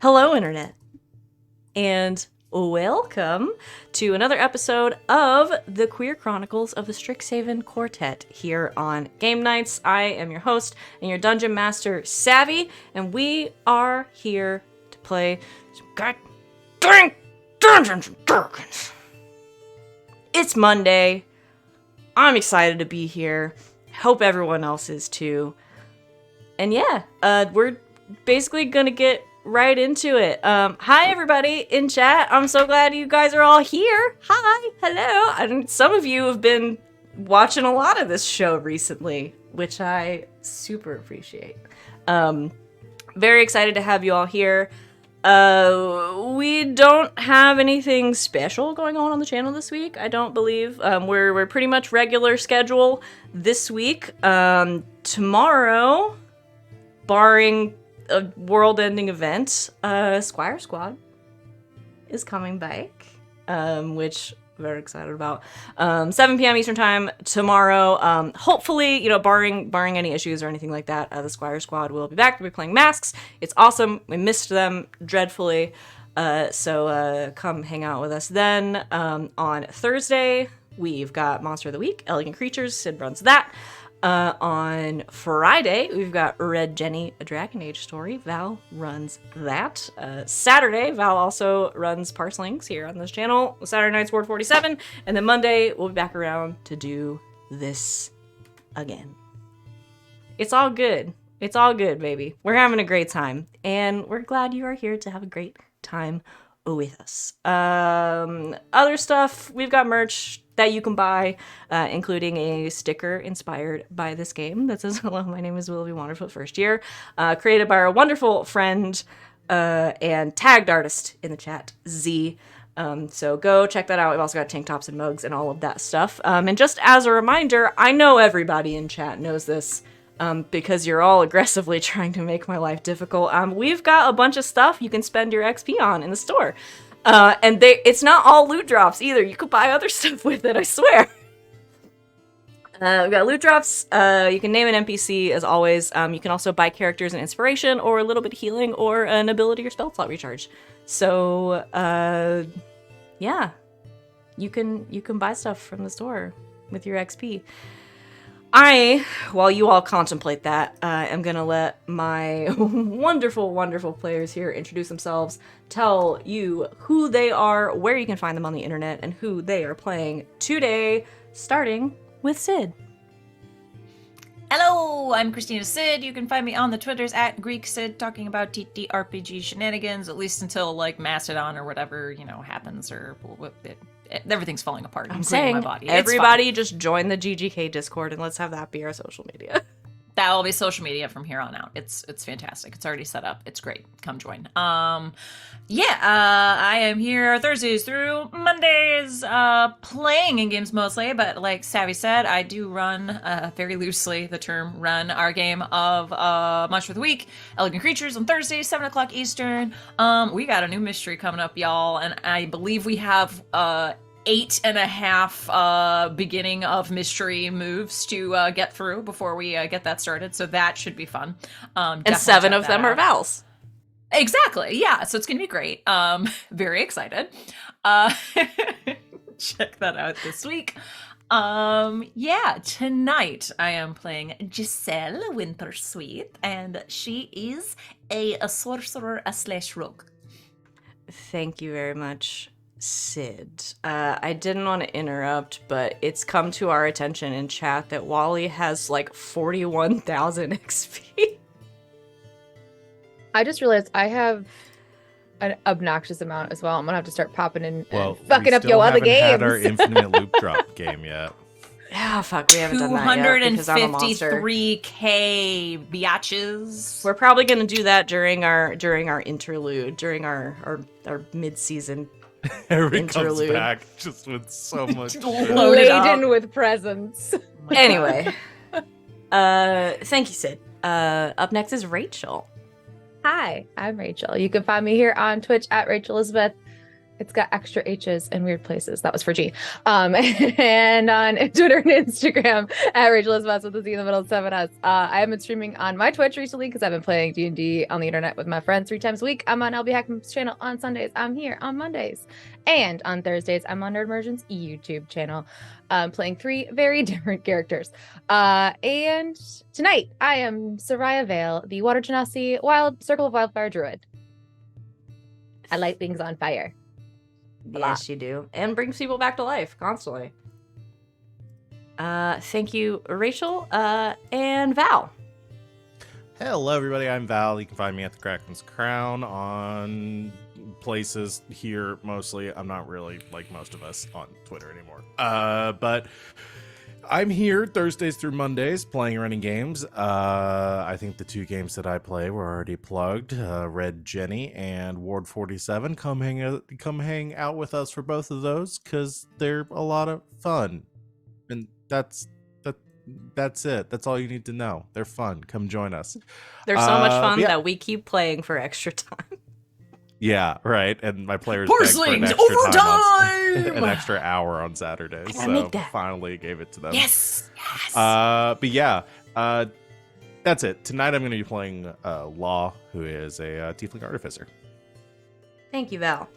Hello, Internet, and welcome to another episode of the Queer Chronicles of the Strixhaven Quartet here on Game Nights. I am your host and your Dungeon Master, Savvy, and we are here to play some goddamn Dungeons and Dragons. It's Monday. I'm excited to be here. Hope everyone else is too. And yeah, we're basically gonna get right into it. Hi everybody in chat. I'm so glad you guys are all here. Hi, hello. And some of you have been watching a lot of this show recently, which I super appreciate. Very excited to have you all here. We don't have anything special going on the channel this week, I don't believe. We're pretty much regular schedule this week. Tomorrow, barring a world-ending event, Squire Squad is coming back, which I'm very excited about. 7 p.m. Eastern Time tomorrow. Hopefully, barring any issues or anything like that, the Squire Squad will be back. We'll be playing Masks. It's awesome. We missed them dreadfully. So come hang out with us then. On Thursday, we've got Monster of the Week, Elegant Creatures. Sid runs that. On Friday, we've got Red Jenny, a Dragon Age story. Val runs that. Saturday, Val also runs Parslings here on this channel. Saturday night's Ward 47. And then Monday, we'll be back around to do this again. It's all good. It's all good, baby. We're having a great time. And we're glad you are here to have a great time with us. Other stuff, we've got merch that you can buy, including a sticker inspired by this game that says, "Hello, my name is Willoughby, Wonderful First Year," created by our wonderful friend and tagged artist in the chat, Z. So go check that out. We've also got tank tops and mugs and all of that stuff. And just as a reminder, I know everybody in chat knows this, because you're all aggressively trying to make my life difficult. We've got a bunch of stuff you can spend your XP on in the store. And it's not all loot drops either. You could buy other stuff with it, I swear. We've got loot drops. You can name an NPC, as always. You can also buy characters and inspiration, or a little bit of healing, or an ability or spell slot recharge. So, yeah. You can buy stuff from the store with your XP. While you all contemplate that, am going to let my wonderful, wonderful players here introduce themselves, tell you who they are, where you can find them on the internet, and who they are playing today, starting with Sid. Hello, I'm Christina Sid. You can find me on the Twitters at Greek Sid, talking about TTRPG shenanigans, at least until, Mastodon or whatever, happens, or everything's falling apart. I'm saying, my body. Everybody just join the GGK Discord and let's have that be our social media. That will be social media from here on out. It's fantastic. It's already set up. It's great. Come join. I am here Thursdays through Mondays, playing in games mostly, but like Savvy said, I do run, very loosely the term run, our game of Monster of the Week, Elegant Creatures on Thursdays, 7 o'clock Eastern. We got a new mystery coming up, y'all, and I believe we have 8.5 beginning of mystery moves to get through before we get that started, so that should be fun. And 7 of them are Vals. Exactly, yeah, so it's gonna be great. Very excited. Check that out this week. Tonight I am playing Giselle Wintersweet, and she is a sorcerer / rogue. Thank you very much, Sid. I didn't want to interrupt, but it's come to our attention in chat that Wally has 41,000 XP. I just realized I have an obnoxious amount as well. I'm gonna have to start popping in and fucking up your other games. We haven't had our infinite loop drop game yet. Yeah, fuck, we haven't done that yet because I'm a monster. 253k biatches. We're probably gonna do that during our interlude, during our mid-season Everybody comes back just with so much laden with presents. Anyway, thank you, Sid. Up next is Rachel. Hi, I'm Rachel. You can find me here on Twitch at Rachel Elizabeth. It's got extra H's in weird places. That was for G. And on Twitter and Instagram at Rachel Isabas with a Z in the middle of 7S. I have been streaming on my Twitch recently because I've been playing D&D on the internet with my friends 3 times a week. I'm on LB Hackman's channel on Sundays. I'm here on Mondays. And on Thursdays, I'm on Nerd Immersion's YouTube channel, playing 3 very different characters. And tonight, I am Sereia Vale, the Water Genasi Circle of Wildfire Druid. I light things on fire. Yes, you do. And brings people back to life constantly. Thank you, Rachel, and Val. Hello, everybody. I'm Val. You can find me at the Kraken's Crown on places here mostly. I'm not really like most of us on Twitter anymore. But I'm here Thursdays through Mondays playing running games. I think the 2 games that I play were already plugged. Red Jenny and Ward 47. Come hang out with us for both of those because they're a lot of fun. And that's it. That's all you need to know. They're fun. Come join us. They're so much fun that we keep playing for extra time. Yeah, right. And my players Porcelings begged for an extra overtime! an extra hour on Saturdays. So finally gave it to them. Yes. But yeah, that's it. Tonight I'm going to be playing Law, who is a tiefling artificer. Thank you, Val.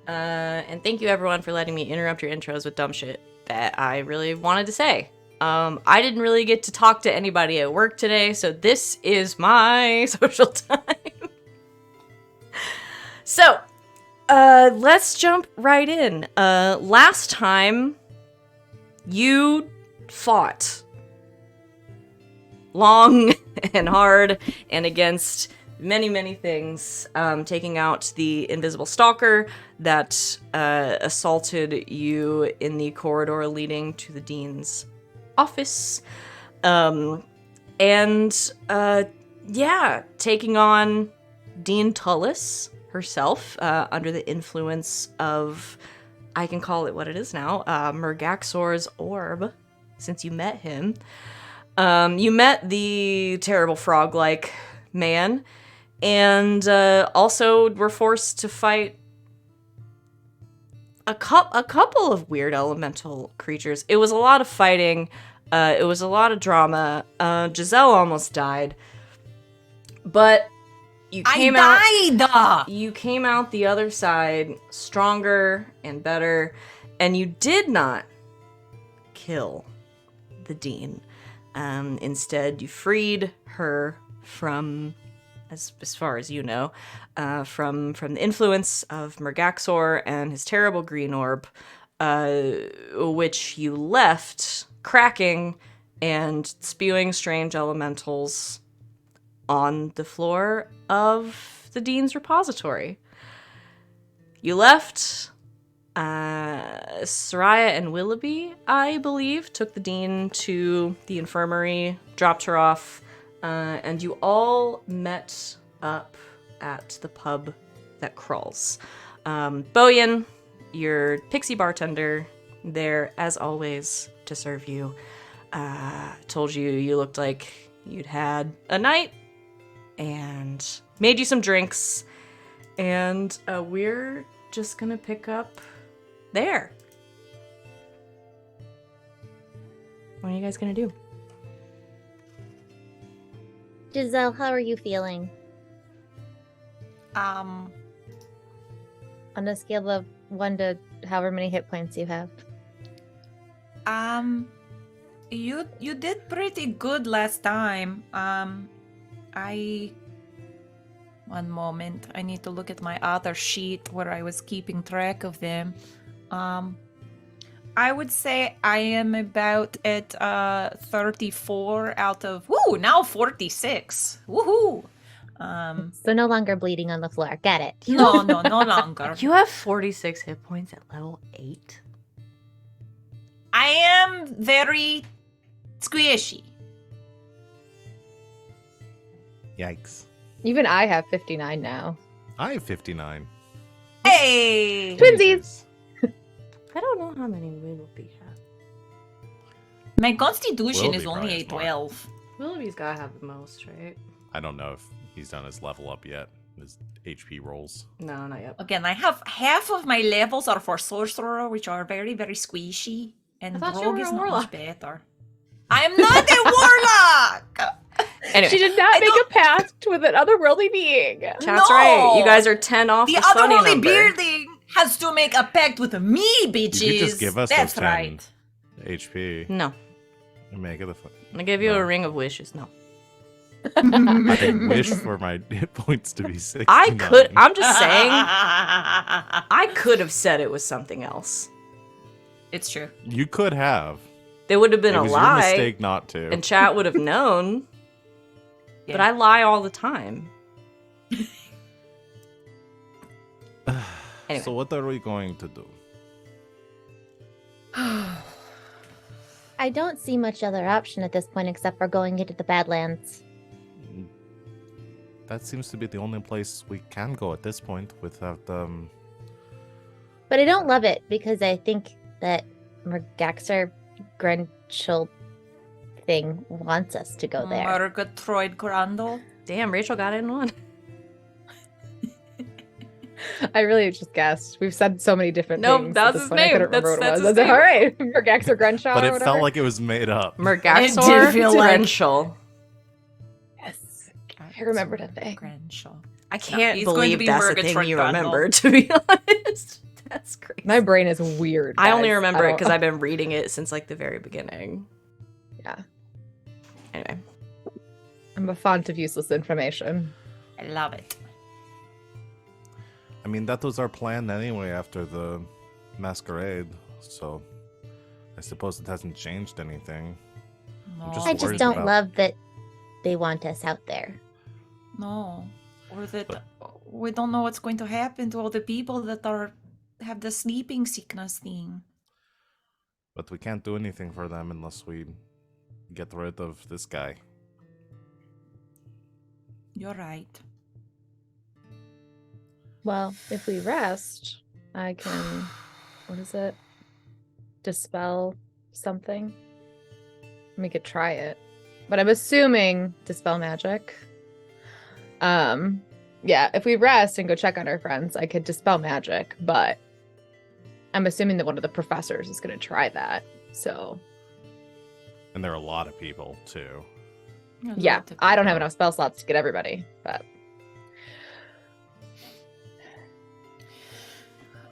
And thank you, everyone, for letting me interrupt your intros with dumb shit that I really wanted to say. I didn't really get to talk to anybody at work today, so this is my social time. So, let's jump right in. Last time, you fought long and hard and against many, many things, taking out the invisible stalker that assaulted you in the corridor leading to the dean's office. Taking on Dean Tullis herself, under the influence of, I can call it what it is now, Mergaxor's orb, since you met him. You met the terrible frog-like man, and also were forced to fight a couple of weird elemental creatures. It was a lot of fighting. It was a lot of drama. Giselle almost died. But you came out the other side stronger and better, and you did not kill the dean. Instead, you freed her from, as far as you know, from the influence of Mergaxor and his terrible green orb, which you left cracking and spewing strange elementals on the floor of the dean's repository. You left. Sereia and Willoughby, I believe, took the dean to the infirmary, dropped her off, and you all met up at the pub that crawls. Boyan, your pixie bartender, there as always to serve you, told you looked like you'd had a night and made you some drinks, and we're just gonna pick up there. What are you guys gonna do? Giselle, how are you feeling? On a scale of 1 to however many hit points you have. You did pretty good last time. One moment. I need to look at my other sheet where I was keeping track of them. I would say I am about at 34 out of now 46. Woohoo! So no longer bleeding on the floor. Get it? No longer. You have 46 hit points at level 8? I am very squishy. Yikes. Even I have 59 now. I have 59. Hey! Twinsies! I don't know how many Willoughby have. My constitution is Willoughby only a probably has more. 12. Willoughby's gotta have the most, right? I don't know if he's done his level up yet. his HP rolls. No, not yet. Again, I have half of my levels are for sorcerer, which are very, very squishy, and I thought you rogue were is a not warlock. much better. I am not a warlock. Anyway, She did not make a pact with an otherworldly being. chat's No! right. You guys are 10 off The the funny otherworldly number. bearding has to make a pact with me, bitches. You could just give us That's those 10 right. HP No. and make it a I'm gonna give you No. a ring of wishes. No. I wish for my hit points to be 69. I'm just saying, I could have said it was something else. It's true. You could have. There would have been It a was your lie, mistake not to. and chat would have known. But Yeah. I lie all the time. Anyway. So what are we going to do? I don't see much other option at this point except for going into the Badlands. That seems to be the only place we can go at this point without But I don't love it because I think that Mergaxer Grenchel thing wants us to go there. Murgatroyd Grandel. Damn, Rachel got it in one. I really just guessed. We've said so many different Nope, things. that at was this his point, I name. couldn't remember That's what it was. his I was like, name. all right, Mergaxer Grenshaw but or it whatever. felt like it was made up. Mergaxor It did feel like- Grenchel. Yes. I remembered a thing. Grandshall. I can't he's going to believe be that's the Murgatroyd thing you Grandel. remember, to be honest. That's crazy. My brain is weird. I only guys. remember it don't- because I've been reading it since like the very beginning. Yeah. Anyway. I'm a font of useless information. I love it. I mean, that was our plan anyway after the masquerade, so I suppose it hasn't changed anything. No, just I just worried don't about- love that they want us out there. no. Or that But- we don't know what's going to happen to all the people that have the sleeping sickness thing. But we can't do anything for them unless we get rid of this guy. You're right. Well, if we rest, I can. What is it? Dispel something? We could try it. But I'm assuming dispel magic. Yeah, if we rest and go check on our friends, I could dispel magic, but I'm assuming that one of the professors is going to try that. So, And there are a lot of people, too. yeah, I don't have enough spell slots to get everybody, but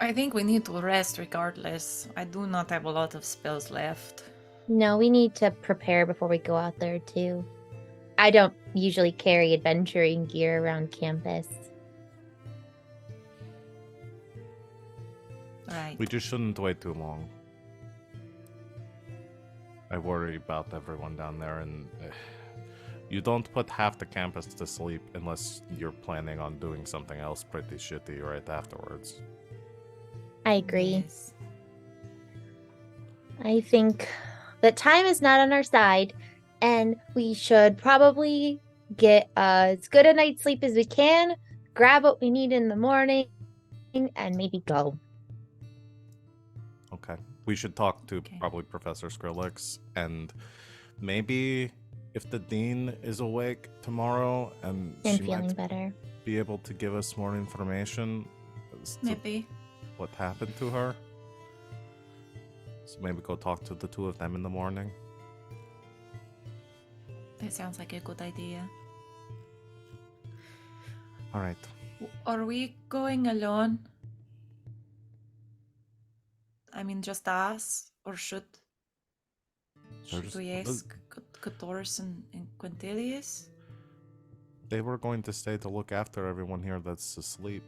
I think we need to rest regardless. I do not have a lot of spells left. No, we need to prepare before we go out there too. I don't usually carry adventuring gear around campus. Right. We just shouldn't wait too long. I worry about everyone down there, and you don't put half the campus to sleep unless you're planning on doing something else pretty shitty right afterwards. I agree. Yes. I think that time is not on our side, and we should probably get as good a night's sleep as we can, grab what we need in the morning, and maybe go. Okay. We should talk to Okay. probably Professor Skrillex, and maybe if the dean is awake tomorrow and And she feeling might better. be able to give us more information as to Maybe. what happened to her. So maybe go talk to the two of them in the morning. That sounds like a good idea. All right. Are we going alone? I mean, just us? Or should There's- we ask Catoris and Quintilius? They were going to stay to look after everyone here that's asleep.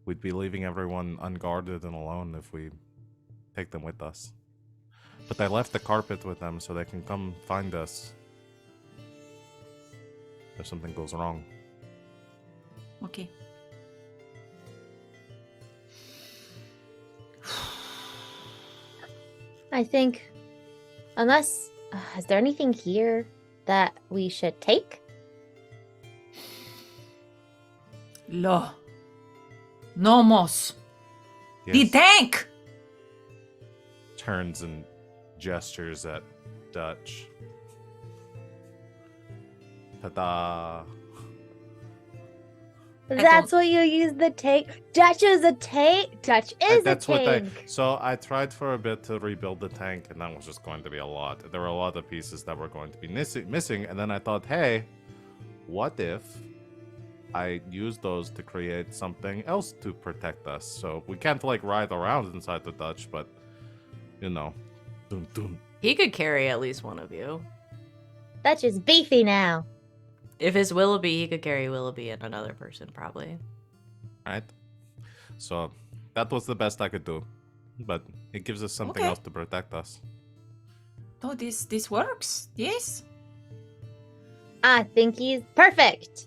We'd be leaving everyone unguarded and alone if we take them with us. But they left the carpet with them so they can come find us if something goes wrong. Okay. I think, unless, is there anything here that we should take? Lo. Nomos. The Yes. tank! Turns and gestures at Dutch. Ta-da! That's what you use the tank. Dutch is a tank. Dutch is That's a what tank. So I tried for a bit to rebuild the tank, and that was just going to be a lot. There were a lot of pieces that were going to be missing, and then I thought, hey, what if I use those to create something else to protect us? So we can't like ride around inside the Dutch, but dun, dun. He could carry at least one of you. Dutch is beefy now. If it's Willoughby, he could carry Willoughby and another person, probably. Right? So that was the best I could do, but it gives us something Okay. else to protect us. Oh, this works. Yes. I think he's perfect.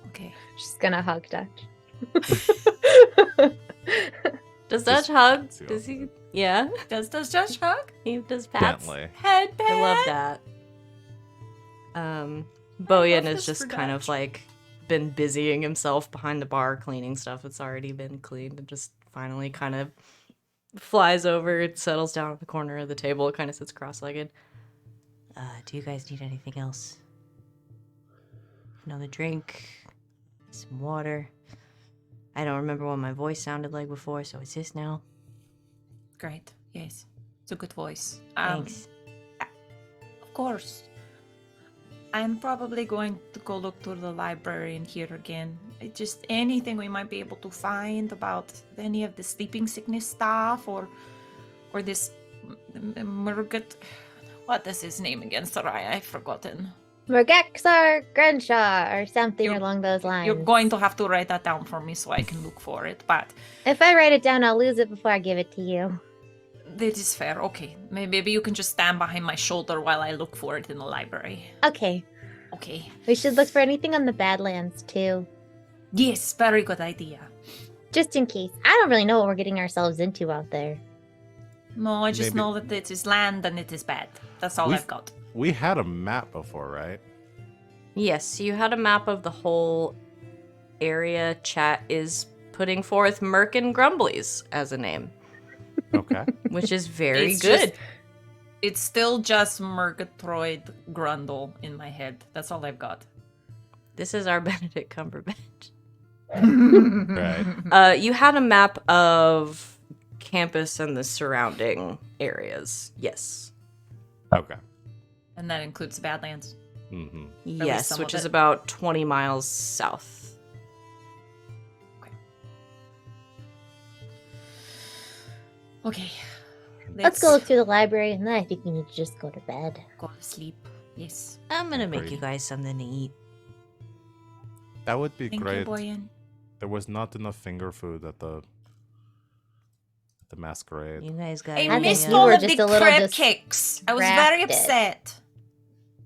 Okay. She's gonna hug Dutch. Does Just Dutch hug? see Does what- he? Yeah, Does Josh hug? he does pats. Gently. Head pat. I love that. Boyan love has this just for kind of Dutch. like been busying himself behind the bar, cleaning stuff that's already been cleaned, and just finally kind of flies over, it settles down at the corner of the table, kind of sits cross-legged. Do you guys need anything else? Another drink, some water. I don't remember what my voice sounded like before, so it's this now. Great. Yes. It's a good voice. Thanks. Of course. I'm probably going to go look through the library in here again. Just anything we might be able to find about any of the sleeping sickness stuff or this Murgat. What is his name again, Sereia? I've forgotten. Mergaxar Grenshaw or something You're- along those lines. You're going to have to write that down for me so I can look for it. But If I write it down, I'll lose it before I give it to you. that is fair. Okay. Maybe you can just stand behind my shoulder while I look for it in the library. Okay. Okay. We should look for anything on the Badlands too. Yes, very good idea. Just in case. I don't really know what we're getting ourselves into out there. No, I just Maybe- know that it is land and it is bad. That's all We've- I've got. We had a map before, right? Yes, you had a map of the whole area. Chat is putting forth Merc and Grumblies as a name, Okay. which is very It's good. It's still just Murgatroyd Grundle in my head. That's all I've got. This is our Benedict Cumberbatch. Right. You had a map of campus and the surrounding areas. Yes. Okay. And that includes the Badlands. Mm-hmm. Yes, some which of is it. about 20 miles south. Okay. Let's go look through the library, and then I think we need to just go to bed. go to sleep. Yes. I'm gonna make Agreed. you guys something to eat. That would be Thank great. you, Boyan. There was not enough finger food at the masquerade. You guys got I think anything missed you else? all were of just the a little crab cakes. I was very distracted. upset.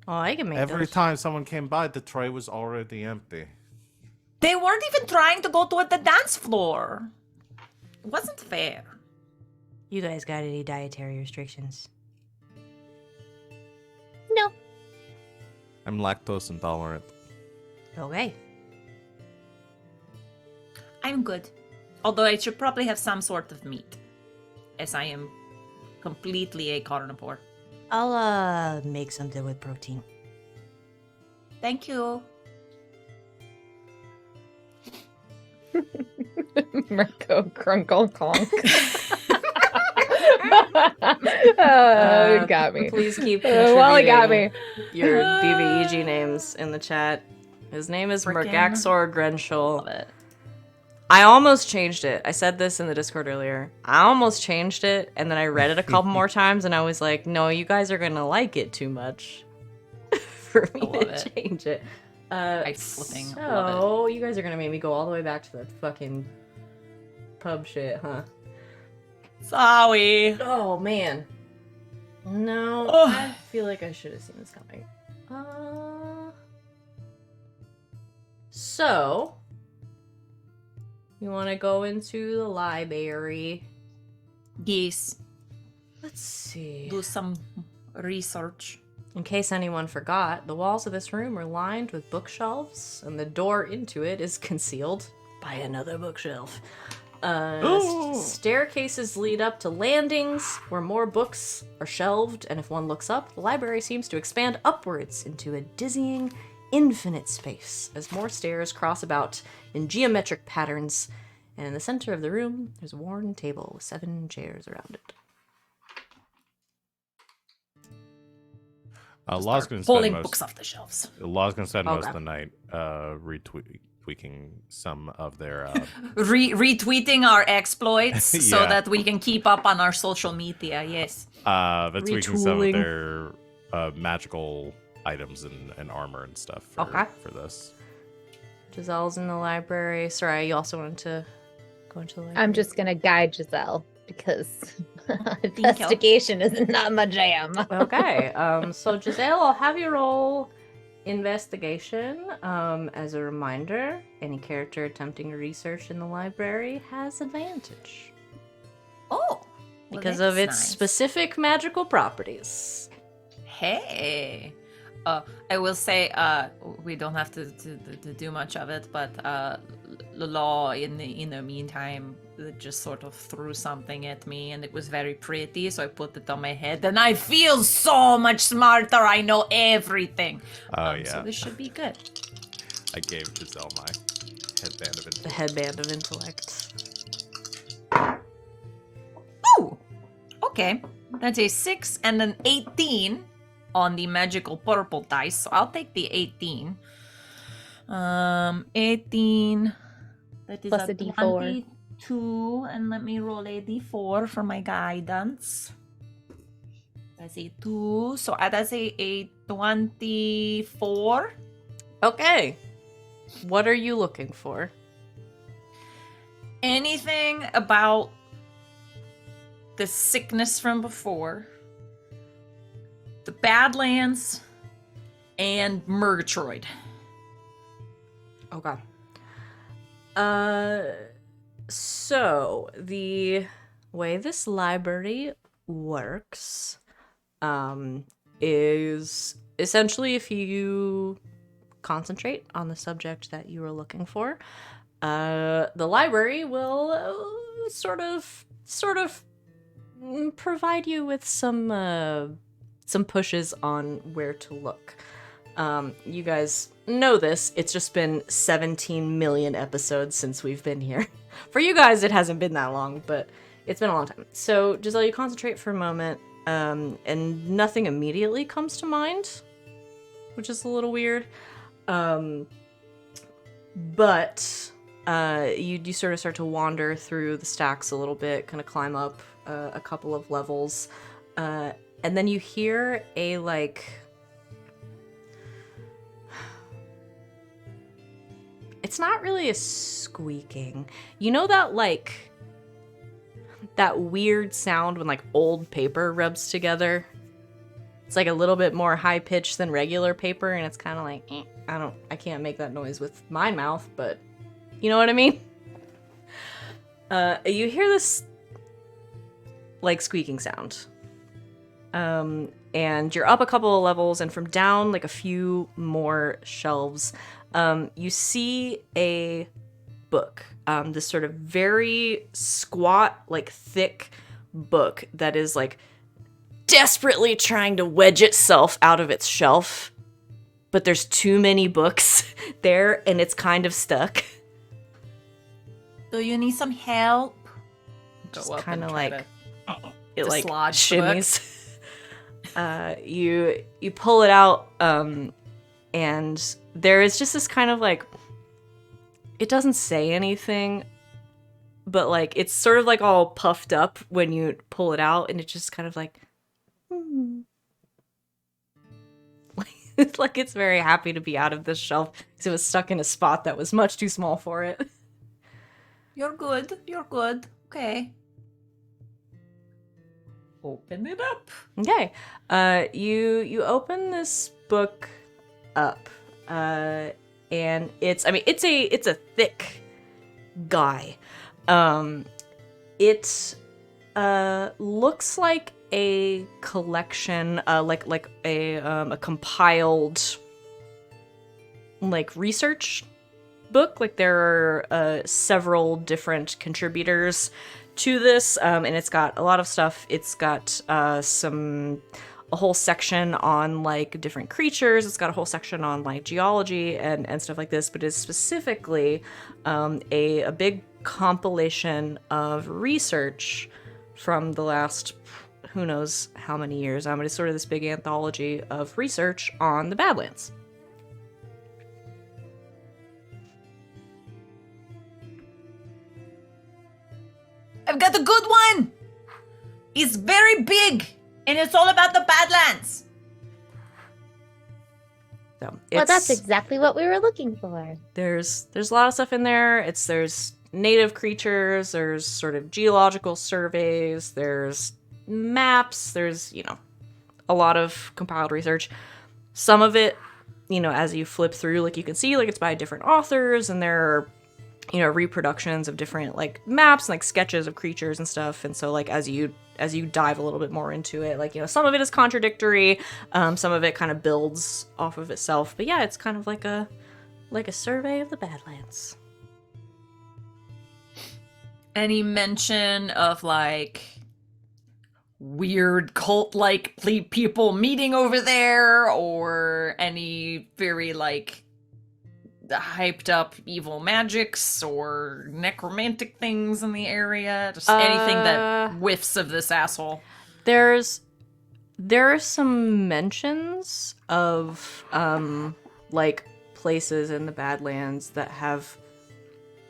Oh, I can make Every those. time someone came by, the tray was already empty. They weren't even trying to go to the dance floor. It wasn't fair. You guys got any dietary restrictions? No. I'm lactose intolerant. Okay. I'm good. Although I should probably have some sort of meat, as I am completely a carnivore. I'll make something with protein. Thank you. Mirko Crunkle Conk. Oh, it got me. Please keep Well, it got me. contributing your BBEG names in the chat. His name is Frickin' Mergaxor Grenshul. Love it. I almost changed it. I said this in the Discord earlier. I almost changed it, and then I read it a couple more times, and I was like, no, you guys are gonna like it too much for me I love to it. change it. I flipping So, love you guys are gonna make me go all the way back to the fucking pub shit, huh? Sorry. Oh, man. No, Ugh. I feel like I should have seen this coming. So, you want to go into the library? Yes. Let's see. Do some research. In case anyone forgot, the walls of this room are lined with bookshelves, and the door into it is concealed by another bookshelf. Staircases lead up to landings where more books are shelved, and if one looks up, the library seems to expand upwards into a dizzying, infinite space as more stairs cross about in geometric patterns, and in the center of the room, there's a worn table with 7 chairs around it. Law's going to Pulling spend books off the shelves. Most of Okay. the night retweaking some of their Retweeting our exploits so Yeah. that we can keep up on our social media. Yes. but tweaking some of Retooling. their magical items and armor and stuff for this. Giselle's in the library. Sereia, you also wanted to go into the library? I'm just gonna guide Giselle because investigation is not my jam. Okay, so Giselle, I'll have you roll investigation. As a reminder, any character attempting research in the library has advantage Oh. because of its specific magical properties. Hey. I will say we don't have to do much of it, but Law in the meantime just sort of threw something at me, and it was very pretty, so I put it on my head, and I feel so much smarter. I know everything. Oh yeah, So this should be good. I gave Giselle my headband of The intellect. headband of intellect. Ooh. Okay. That's a 6 and an 18 on the magical purple dice, so I'll take the 18. 18. That is Plus a D4. 22, and let me roll a D4 for my guidance. That's a 2, so that's a 24. Okay, what are you looking for? Anything about the sickness from before, the Badlands, and Murgatroyd. Okay. So the way this library works, is essentially if you concentrate on the subject that you are looking for, the library will sort of provide you with some pushes on where to look. You guys know this. It's just been 17 million episodes since we've been here. For you guys, it hasn't been that long, but it's been a long time. So, Giselle, you concentrate for a moment, and nothing immediately comes to mind, which is a little weird. But you sort of start to wander through the stacks a little bit, kind of climb up a couple of levels, and then you hear a it's not really a squeaking. You know that weird sound when old paper rubs together? It's a little bit more high pitched than regular paper, and it's kind of I can't make that noise with my mouth, but you know what I mean? You hear this squeaking sound. And you're up a couple of levels, and from down a few more shelves, you see a book. This sort of very squat, thick book that is desperately trying to wedge itself out of its shelf, but there's too many books there, and it's kind of stuck. Do you need some help? Just Go up kind and of try to it dislodge the book. shimmies. You pull it out, and there is just this kind of it doesn't say anything, but it's sort of all puffed up when you pull it out, and it's just kind of it's it's very happy to be out of this shelf because it was stuck in a spot that was much too small for it. You're good. You're good. Okay. Open it up. Okay. You open this book up, and it's a thick guy. It looks like a collection, like a compiled research book. There are several different contributors to this, and it's got a lot of stuff. It's got some a whole section on like different creatures. It's got a whole section on like geology and stuff like this, but it's specifically a big compilation of research from the last who knows how many years. It's sort of this big anthology of research on the Badlands. I've got a good one! It's very big, and it's all about the Badlands. So Well, that's exactly what we were looking for. there's a lot of stuff in there. There's native creatures, there's sort of geological surveys, there's maps, there's, a lot of compiled research. Some of it, as you flip through, like you can see like it's by different authors, and there are reproductions of different like maps and like sketches of creatures and stuff. And so like as you dive a little bit more into it, like some of it is contradictory, some of it kind of builds off of itself, but yeah, it's kind of like a survey of the Badlands. Any mention of like weird cult like people meeting over there, or any very like hyped up evil magics or necromantic things in the area? Just anything that whiffs of this asshole. There are some mentions of like places in the Badlands that have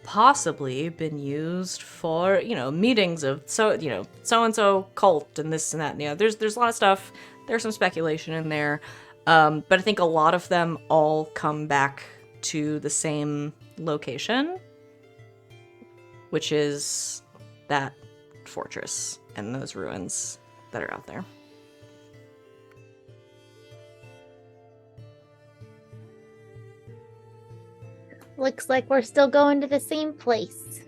possibly been used for meetings of so and so cult and this and that and the other. There's a lot of stuff. There's some speculation in there, but I think a lot of them all come back to the same location, which is that fortress and those ruins that are out there. Looks like we're still going to the same place.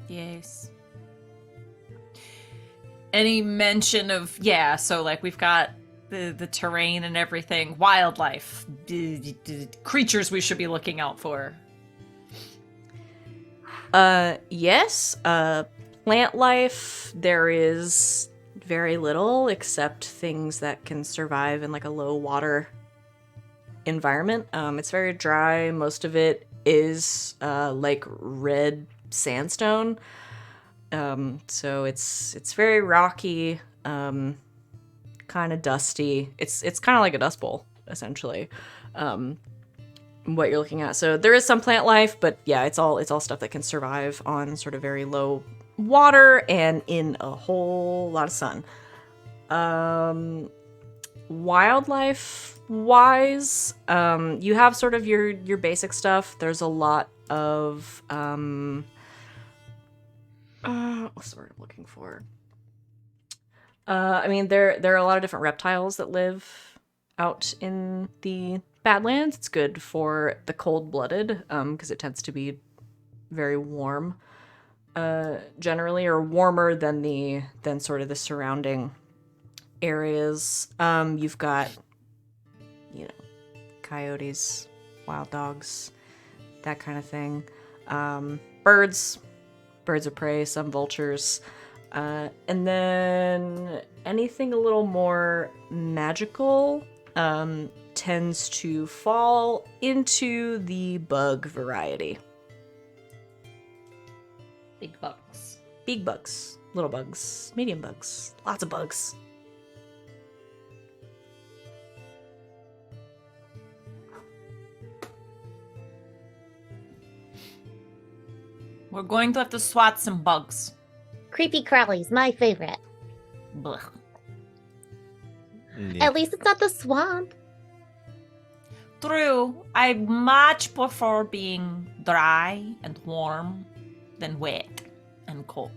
Yes. Any mention of so like we've got the terrain and everything, wildlife, creatures we should be looking out for? Yes. Plant life, there is very little except things that can survive in like a low water environment. It's very dry. Most of it is like red sandstone. So it's very rocky, kind of dusty. It's kind of like a dust bowl, essentially. What you're looking at. So there is some plant life, but yeah, it's all stuff that can survive on sort of very low water and in a whole lot of sun. Wildlife wise, you have sort of your basic stuff. There's a lot of what's the word I'm looking for? There are a lot of different reptiles that live out in the Badlands. It's good for the cold-blooded, because it tends to be very warm, generally, or warmer than sort of the surrounding areas. You've got, coyotes, wild dogs, that kind of thing. Birds of prey, some vultures. And then anything a little more magical tends to fall into the bug variety. Big bugs. Big bugs, little bugs, medium bugs, lots of bugs. We're going to have to swat some bugs. Creepy crawlies, my favorite. Blech. Yeah. At least it's not the swamp. True. I much prefer being dry and warm than wet and cold.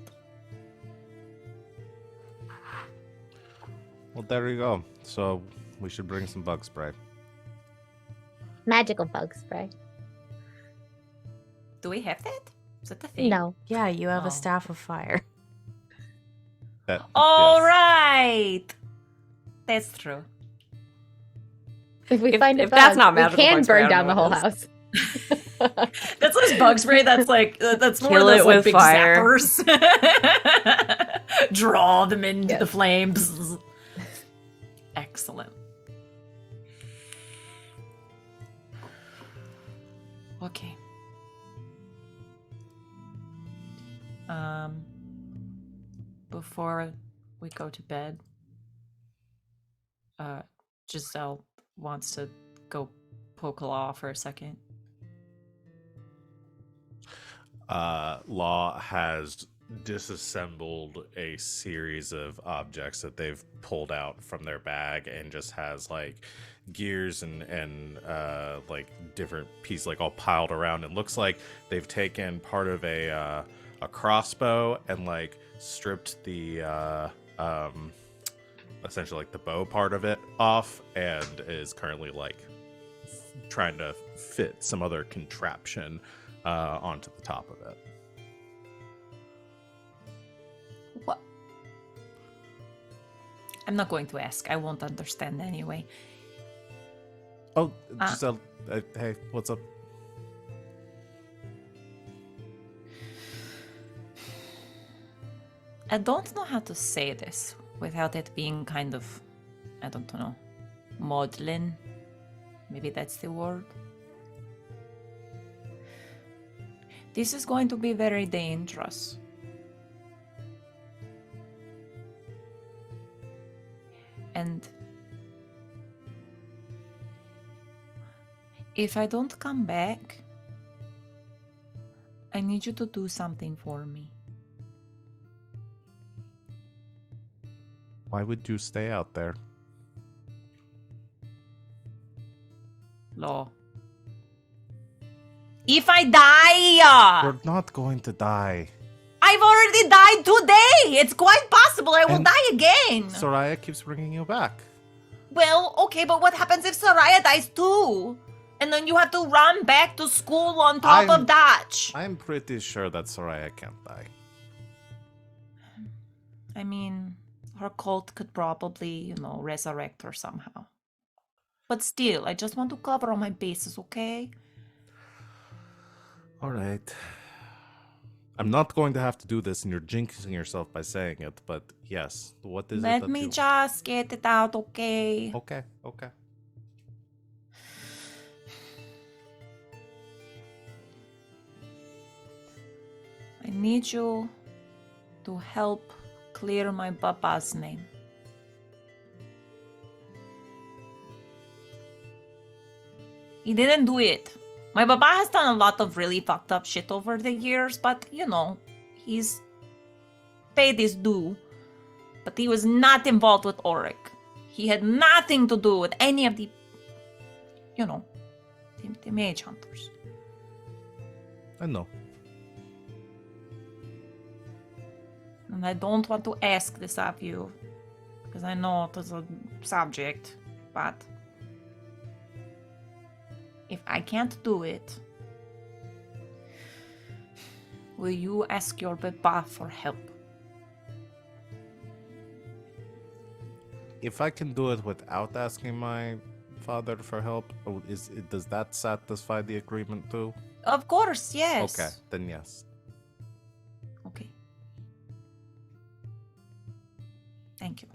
Well, there you go. So we should bring some bug spray. Magical bug spray. Do we have that? Is that the thing? No. Yeah, you have Oh. a staff of fire. All Yes. right. That's true. If we If- find a if bug, that's not we magical can bug spray, I burn don't down know the whole what house. That's less bug spray. That's like that's more Kill those it like with big fire. zappers. Draw them into Yes. the flames. before we go to bed, Giselle wants to go poke Law for a second. Law has disassembled a series of objects that they've pulled out from their bag and just has like gears and like different pieces like all piled around. It looks like they've taken part of a crossbow and like stripped the essentially like the bow part of it off and is currently like trying to fit some other contraption onto the top of it. What? I'm not going to ask. I won't understand anyway. Oh, Giselle, hey, what's up? I don't know how to say this without it being kind of, I don't know, maudlin. Maybe that's the word. This is going to be very dangerous. And if I don't come back, I need you to do something for me. Why would you stay out there? Law. If I die! You're not going to die. I've already died today! It's quite possible I will And die again! Sereia keeps bringing you back. Well, okay, but what happens if Sereia dies too? And then you have to run back to school on top of Dutch. I'm pretty sure that Sereia can't die. I mean, her cult could probably, resurrect her somehow. But still, I just want to cover all my bases, okay? All right. I'm not going to have to do this, and you're jinxing yourself by saying it, but yes, what is it Let that me you... just get it out, okay? Okay. I need you to help clear my Baba's name. He didn't do it. My Baba has done a lot of really fucked up shit over the years, but, he's paid his due. But he was not involved with Auric. He had nothing to do with any of the, the mage hunters. I know. And I don't want to ask this of you, because I know it is a subject, but if I can't do it, will you ask your Baba for help? If I can do it without asking my father for help, does that satisfy the agreement too? Of course, yes. Okay, then yes. Okay. Thank you.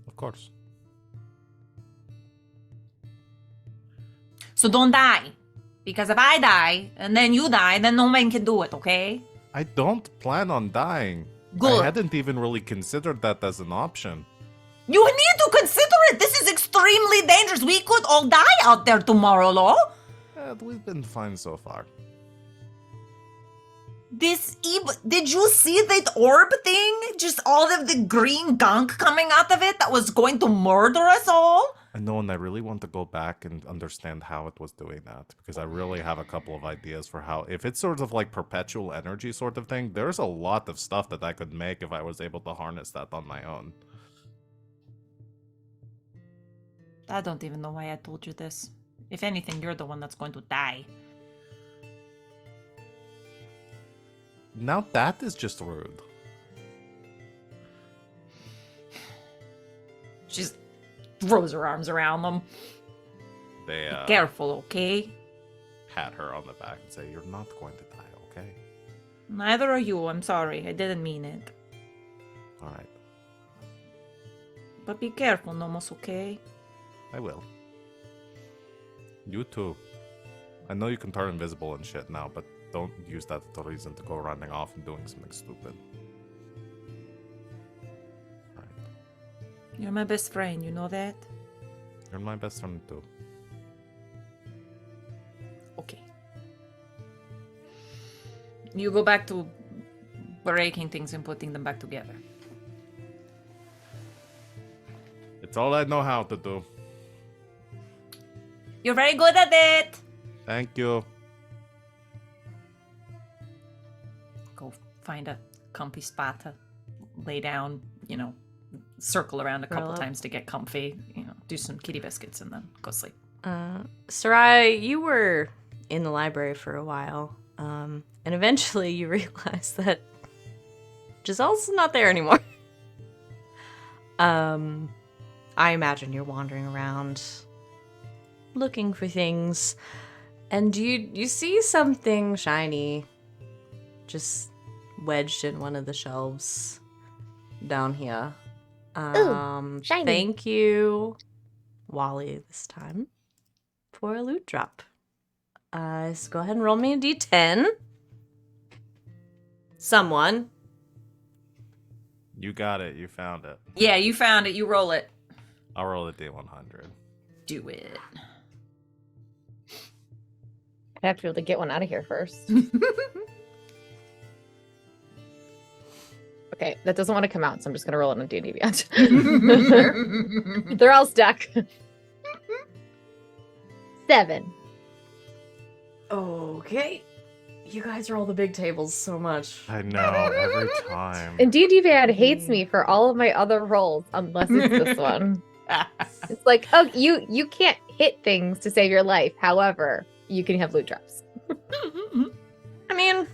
Of course. So don't die. Because if I die, and then you die, then no one can do it, okay? I don't plan on dying. Good. I hadn't even really considered that as an option. You need to consider it! This is extremely dangerous! We could all die out there tomorrow, Lo! We've been fine so far. Did you see that orb thing? Just all of the green gunk coming out of it that was going to murder us all? I know, and I really want to go back and understand how it was doing that, because I really have a couple of ideas for how, if it's sort of like perpetual energy sort of thing, there's a lot of stuff that I could make if I was able to harness that on my own. I don't even know why I told you this. If anything, you're the one that's going to die. Now that is just rude. She throws her arms around them. They Be careful, okay? pat her on the back and say, "You're not going to die, okay?" Neither are you. I'm sorry. I didn't mean it. All right, But be careful, Nomos, okay? I will. You too. I know you can turn invisible and shit now, but don't use that as a reason to go running off and doing something stupid. You're my best friend, you know that? You're my best friend too. Okay. You go back to breaking things and putting them back together. It's all I know how to do. You're very good at it! Thank you. Go find a comfy spot to lay down, circle around a couple Curl up. times to get comfy, do some kitty biscuits and then go sleep. Sereia, you were in the library for a while, and eventually you realized that Giselle's not there anymore. I imagine you're wandering around looking for things, and you see something shiny just wedged in one of the shelves down here. shiny. Thank you, Wally, this time, for a loot drop. So go ahead and roll me a d10. Someone. You got it. You found it. Yeah, you found it. You roll it. I'll roll a D100. Do it. I have to be able to get one out of here first. Okay, that doesn't want to come out, so I'm just gonna roll it on D&D Beyond. They're all stuck. 7. Okay. You guys roll the big tables so much. I know, every time. And D&D Beyond hates me for all of my other rolls, unless it's this one. It's like, oh, you can't hit things to save your life. However, you can have loot drops. I mean,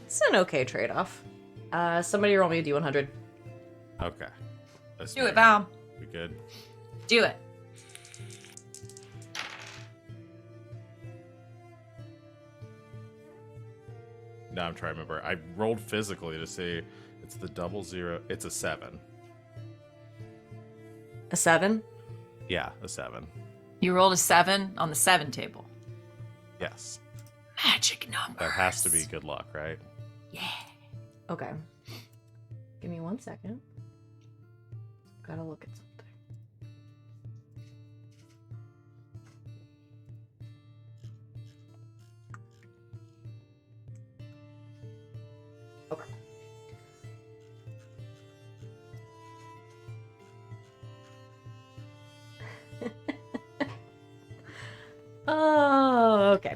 it's an okay trade-off. Somebody roll me a d100. Okay. Let's Do it, Val. We good? Do it. No, I'm trying to remember. I rolled physically to see. It's the 00. It's a 7. A 7? Yeah, a 7. You rolled a 7 on the 7 table. Yes. Magic number. That has to be good luck, right? Yeah. Okay. Give me 1 second. Gotta look at something. Okay. Oh, okay.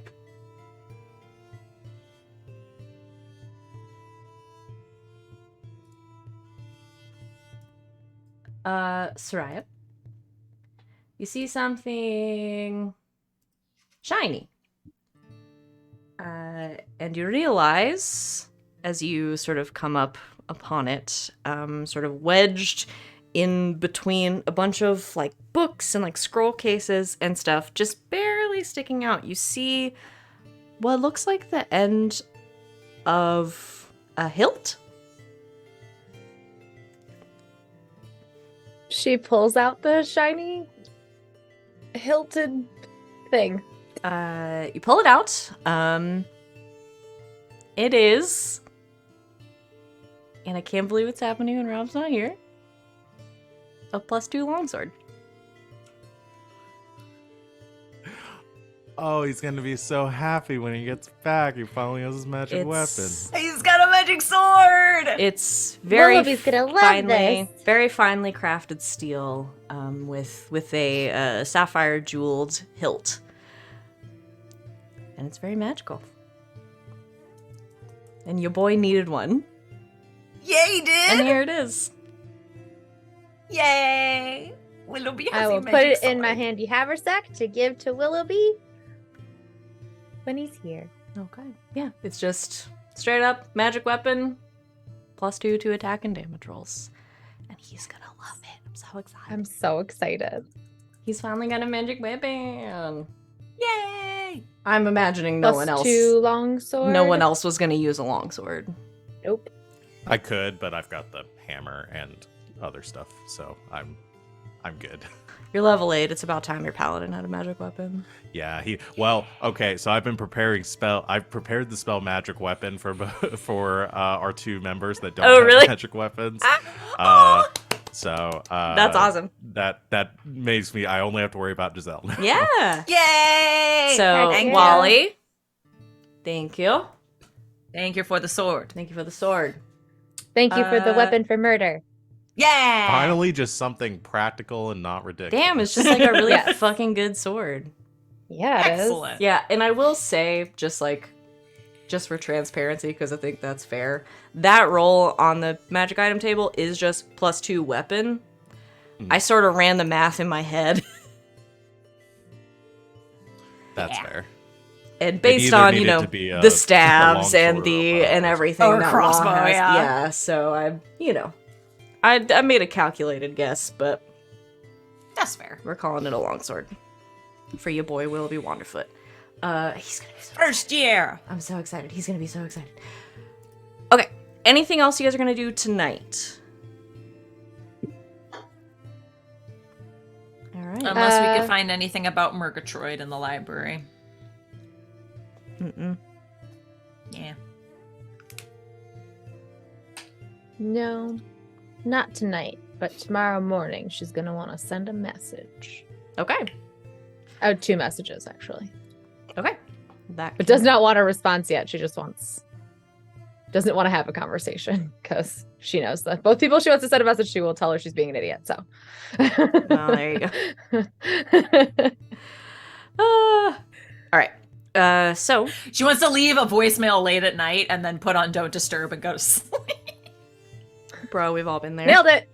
Sereia, you see something shiny. And you realize, as you sort of come up upon it, sort of wedged in between a bunch of like books and like scroll cases and stuff, just barely sticking out, you see what looks like the end of a hilt. She pulls out the shiny hilted thing. You pull it out. It is, and I can't believe it's happening when Rob's not here, a +2 longsword. Oh, he's gonna be so happy when he gets back. He finally has his magic weapon. He's got a magic sword! It's very Willoughby's gonna love finely, this. very finely crafted steel, with a sapphire jeweled hilt, and it's very magical. And your boy needed one, Yeah, he did! and here it is. Yay! Willoughby has I a will magic put it in my sword. handy haversack to give to Willoughby when he's here. Okay. Yeah, it's just straight up magic weapon, +2 to attack and damage rolls. And he's gonna love it. I'm so excited. I'm so excited. He's finally got a magic weapon. Yay! I'm imagining no one else. +2 longsword. No one else was gonna use a longsword. Nope. I could, but I've got the hammer and other stuff, so I'm good. You're level 8. It's about time your paladin had a magic weapon. Yeah, okay, so I've prepared the spell magic weapon for our 2 members that don't have really? magic weapons. So That's awesome. That makes me. I only have to worry about Giselle now. Yeah. Yay! So, Heck yeah. Wally, thank you. Thank you for the sword. Thank you for the sword. Thank you for the weapon for murder. Yeah! Finally, just something practical and not ridiculous. Damn, it's just like a really Yes. fucking good sword. Yeah, it is. Excellent. Yeah, and I will say, just for transparency, because I think that's fair, that roll on the magic item table is just +2 weapon. I sort of ran the math in my head. That's Yeah. fair. And It based either on, needed you know, to be a the stabs longsword and or a the bow and or everything something. Or a that Law crossbow, has, yeah. so I made a calculated guess, but That's fair. we're calling it a longsword for your boy Willoughby Wanderfoot. He's gonna be so First year. I'm so excited. He's gonna be so excited. Okay, anything else you guys are gonna do tonight? All right. Unless we could find anything about Murgatroyd in the library. Mm-mm. Yeah. No, not tonight, but tomorrow morning she's going to want to send a message. Okay. Oh, 2 messages, actually. Okay. That But does not want a response yet. She just doesn't want to have a conversation because she knows that both people she wants to send a message to will tell her she's being an idiot. So, Well, there you go. All right. So She wants to leave a voicemail late at night and then put on Don't Disturb and go to sleep. bro, we've all been there. nailed it.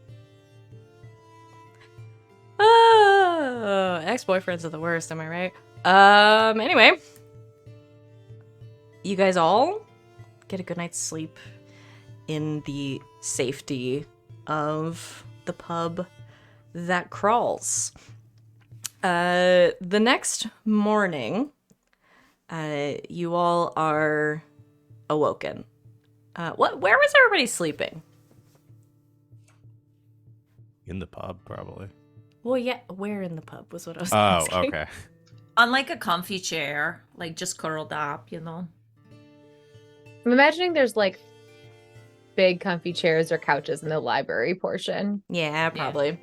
Ex-boyfriends are the worst, am I right? Anyway. You guys all get a good night's sleep in the safety of the pub that crawls. The next morning, you all are awoken. Where was everybody sleeping? In the pub, probably. Well, yeah, where in the pub was what I was Oh, asking. okay. On like a comfy chair, like just curled up, you know? I'm imagining there's like big comfy chairs or couches in the library portion. Yeah, probably.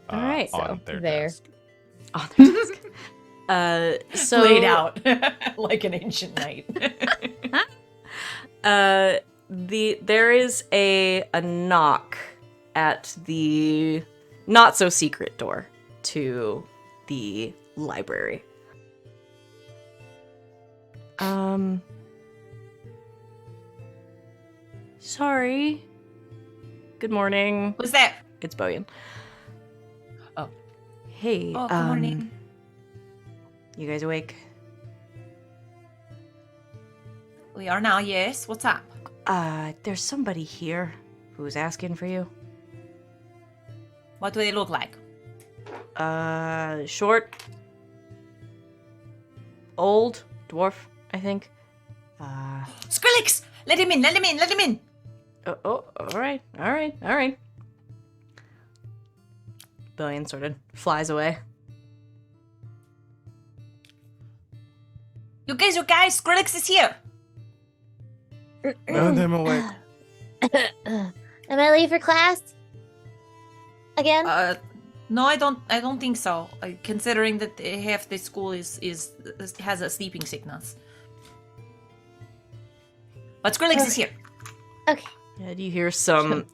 All right, so on their there. desk. On their desk. So Laid out like an ancient knight. There is a knock at the not so secret door to the library. Sorry. Good morning. What's that? It's Boyan. Oh. Hey. Oh, good morning. You guys awake? We are now, yes. What's up? There's somebody here who's asking for you. What do they look like? Short. Old. Dwarf, I think. Skrillex! Let him in, let him in, let him in! Alright. Billion sort of flies away. You guys, Skrillex is here! Round him awake. Am I late for class? Again? No, I don't think so. Considering that half the school has a sleeping sickness. But Skrillex is here. Okay. And you hear some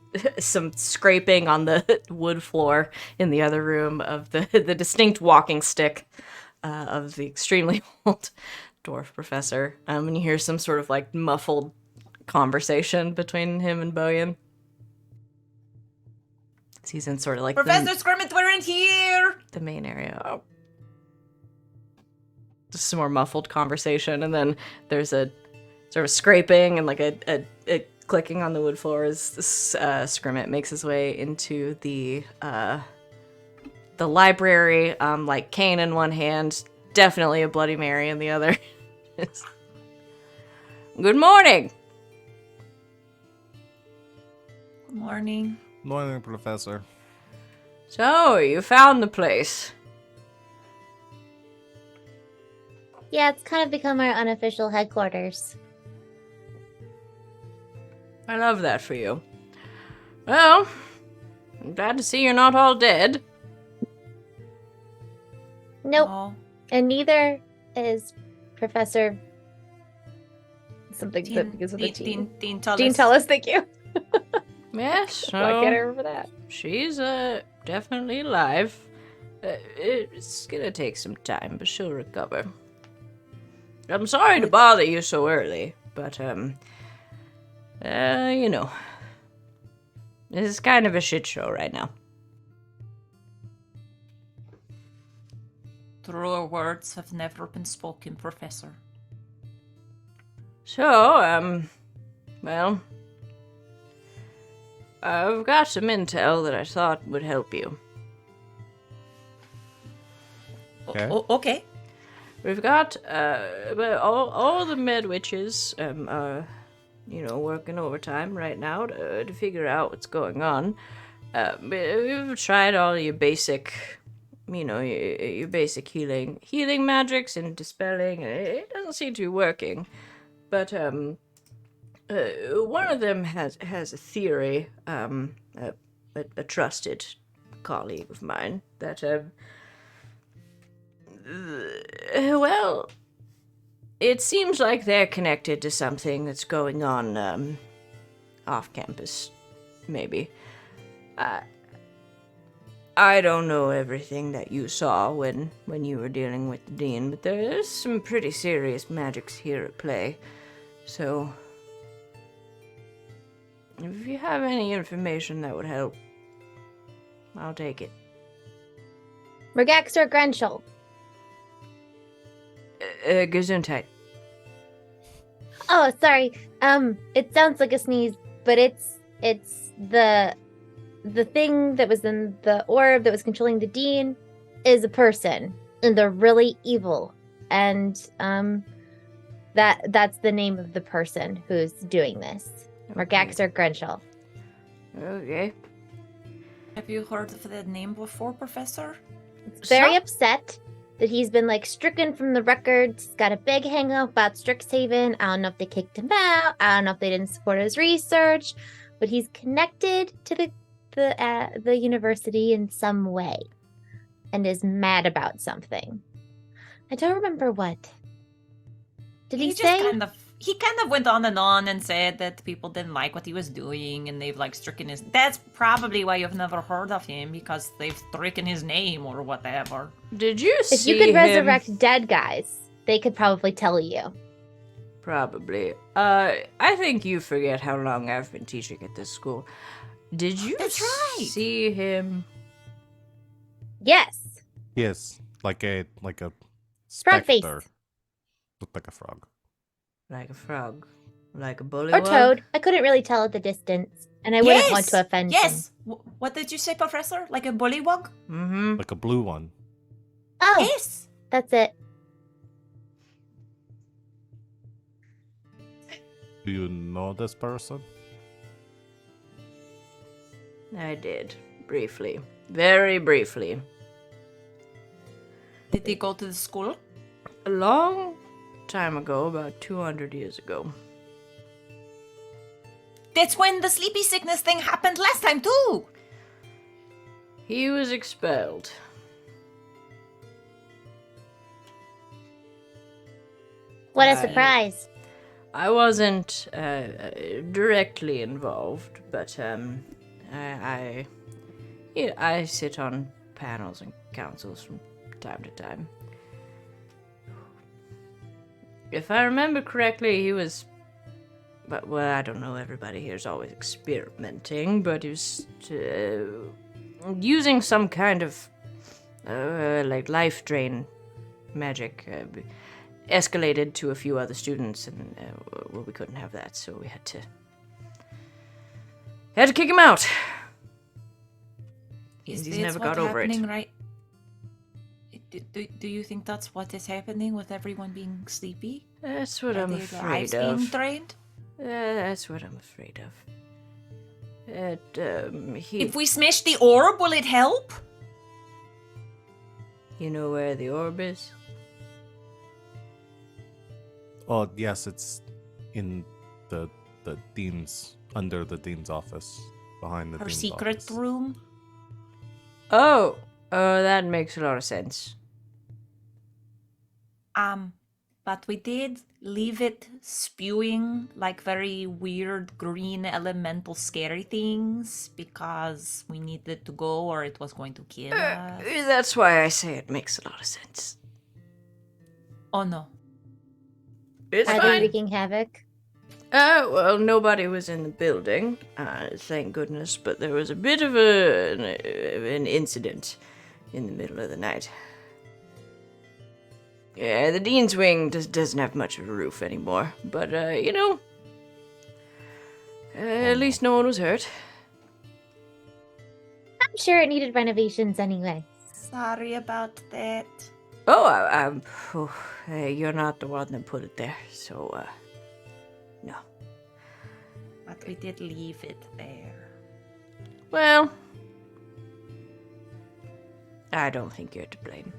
scraping on the wood floor in the other room of the distinct walking stick of the extremely old dwarf professor. And you hear some sort of like muffled conversation between him and Boyan. He's in sort of like Professor Skirmit, we're in here! the main area. Oh. Just some more muffled conversation, and then there's a sort of scraping and like a clicking on the wood floor as Skirmit makes his way into the library, like cane in one hand, definitely a Bloody Mary in the other. Good morning. Good morning. Morning, Professor. So, you found the place. Yeah, it's kind of become our unofficial headquarters. I love that for you. Well, I'm glad to see you're not all dead. Nope. Oh, And neither is Professor something that Dean, begins with a T. Dean Tullis. Dean Tullis, thank you. Yes, Why can't I so remember that? she's definitely alive. It's gonna take some time, but she'll recover. I'm sorry to bother you so early, but you know, this is kind of a shit show right now. Truer words have never been spoken, Professor. So, well, I've got some intel that I thought would help you. Okay. Okay. We've got, well, all the med witches, are, working overtime right now to figure out what's going on. We've tried all your basic, your basic healing magics and dispelling, and it doesn't seem to be working. But, one of them has a theory, a trusted colleague of mine, that, well, it seems like they're connected to something that's going on, off campus, maybe. I don't know everything that you saw when you were dealing with the dean, but there's some pretty serious magics here at play. So, if you have any information that would help, I'll take it. Regaxer Grenschel. Gesundheit. Oh, sorry. It sounds like a sneeze, but it's the thing that was in the orb that was controlling the dean is a person, and they're really evil. And that's the name of the person who's doing this. Regaxer Grenschel. Okay. Have you heard of that name before, Professor? Very upset that he's been stricken from the records. Got a big hang up about Strixhaven. I don't know if they kicked him out. I don't know if they didn't support his research, but he's connected to the university in some way, and is mad about something. I don't remember what. Did he say? He kind of went on and said that people didn't like what he was doing, and they've stricken his. That's probably why you've never heard of him, because they've stricken his name or whatever. Did you see If you could him? resurrect dead guys, they could probably tell you. Probably. I think you forget how long I've been teaching at this school. Did you That's right. see him? Yes. Yes, like a Frog face. specter. Looked like a frog. Like a frog? Like a bullywug? Or Toad. I couldn't really tell at the distance, and I wouldn't want to offend him. Yes. What did you say, Professor? Like a bullywug? Mm-hmm. Like a blue one. Oh, Yes. that's it. Do you know this person? I did. Briefly. Very briefly. Did they go to the school? A long time ago, about 200 years ago. That's when the sleepy sickness thing happened last time, too. He was expelled. What a Right. surprise. I wasn't directly involved, but I sit on panels and councils from time to time. If I remember correctly, he was, well, I don't know, everybody here is always experimenting, but he was using some kind of life drain magic. Escalated to a few other students, and we couldn't have that, so we had to kick him out. Is He's this never what got over it. happening, right? Do you think that's what is happening with everyone being sleepy? That's what Are I'm their lives afraid being of. drained? That's what I'm afraid of. If we smash the orb, will it help? You know where the orb is? Oh, yes, it's in the dean's, under the dean's office. behind the Her bean secret box. room. Oh, that makes a lot of sense. But we did leave it spewing like very weird green elemental scary things because we needed to go or it was going to kill us. That's why I say it makes a lot of sense. Oh no. It's Are they fine. wreaking havoc? Well, nobody was in the building, thank goodness, but there was a bit of an incident in the middle of the night. Yeah, the Dean's Wing doesn't have much of a roof anymore, but, at least no one was hurt. I'm sure it needed renovations anyway. Sorry about that. Oh, hey, you're not the one that put it there, so, no. But we did leave it there. Well, I don't think you're to blame.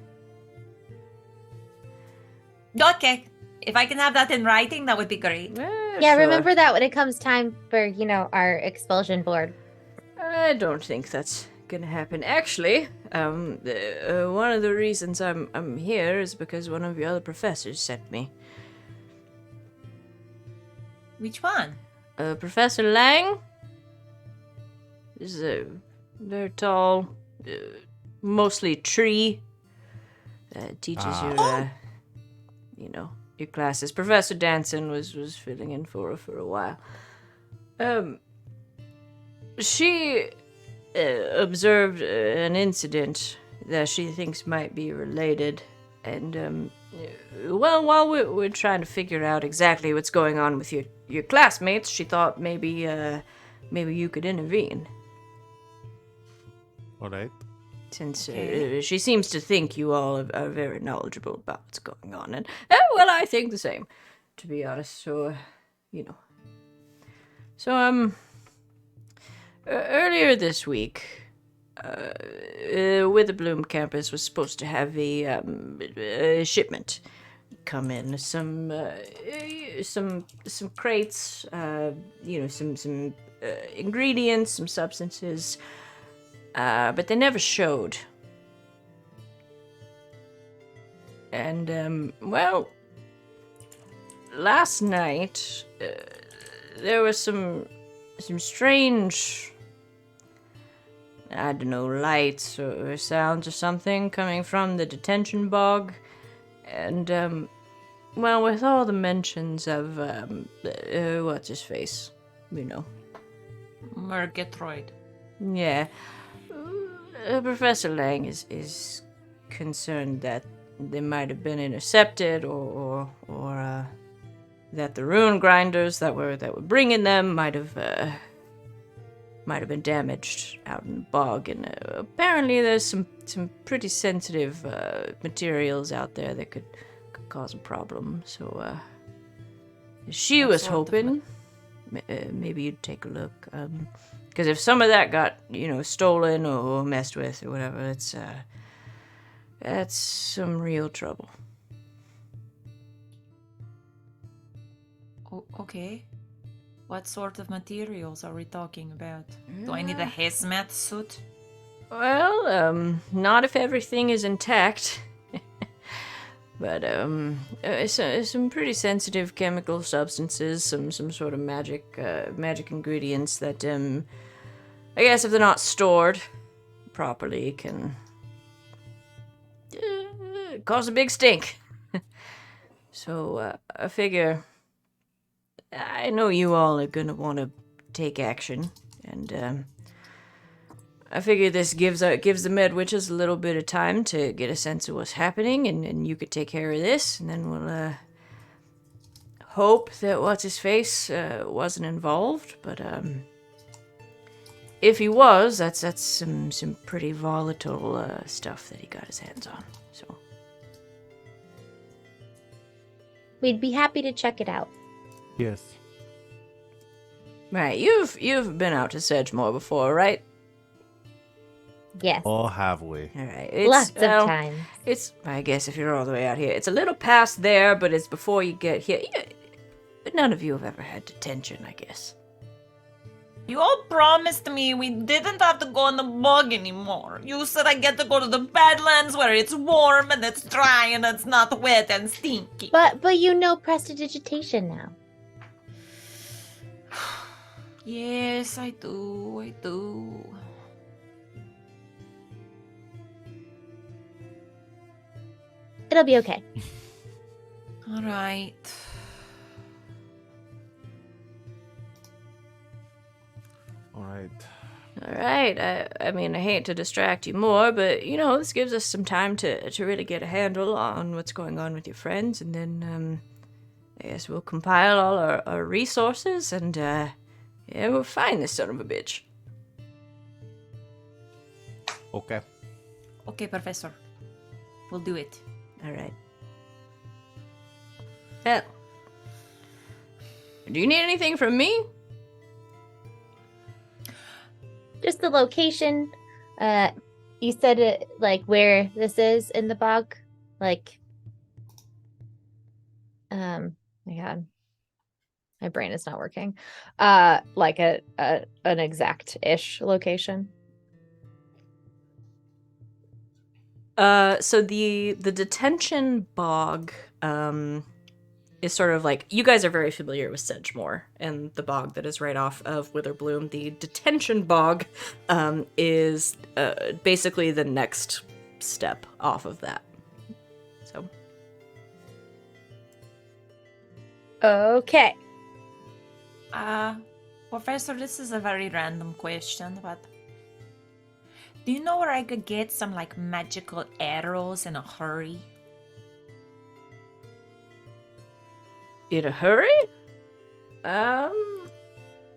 Okay. If I can have that in writing, that would be great. Yeah, Sure. remember that when it comes time for, our expulsion board. I don't think that's gonna happen. Actually, one of the reasons I'm here is because one of your other professors sent me. Which one? Professor Lang is very tall, mostly tree. Teaches your classes. Professor Danson was filling in for a while. She observed an incident that she thinks might be related, and while we're trying to figure out exactly what's going on with your classmates, she thought maybe you could intervene. All right. Since Okay. she seems to think you all are very knowledgeable about what's going on, and well, I think the same, to be honest. So, earlier this week, with the Bloom campus was supposed to have a shipment come in, some crates, some ingredients, some substances. But they never showed. And, last night, there was some strange, I don't know, lights or sounds or something coming from the detention bog. And, with all the mentions of, what's his face, Murgatroyd. Yeah. Professor Lang is concerned that they might have been intercepted, or that the rune grinders that were bringing them might have been damaged out in the bog. And apparently, there's some pretty sensitive materials out there that could cause a problem. So she What was sort of hoping maybe you'd take a look. Because if some of that got, stolen or messed with or whatever, that's some real trouble. Okay. What sort of materials are we talking about? Do I need a hazmat suit? Well, not if everything is intact. But, some pretty sensitive chemical substances, some sort of magic ingredients that, I guess if they're not stored properly, can cause a big stink. So, I figure, I know you all are gonna want to take action, and, I figure this gives the Med Witches a little bit of time to get a sense of what's happening, and you could take care of this, and then we'll hope that what's-his-face wasn't involved, but if he was, that's some pretty volatile stuff that he got his hands on. So We'd be happy to check it out. Yes. right, you've been out to Sedgemoor before, right? Yes. Or have we? All right, Lots of time. It's, I guess, if you're all the way out here, it's a little past there, but it's before you get here. None of you have ever had detention, I guess. You all promised me we didn't have to go in the bog anymore. You said I get to go to the Badlands where it's warm and it's dry and it's not wet and stinky. But you know prestidigitation now. Yes, I do. It'll be okay. All right. All right. All right. I mean, I hate to distract you more, but, you know, this gives us some time to really get a handle on what's going on with your friends, and then, I guess we'll compile all our resources, and, yeah, we'll find this son of a bitch. Okay. Okay, Professor. We'll do it. All right. Well, do you need anything from me? Just the location. You said it like where this is in the bog, like. My God, my brain is not working. Like an exact-ish location. So the detention bog, is sort of like, you guys are very familiar with Sedgemoor and the bog that is right off of Witherbloom. The detention bog, is basically the next step off of that. So. Okay. Professor, this is a very random question, but do you know where I could get some, like, magical arrows in a hurry? In a hurry?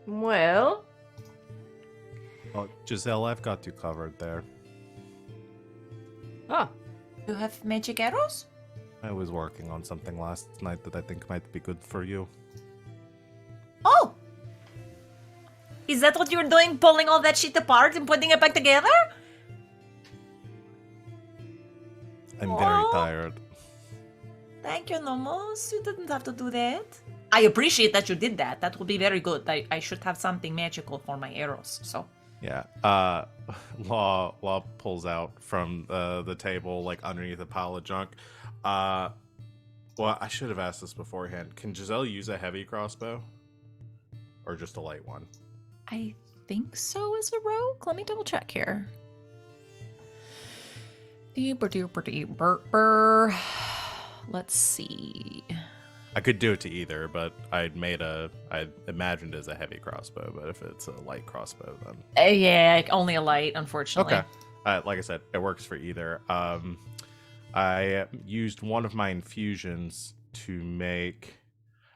Well. Oh, Giselle, I've got you covered there. Oh. You have magic arrows? I was working on something last night that I think might be good for you. Oh! Is that what you were doing, pulling all that shit apart and putting it back together? I'm very Oh. tired. Thank you, Nomos. You didn't have to do that. I appreciate that you did that. That would be very good. I should have something magical for my arrows, so. Yeah. Law pulls out from the table, like underneath a pile of junk. Well, I should have asked this beforehand. Can Giselle use a heavy crossbow? Or just a light one? I think so as a rogue. Let me double check here. Let's see. I could do it to either, but I imagined it as a heavy crossbow, but if it's a light crossbow, then... Yeah, only a light, unfortunately. Okay. Like I said, it works for either. I used one of my infusions to make...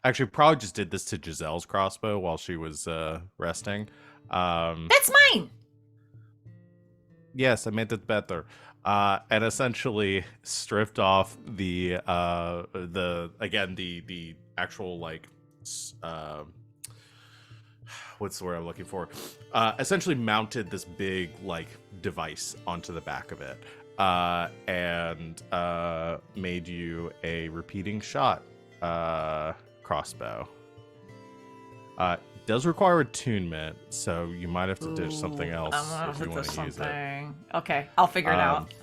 Actually, probably just did this to Giselle's crossbow while she was resting. That's mine! Yes, I made it better. And essentially stripped off the actual, like, what's the word I'm looking for? Essentially mounted this big, like, device onto the back of it, and made you a repeating shot crossbow. Does require attunement, so you might have to dish something else if you want to use it. Okay, I'll figure it out.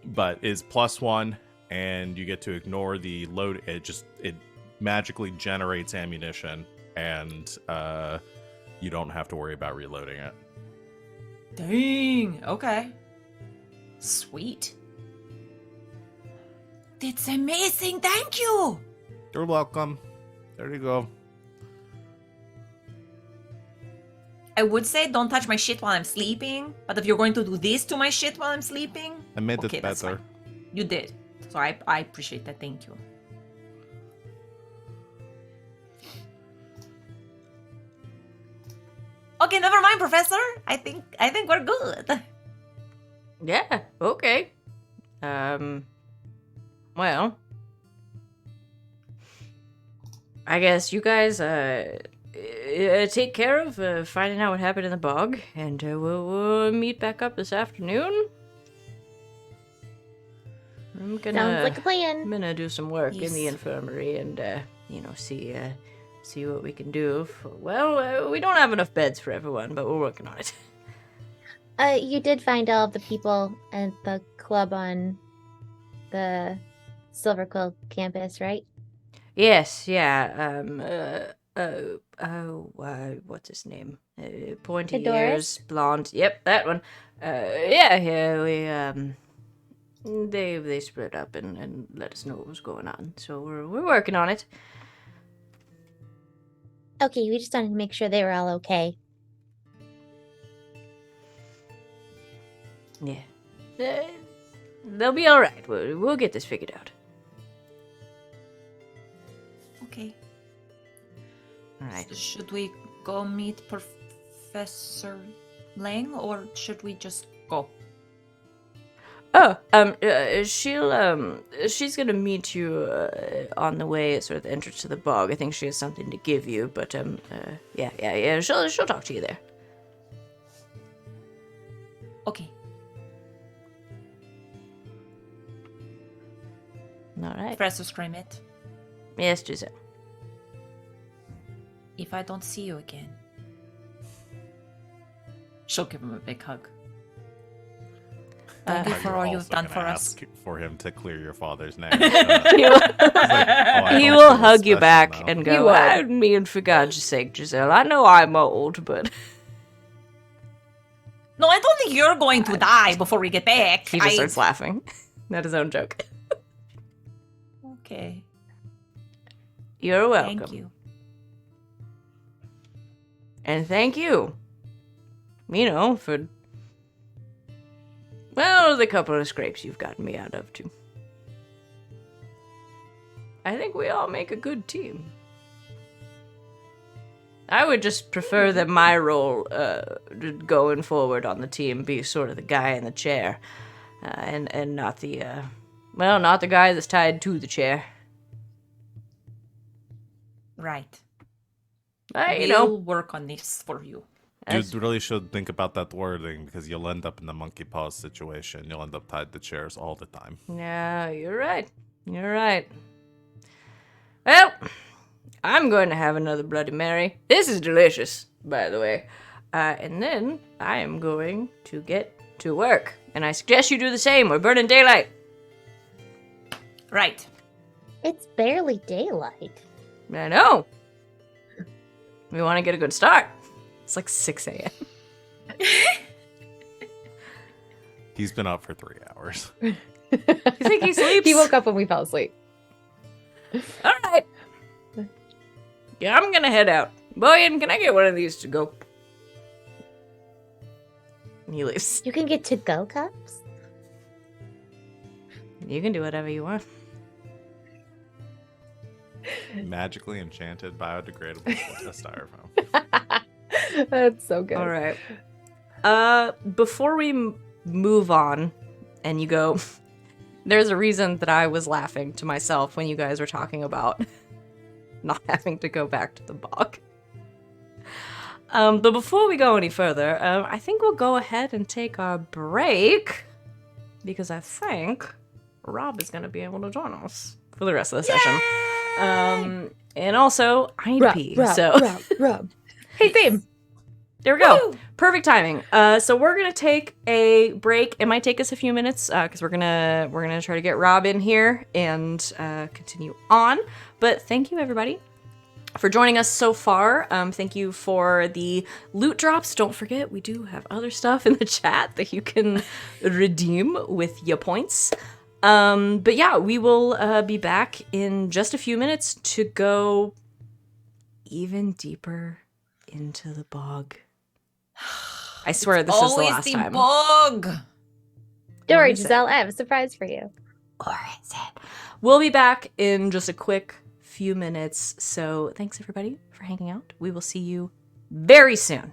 But is +1, and you get to ignore the load. It magically generates ammunition, and you don't have to worry about reloading it. Dang. Okay. Sweet. That's amazing. Thank you. You're welcome. There you go. I would say don't touch my shit while I'm sleeping, but if you're going to do this to my shit while I'm sleeping, I made okay, it that's better. fine. You did. So I appreciate that. Thank you. Okay, never mind, Professor. I think we're good. Yeah, okay. Well, I guess you guys, take care of finding out what happened in the bog, and we'll meet back up this afternoon. I'm Sounds like a plan. gonna do some work in the Yes. infirmary and, see see what we can do. We don't have enough beds for everyone, but we're working on it. You did find all of the people at the club on the Silver Quill campus, right? Yes, yeah. What's his name? Pointy Doris? ears, blonde. Yep, that one. Yeah. They split up and let us know what was going on. So we're working on it. Okay, we just wanted to make sure they were all okay. Yeah. They'll be all right. We'll get this figured out. Okay. All right. Should we go meet Professor Lang, or should we just go? Oh, she's gonna meet you on the way at sort of the entrance to the bog. I think she has something to give you, but yeah. She'll talk to you there. Okay. All right. Professor Scrimmet, Yes, Giselle. if I don't see you again, she'll give him a big hug. Thank you Now for you're all you've also done gonna for us. ask for him to clear your father's name. He will, I he don't will feel hug you special back now. and He go, would. I mean, for God's sake, Giselle, I know I'm old, but... No, I don't think you're going to die before we get back. He just starts laughing at his own joke. Okay. You're welcome. Thank you. And thank you. You know, for... Well, the couple of scrapes you've gotten me out of, too. I think we all make a good team. I would just prefer that my role going forward on the team be sort of the guy in the chair. And not the, not the guy that's tied to the chair. Right. We'll work on this for you. You really should think about that wording, because you'll end up in the monkey paw situation. You'll end up tied to chairs all the time. No, you're right. You're right. Well, I'm going to have another Bloody Mary. This is delicious, by the way. And then I am going to get to work. And I suggest you do the same. We're burning daylight. Right. It's barely daylight. I know. We want to get a good start. It's like 6 a.m. He's been up for 3 hours. You think he sleeps? He woke up when we fell asleep. All right. Yeah, I'm gonna head out. Boyan, can I get one of these to go? And he leaves. You can get to-go cups? You can do whatever you want. Magically enchanted, biodegradable styrofoam. That's so good. All right. Before we move on, and you go, there's a reason that I was laughing to myself when you guys were talking about not having to go back to the bog. But before we go any further, I think we'll go ahead and take our break, because I think Rob is going to be able to join us for the rest of the session. And also, I need to pee, so... Rob. Hey, babe. There we go. Woo! Perfect timing. So we're gonna take a break. It might take us a few minutes because we're gonna try to get Rob in here and continue on. But thank you everybody for joining us so far. Thank you for the loot drops. Don't forget we do have other stuff in the chat that you can redeem with your points. But yeah, we will be back in just a few minutes to go even deeper into the bog. I swear this is the last time. Bog. Don't worry, is it? Giselle, I have a surprise for you. Or is it? We'll be back in just a quick few minutes. So thanks everybody for hanging out. We will see you very soon.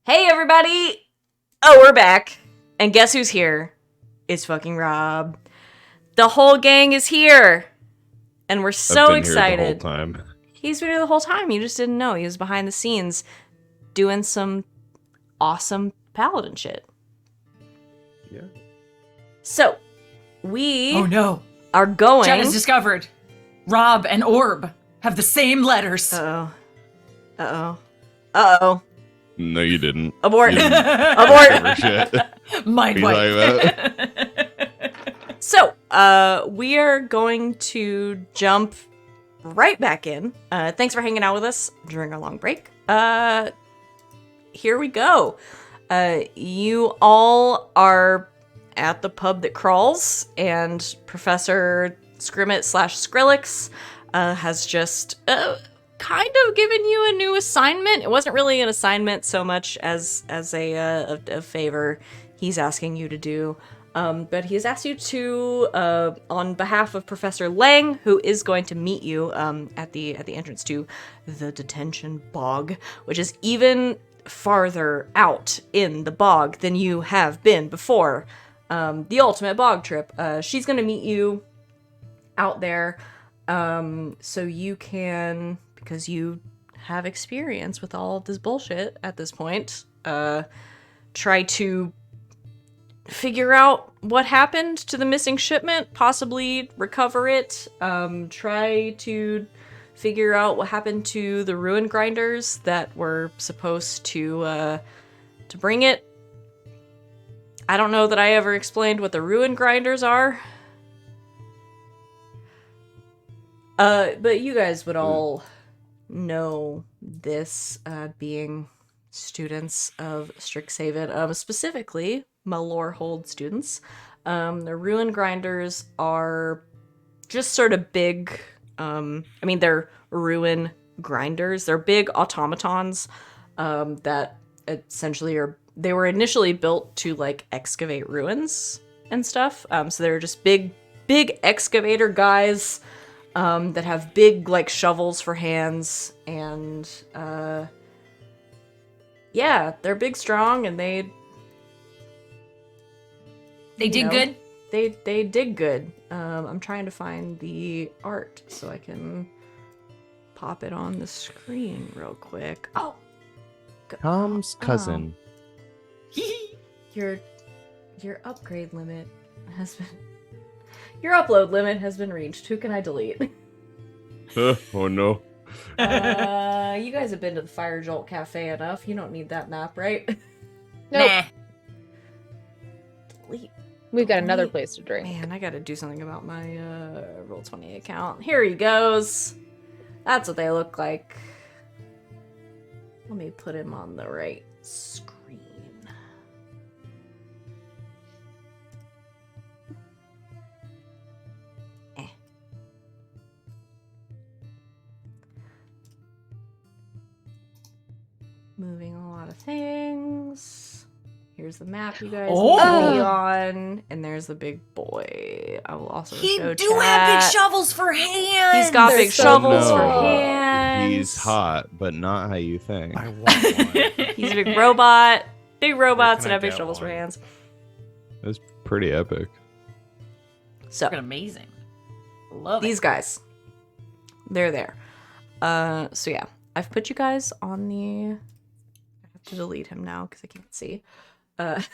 Hey everybody! Oh, we're back. And guess who's here? It's fucking Rob. The whole gang is here. And we're so I've been excited. here the whole time. He's been here the whole time. You just didn't know. He was behind the scenes doing some awesome paladin shit. Yeah. So, we... Oh no. are going. Chat has discovered Rob and Orb have the same letters. Uh oh. No, you didn't. Abort. You didn't Abort. cover shit. Mind What are you wipe. So, we are going to jump right back in. Thanks for hanging out with us during our long break. Here we go. You all are at the pub that crawls, and Professor Scrimmett/Skrillex has just kind of given you a new assignment. It wasn't really an assignment so much as a favor he's asking you to do. But he has asked you to, on behalf of Professor Lang, who is going to meet you at the entrance to the detention bog, which is even farther out in the bog than you have been before. The ultimate bog trip. She's going to meet you out there, so you can, because you have experience with all of this bullshit at this point, try to figure out what happened to the missing shipment, possibly recover it, try to figure out what happened to the ruin grinders that were supposed to bring it. I don't know that I ever explained what the ruin grinders are. But you guys would all know this, being students of Strixhaven, specifically Malorhold students. The ruin grinders are just sort of big, they're ruin grinders. They're big automatons that essentially they were initially built to like excavate ruins and stuff. So they're just big excavator guys that have big like shovels for hands, and yeah, they're big, strong, and they dig good? They dig good. I'm trying to find the art so I can pop it on the screen real quick. Oh, Tom's cousin. Your upgrade limit has been... Your upload limit has been reached. Who can I delete? Oh no. You guys have been to the Fire Jolt Cafe enough. You don't need that map, right? Nope. Nah. Delete. We've got another place to drink. Man, I gotta do something about my Roll20 account. Here he goes. That's what they look like. Let me put him on the right screen. Moving a lot of things. Here's the map you guys need to be on, and there's the big boy. I will also show do have big shovels for hands. He's got big so shovels cool. for hands. He's hot, but not how you think. I want one. He's a big robot. Big robots can that I have big get shovels for one? hands. That's pretty epic. So Fucking amazing. Love these it. guys, they're there. So yeah, I've put you guys on the. I have to delete him now because I can't see. The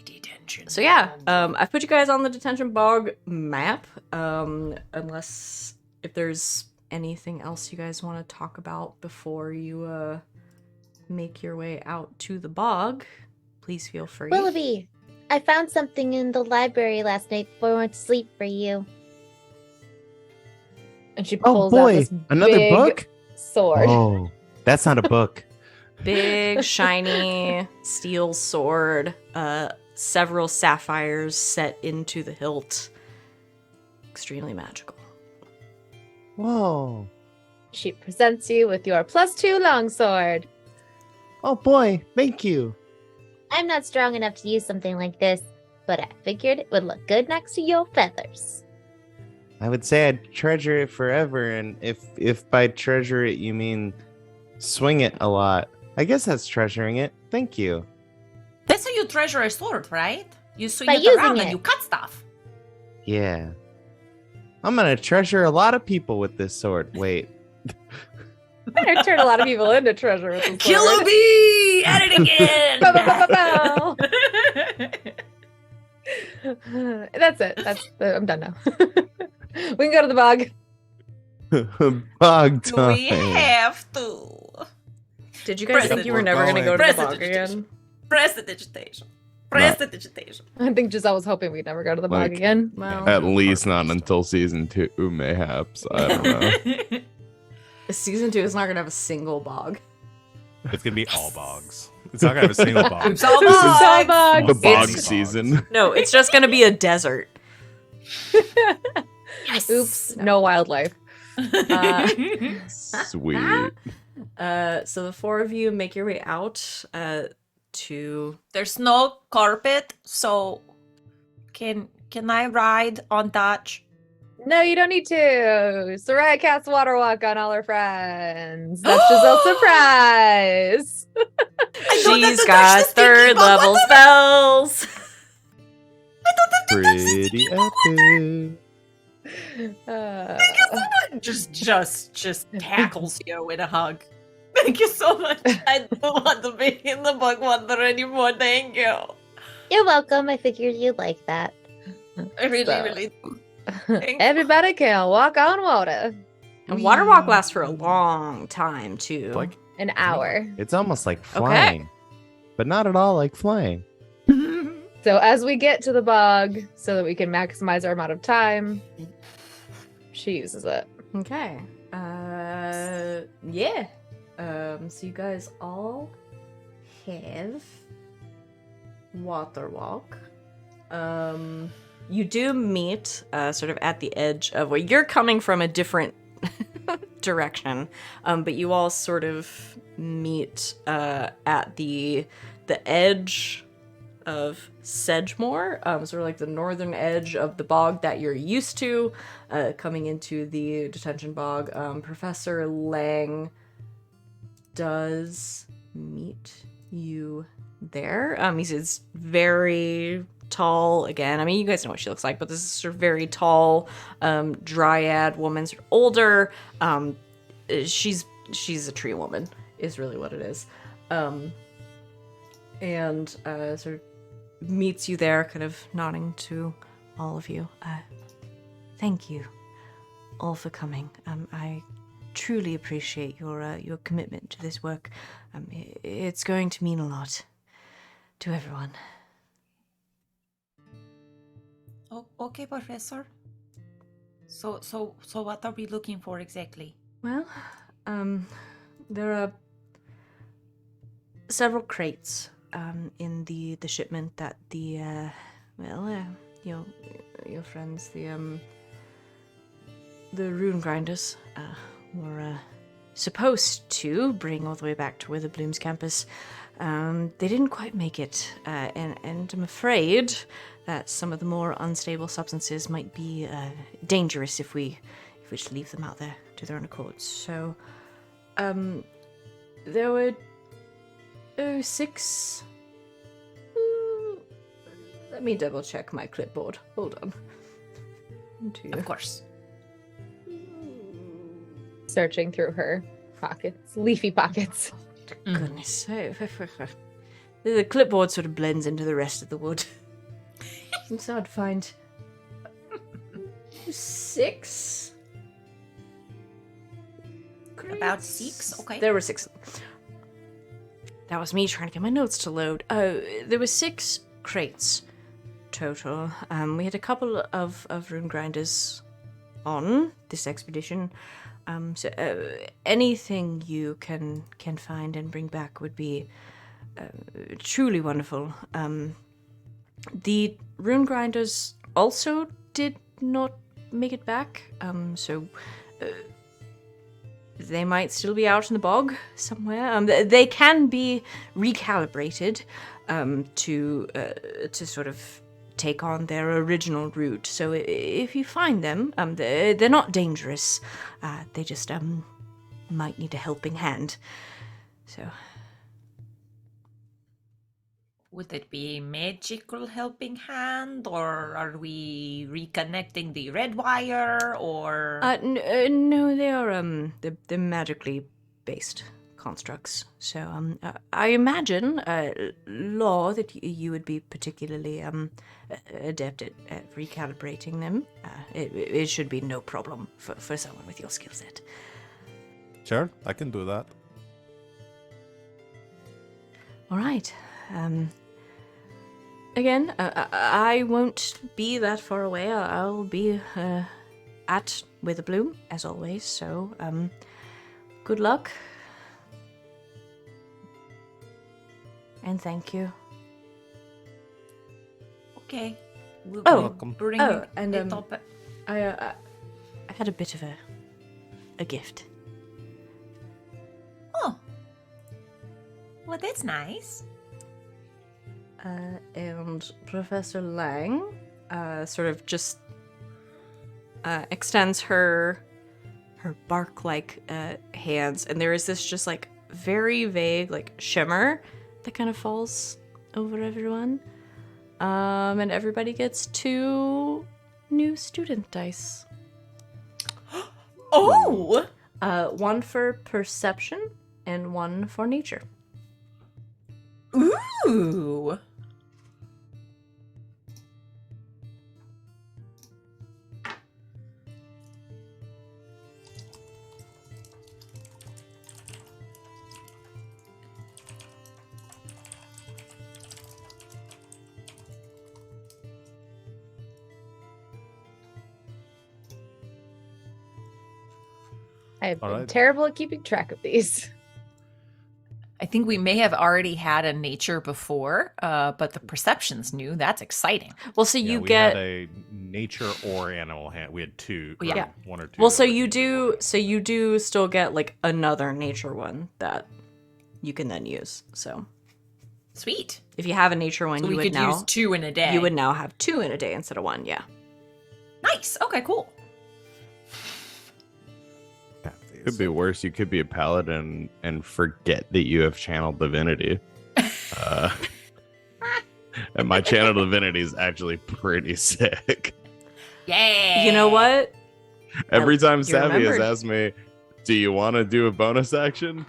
detention. So yeah, I've put you guys on the detention bog map. Unless if there's anything else you guys want to talk about before you make your way out to the bog, please feel free. Willoughby, I found something in the library last night before I went to sleep for you. And she Oh pulls out boy, this another big book? sword. Oh, that's not a book. Big shiny steel sword, several sapphires set into the hilt. Extremely magical. Whoa. She presents you with your +2 longsword. Oh boy, thank you. I'm not strong enough to use something like this, but I figured it would look good next to your feathers. I would say I'd treasure it forever, and if by treasure it you mean swing it a lot, I guess that's treasuring it. Thank you. That's how you treasure a sword, right? You swing By it using around it. and you cut stuff. Yeah. I'm gonna treasure a lot of people with this sword. Wait. I turn a lot of people into treasure with this Kill a sword. bee! At it again! Bow, bow, bow, bow, bow. That's it. I'm done now. We can go to the bog. Bog Do we time. have to? Did you guys think you were never going to go to the bog again? Prestidigitation. No. Prestidigitation. I think Giselle was hoping we'd never go to the bog Like- again. Well, At least not until season 2, mayhaps. I don't know. season 2 is not going to have a single bog. It's gonna be all bogs. It's not gonna have a single bog. Oops, all Giselle bogs. bog. The bog It's- season. No, it's just going to be a desert. Oops, no wildlife. Sweet. So the 4 of you make your way out to... There's no carpet, so can I ride on Dutch? No, you don't need to. Sereia casts water walk on all her friends. That's Giselle's surprise. I don't have She's to touch got the stinky 3rd bug. level spells. Pretty epic. Just tackles you with a hug. Thank you so much. I don't want to be in the bug water anymore. Thank you. You're welcome. I figured you'd like that. I really, So- really. Everybody can walk on water. And water walk lasts for a long time, too. Like An hour. It's almost like flying, but not at all like flying. So as we get to the bog, so that we can maximize our amount of time, she uses it. Okay. Yeah. So you guys all have water walk. You do meet sort of at the edge of where you're coming from a different direction, but you all sort of meet at the edge of Sedgemoor, sort of like the northern edge of the bog that you're used to, coming into the detention bog. Professor Lang does meet you there. He's very tall again. I mean, you guys know what she looks like, but this is sort of very tall, dryad woman, sort of older. She's a tree woman, is really what it is. And sort of meets you there, kind of nodding to all of you. Thank you all for coming. I truly appreciate your commitment to this work. It's going to mean a lot to everyone. Oh, okay, Professor. So what are we looking for exactly? Well, there are several crates in the shipment that your friends, the rune grinders, were supposed to bring all the way back to Witherbloom's campus. They didn't quite make it, and I'm afraid that some of the more unstable substances might be dangerous if we just leave them out there to their own accord. So, there were 6. Let me double check my clipboard. Hold on. Of course. Searching through her pockets, leafy pockets. Goodness. The clipboard sort of blends into the rest of the wood. It's hard to find 6. About 6, okay. There were 6. That was me trying to get my notes to load. There were 6 crates total. We had a couple of rune grinders on this expedition. So anything you can find and bring back would be truly wonderful. The rune grinders also did not make it back, so they might still be out in the bog somewhere. They can be recalibrated to sort of take on their original route. So if you find them, they're not dangerous. They just might need a helping hand. So. Would it be magical helping hand, or are we reconnecting the red wire, or? No, they are they're magically based constructs. So I imagine, Law, that you would be particularly adept at recalibrating them. It should be no problem for someone with your skill set. Sure, I can do that. All right. Again, I won't be that far away. I'll be at Witherbloom, as always, so good luck. And thank you. Okay. We'll Oh, welcome. bring and it up. I had a bit of a gift. Oh. Well, that's nice. And Professor Lang sort of just extends her bark-like hands, and there is this just like very vague like shimmer that kind of falls over everyone. And everybody gets 2 new student dice. Oh! One for perception and one for nature. Ooh! I've been Alright. terrible at keeping track of these. I think we may have already had a nature before, but the perception's new. That's exciting. Well, so Yeah, you we get had a nature or animal hand. We had 2. Yeah. Yeah. 1 or 2. well, so that were you nature do one. so you do still get like another nature one that you can then use. So Sweet. if you have a nature one, So you we would could now use 2 in a day. you would now have 2 in a day instead of 1. Yeah. Nice. Okay, cool. Yeah, Could be worse. You could be a paladin and forget that you have channeled divinity. And my channel divinity is actually pretty sick. Yeah. You know what? Every time you Savvy has remembered. asked me, "Do you want to do a bonus action?"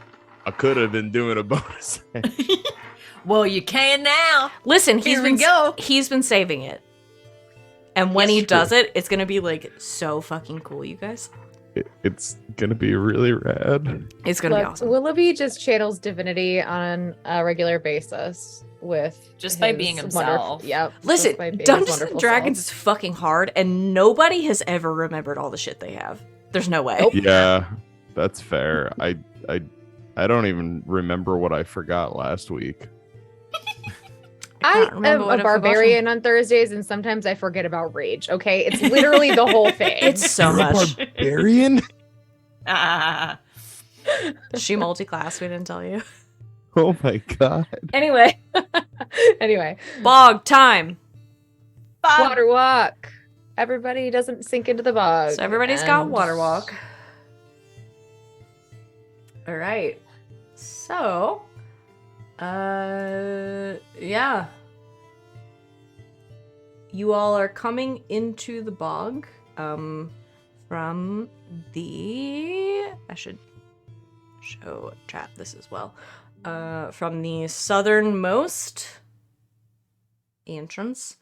I could have been doing a bonus action. Well, you can now. Listen, Here we go. he's been saving it. And when Yes, he true. does it, it's going to be like so fucking cool, you guys. It's gonna be really rad. It's going to be Look, awesome. Willoughby just channels divinity on a regular basis with Just by his being wonderful- himself. Yep. Listen, just by being his Dungeons wonderful and Dragons self. is fucking hard, and nobody has ever remembered all the shit they have. There's no way. Nope. Yeah, that's fair. I don't even remember what I forgot last week. I can't am remember what a I forgot. barbarian on Thursdays, and sometimes I forget about rage. Okay, it's literally the whole thing. It's so You're a much. barbarian? Ah. She multi-class, we didn't tell you. Oh my god. Anyway, Anyway, bog time. water walk. Everybody doesn't sink into the bog. So everybody's got and- water walk. All right. So, yeah. You all are coming into the bog, from the, I should show chat this as well, from the southernmost entrance.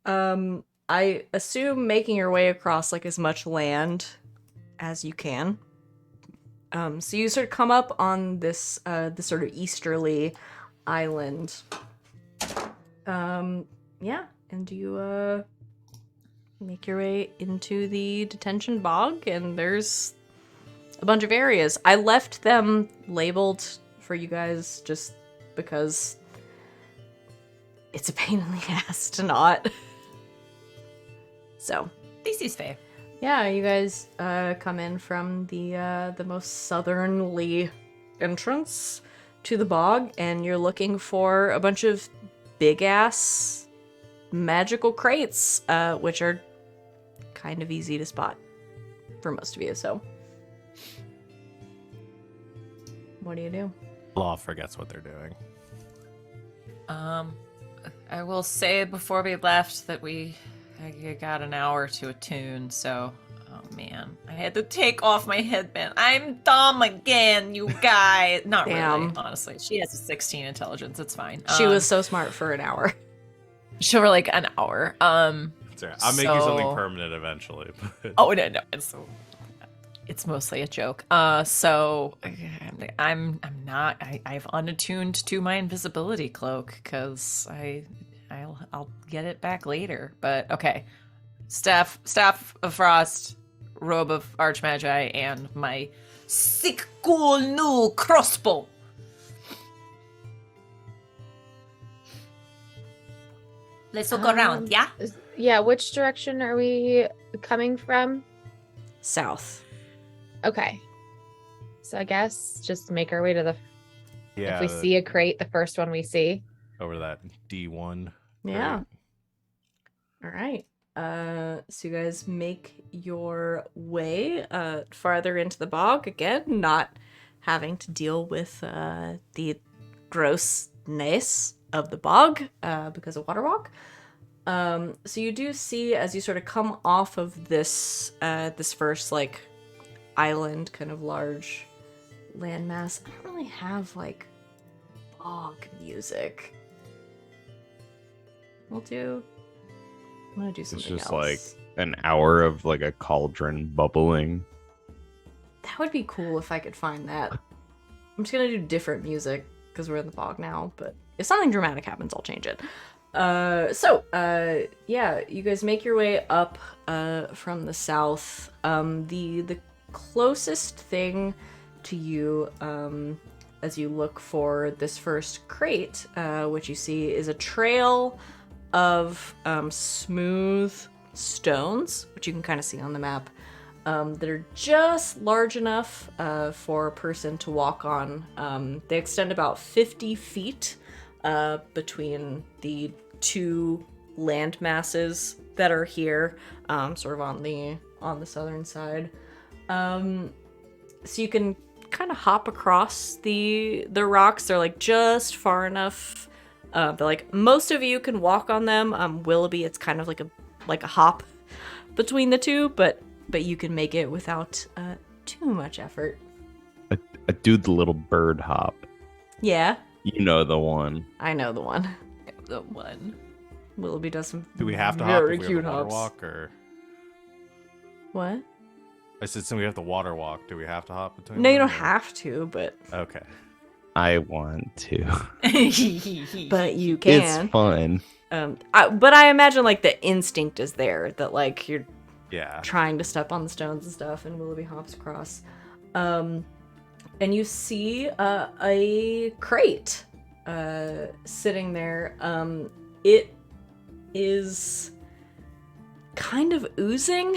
I assume making your way across like as much land as you can. So you sort of come up on this sort of easterly island. Yeah, and you make your way into the detention bog, and there's a bunch of areas. I left them labeled for you guys just because it's a pain in the ass to not. So, This is fair. yeah, you guys come in from the most southerly entrance to the bog, and you're looking for a bunch of big ass magical crates, which are kind of easy to spot for most of you. So, what do you do? Law forgets what they're doing. I will say before we left that I got an hour to attune, so man. I had to take off my headband. I'm dumb again, you guys. Not Damn. really, honestly. She has a 16 intelligence. It's fine. She was so smart for an hour. for like an hour. Sorry, I'll make you something so- permanent eventually. But... Oh no, it's mostly a joke. So I'm not. I've unattuned to my invisibility cloak because I'll get it back later. But okay, staff of frost, robe of archmagi, and my sick cool new crossbow. Let's look around, yeah? Yeah, which direction are we coming from? South. Okay. So I guess just make our way to the yeah, if we see a crate, the first one we see. over that D1. Yeah. All right. So you guys make your way farther into the bog again, not having to deal with the grossness of the bog because of water walk. So you do see as you sort of come off of this this first like island, kind of large landmass. I don't really have like bog music. I'm gonna do It's something just else. like an hour of like a cauldron bubbling. That would be cool if I could find that. I'm just gonna do different music because we're in the bog now, but if something dramatic happens, I'll change it. Yeah, you guys make your way up from the south. The closest thing to you as you look for this first crate, which you see is a trail of smooth stones, which you can kind of see on the map, that are just large enough for a person to walk on. They extend about 50 feet between the two land masses that are here, sort of on the southern side. So you can kind of hop across the rocks. They're like just far enough. They're like most of you can walk on them. Willoughby, it's kind of like a hop between the two, but you can make it without too much effort. I do the little bird hop. Yeah, You know the one. I know the one. The one. Willoughby does some Do we have to hop very if we cute have the water hops. walk, or What? I said since we have the water walk, do we have to hop between? No, you them, don't or- have to, but Okay. I want to. but you can. It's fun. But I imagine like the instinct is there that like you're Yeah. trying to step on the stones and stuff, and Willoughby hops across. And you see a crate sitting there. It is kind of oozing.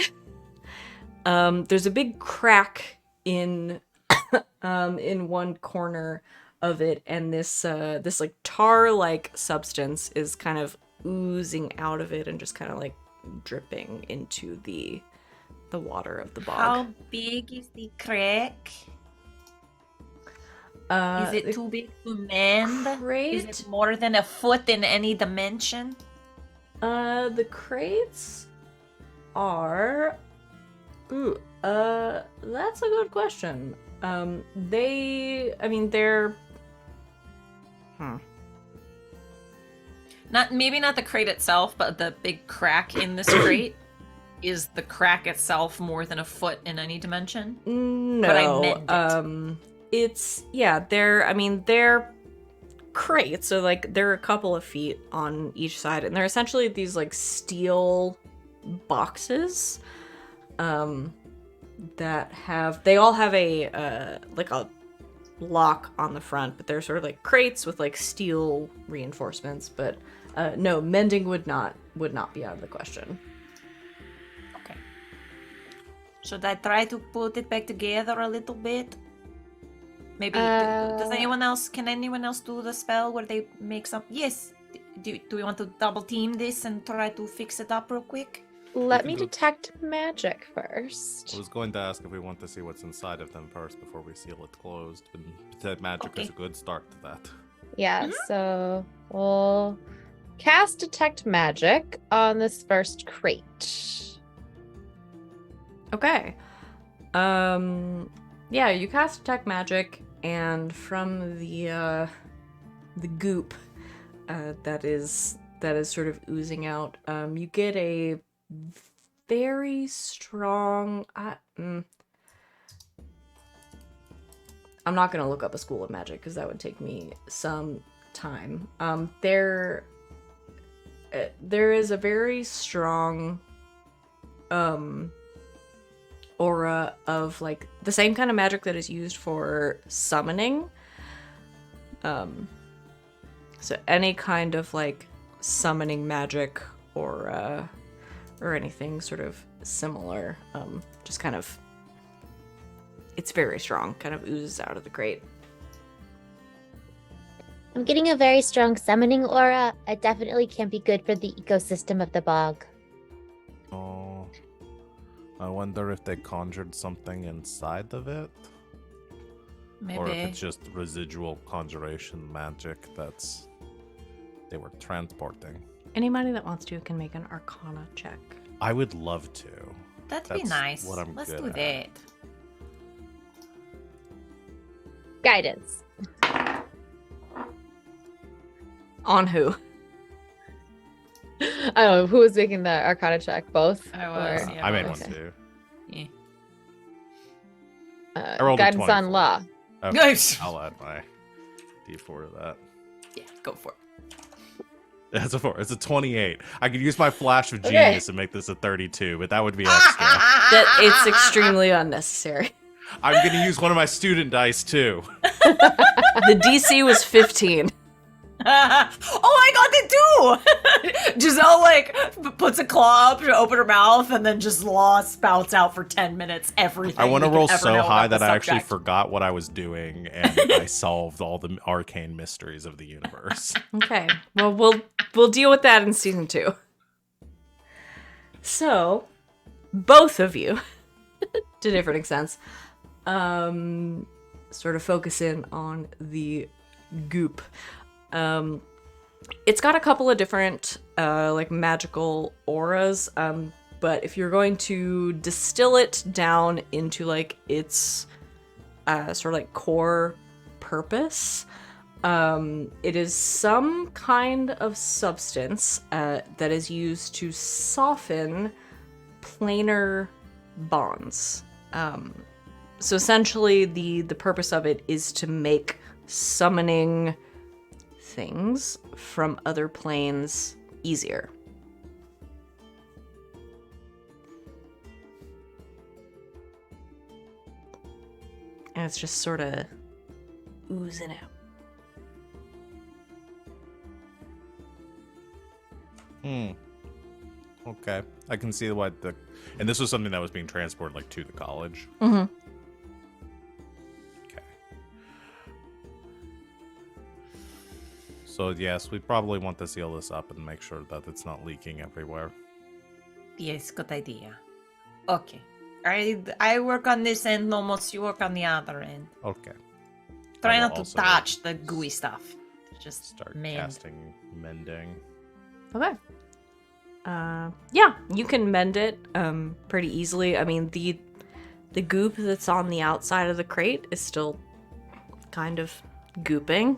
There's a big crack in one corner of it, and this like tar-like substance is kind of oozing out of it and just kind of like dripping into the water of the bog. How big is the crack? Is it too big to mend? crate? Is it more than a foot in any dimension? The crates are. Ooh, that's a good question. They're. Not the crate itself, but the big crack in this crate. Is the crack itself more than a foot in any dimension? No. But I meant it. They're crates, so like there are a couple of feet on each side, and they're essentially these like steel boxes they all have a like a lock on the front, but they're sort of like crates with like steel reinforcements. But no, mending would not be out of the question. Okay. Should I try to put it back together a little bit? Maybe. Does anyone else? Can anyone else do the spell where they make some? Yes. Do we want to double team this and try to fix it up real quick? Let me can go- detect magic first. I was going to ask if we want to see what's inside of them first before we seal it closed, and that magic is a Okay. good start to that. Yeah, so we'll cast detect magic on this first crate. Okay. Yeah, you cast detect magic, and from the goop that is sort of oozing out, you get a very strong. I'm not gonna look up a school of magic because that would take me some time. There is a very strong aura of like the same kind of magic that is used for summoning. So any kind of like summoning magic or anything sort of similar, just kind of, it's very strong, kind of oozes out of the crate. I'm getting a very strong summoning aura. It definitely can't be good for the ecosystem of the bog. Oh, I wonder if they conjured something inside of it, Maybe. or if it's just residual conjuration magic they were transporting. Anybody that wants to can make an Arcana check. I would love to. That'd be That's nice. what I'm Let's good do at. that. Guidance. On who? I don't know who was making the Arcana check. Both. I was, Or- yeah. I made both. one too. Yeah. I rolled a guidance on 24. law. Okay, Nice. I'll add my D4 to that. Yeah, go for it. That's a 4. It's a 28. I could use my flash of Okay. genius and make this a 32, but that would be extra. That it's extremely unnecessary. I'm going to use one of my student dice too. The DC was 15. Oh, I got it too! Giselle, like, puts a claw up to open her mouth and then just law spouts out for 10 minutes everything. I want to we could roll ever so know high about that the I actually subject. forgot what I was doing and I solved all the arcane mysteries of the universe. Okay. Well, we'll deal with that in season 2. So, both of you, to different extents, sort of focus in on the goop. It's got a couple of different like magical auras, but if you're going to distill it down into like its sort of like core purpose, it is some kind of substance that is used to soften planar bonds. So essentially the purpose of it is to make summoning things from other planes easier. And it's just sort of oozing out. Okay. I can see why and this was something that was being transported like to the college. Mm-hmm. Okay. So yes, we probably want to seal this up and make sure that it's not leaking everywhere. Yes, good idea. Okay. I work on this end, Nomos, you work on the other end. Okay. Try I will not to also touch the gooey stuff. Just Start mend. casting mending. Okay. Yeah, you can mend it pretty easily. I mean, the goop that's on the outside of the crate is still kind of gooping,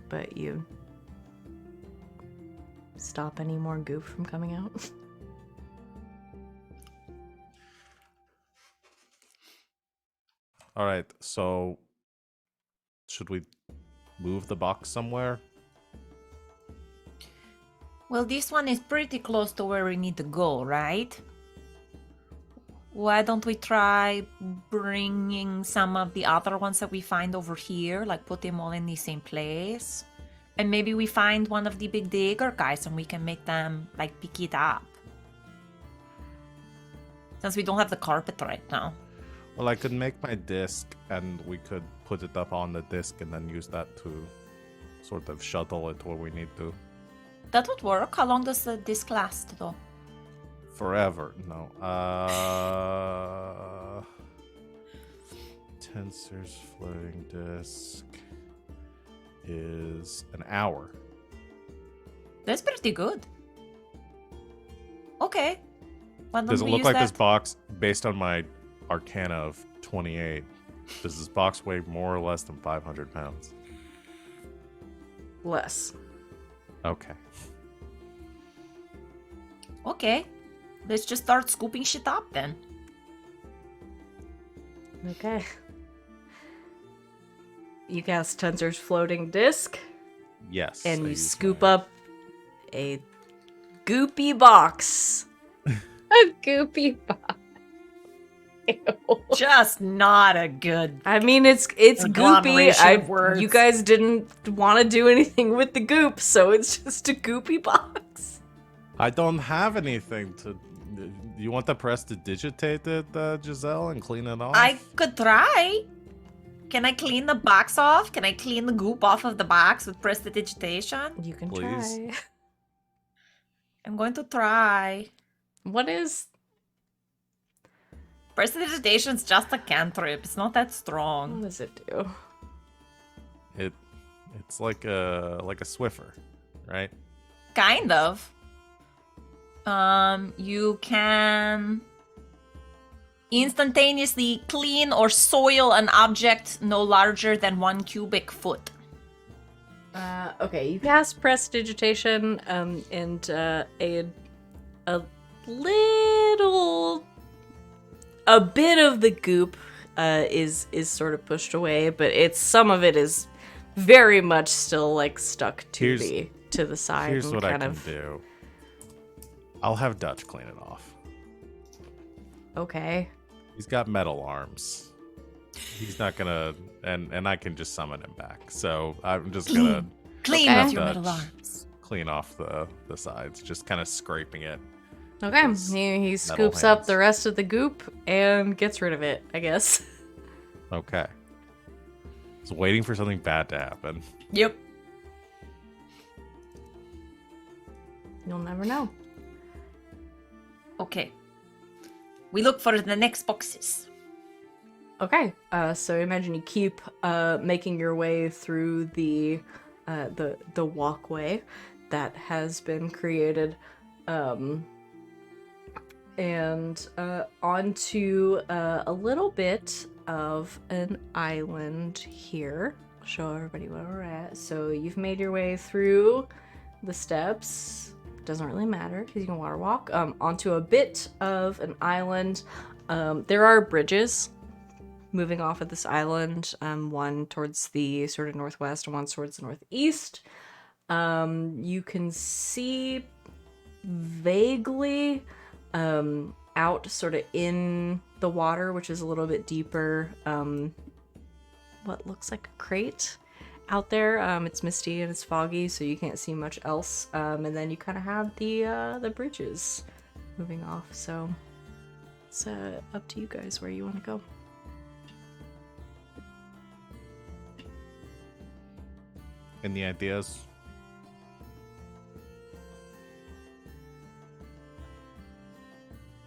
but you stop any more goop from coming out. All right. So should we move the box somewhere? Well, this one is pretty close to where we need to go, right? Why don't we try bringing some of the other ones that we find over here, like put them all in the same place? And maybe we find one of the big digger guys and we can make them, like, pick it up. Since we don't have the carpet right now. Well, I could make my disc and we could put it up on the disc and then use that to sort of shuttle it where we need to. That would work. How long does the disc last, though? Forever. No. Tensor's floating disc is an hour. That's pretty good. Okay. Why don't Does it we look use like that? this box, based on my Arcana of 28, does this box weigh more or less than 500 pounds? Less. Okay. Okay. Let's just start scooping shit up then. Okay. You cast Tensor's floating disc, Yes. and I you use scoop my- up a goopy box. A goopy box. Ew. Just not a good. I mean, it's goopy. Agglomeration of words. You guys didn't want to do anything with the goop, so it's just a goopy box. I don't have anything to. You want the press to digitate it, Giselle, and clean it off? I could try. Can I clean the box off? Can I clean the goop off of the box with prestidigitation? You can Please. try. I'm going to try. What is? Prestidigitation's just a cantrip. It's not that What strong. does it do? It's like a Swiffer, right? Kind of. You can instantaneously clean or soil an object no larger than 1 cubic foot. Okay, you cast prestidigitation, and a little, a bit of the goop is sort of pushed away, but some of it is very much still like stuck to the side. Here's and what I kind can of, do. I'll have Dutch clean it off. Okay. He's got metal arms. He's not gonna, and I can just summon him back. So I'm just gonna Clean Okay. with your Dutch metal arms. clean off the sides, just kind of scraping it. Okay. His He scoops up hands. the rest of the goop and gets rid of it, I guess. Okay. I was waiting for something bad to happen. Yep. You'll never know. Okay. We look for the next boxes. Okay, so imagine you keep making your way through the walkway that has been created, and onto a little bit of an island here. I'll show everybody where we're at. So you've made your way through the steps. Doesn't really matter because you can water walk onto a bit of an island. There are bridges moving off of this island, one towards the sort of northwest and one towards the northeast. You can see vaguely out sort of in the water, which is a little bit deeper, what looks like a crate out there. It's misty and it's foggy, so you can't see much else. And then you kind of have the bridges moving off. So it's up to you guys where you want to go. Any ideas?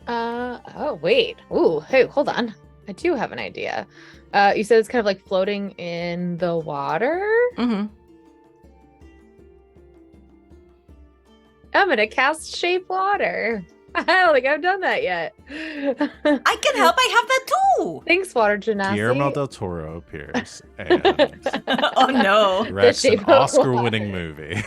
Oh, wait. Ooh, hey, hold on. I do have an idea. You said it's kind of like floating in the water? Mm-hmm. I'm gonna cast Shape Water. I don't think I've done that yet. I can help. I have that too. Thanks, Water Genasi. Guillermo del Toro appears and Oh no. directs an shape of water. Oscar-winning movie.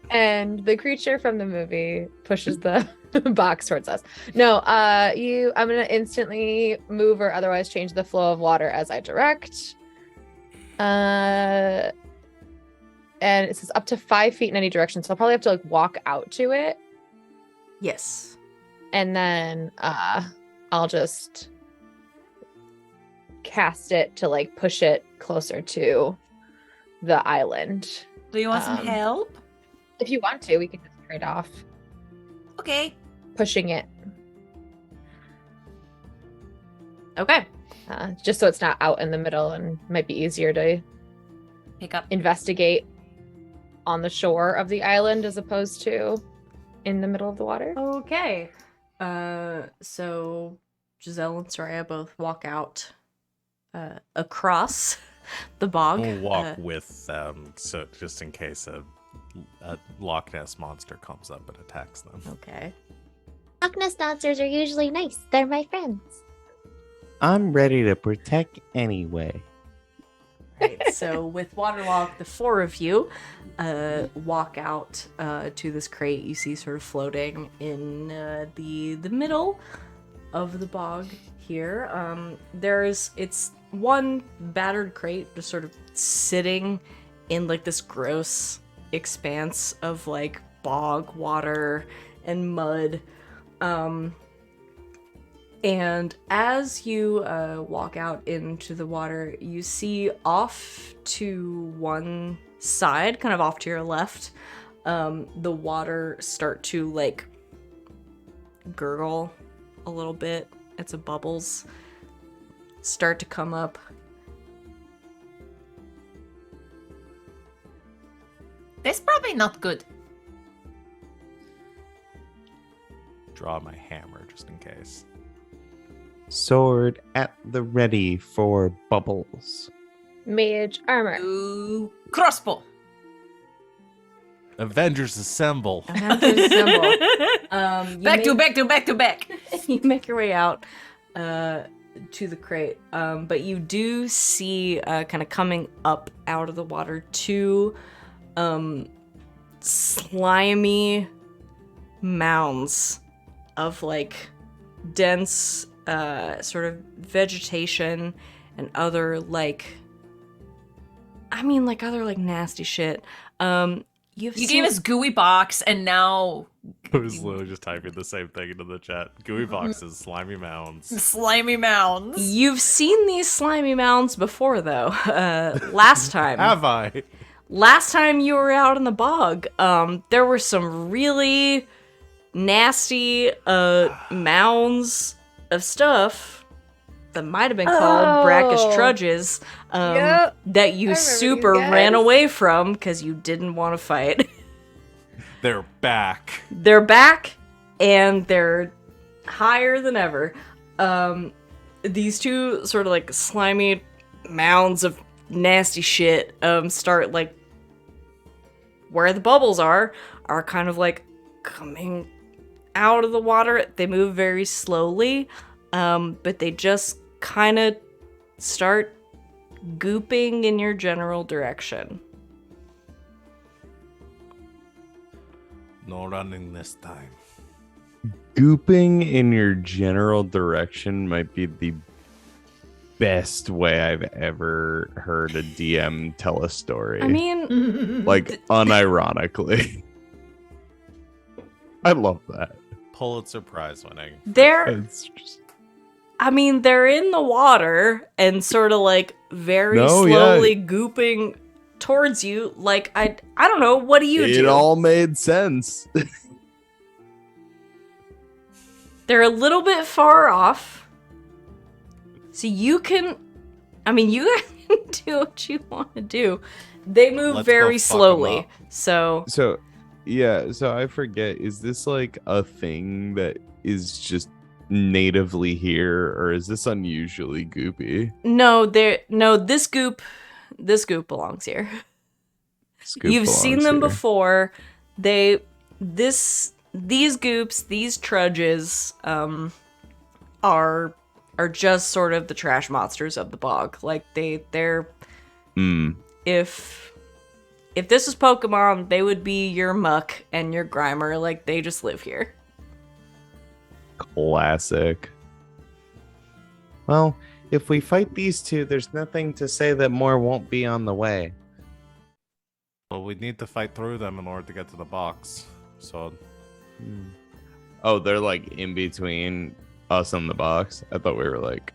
And the creature from the movie pushes the box towards us. No, I'm gonna instantly move or otherwise change the flow of water as I direct. And it says up to 5 feet in any direction, so I'll probably have to like walk out to it, Yes. and then I'll just cast it to like push it closer to the island. Do you want some Um, help? If you want to, we can just trade off Okay. pushing it. Okay. Just so it's not out in the middle and might be easier to Pick up. investigate on the shore of the island as opposed to in the middle of the water. Okay. So Giselle and Sereia both walk out across the bog. We'll walk with them, so just in case a Loch Ness monster comes up and attacks them. Okay. Loch Ness monsters are usually nice. They're my friends. I'm ready to protect anyway. Right, so with Waterlock, the four of you walk out to this crate you see sort of floating in the middle of the bog here. It's one battered crate just sort of sitting in like this gross expanse of like bog water and mud. And as you walk out into the water, you see off to one side, kind of off to your left, the water start to like gurgle a little bit. It's a bubbles start to come up. That's probably not good. Draw my hammer just in case. Sword at the ready for bubbles. Mage armor. Ooh, crossbow. Avengers assemble. Avengers assemble. Back to back. You make your way out to the crate, but you do see kind of coming up out of the water two slimy mounds of like dense sort of vegetation and other like nasty shit. You gave us gooey box, and now I was literally just typing the same thing into the chat. Gooey boxes, slimy mounds. slimy mounds. You've seen these slimy mounds before, though. Last time. Have I? Last time you were out in the bog, there were some really nasty mounds of stuff that might have been called brackish trudges that you super ran away from because you didn't want to fight. They're back. They're back, and they're higher than ever. These two sort of like slimy mounds of nasty shit start like where the bubbles are kind of like coming out of the water. They move very slowly, but they just kind of start gooping in your general direction. No running this time. Gooping in your general direction might be the best way I've ever heard a DM tell a story. I mean, like, unironically. I love that. Pulitzer Prize winning. It's just... they're in the water and sort of like very slowly gooping towards you. Like, I don't know, what do you do? It all made sense. They're a little bit far off. So you can, you guys can do what you want to do. They move Let's very go fuck 'em slowly. up. So So I forget, is this like a thing that is just natively here, or is this unusually goopy? no, this goop belongs here. You've seen them before. These goops, these trudges, are just sort of the trash monsters of the bog. Like they're if this was Pokemon, they would be your Muck and your Grimer. Like they just live here. Classic. Well, if we fight these two, there's nothing to say that more won't be on the way. Well, we need to fight through them in order to get to the box. So. Oh, they're like in between us and the box? I thought we were like...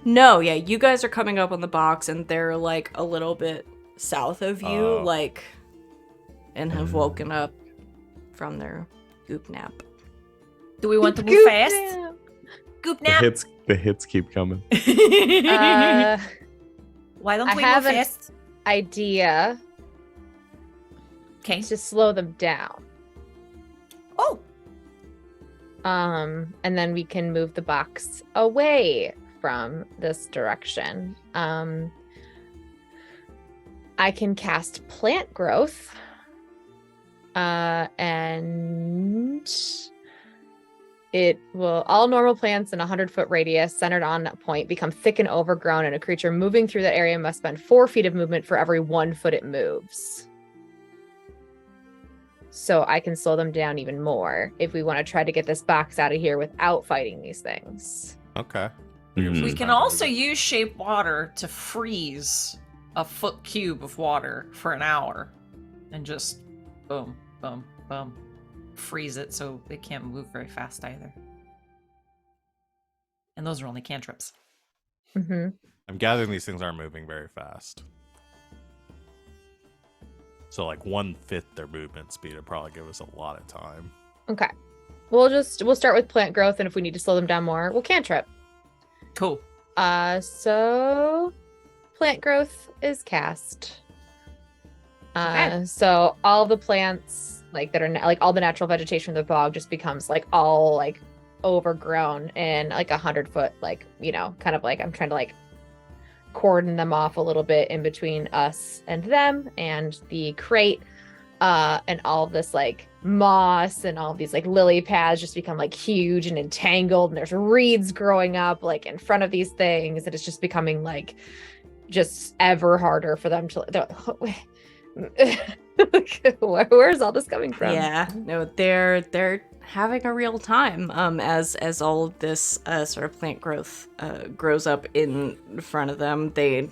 No, yeah, you guys are coming up on the box and they're like a little bit south of you, and have woken up from their goop nap. Do we want to move fast? Goop nap. The hits keep coming. Why don't we have move an fast? idea Okay. to slow them down. Oh. And then we can move the box away from this direction. I can cast plant growth. And all normal plants in a 100-foot radius centered on a point become thick and overgrown, and a creature moving through that area must spend 4 feet of movement for every 1 foot it moves. So I can slow them down even more if we want to try to get this box out of here without fighting these things. Okay. Mhm. We can also use shape water to freeze a foot cube of water for an hour and just boom, boom, boom. Freeze it so it can't move very fast either. And those are only cantrips. Mm-hmm. I'm gathering these things aren't moving very fast. So like 1/5 their movement speed would probably give us a lot of time. Okay. We'll start with plant growth, and if we need to slow them down more, we'll cantrip. Cool. So plant growth is cast. Okay. So all the plants that are like all the natural vegetation of the bog just becomes all overgrown and 100-foot, kind of I'm trying to cordon them off a little bit in between us and them and the crate, and all this moss and all these lily pads just become huge and entangled, and there's reeds growing up in front of these things, and it's just becoming just ever harder for them to where's all this coming from? Yeah, no, they're having a real time as all of this sort of plant growth grows up in front of them. They're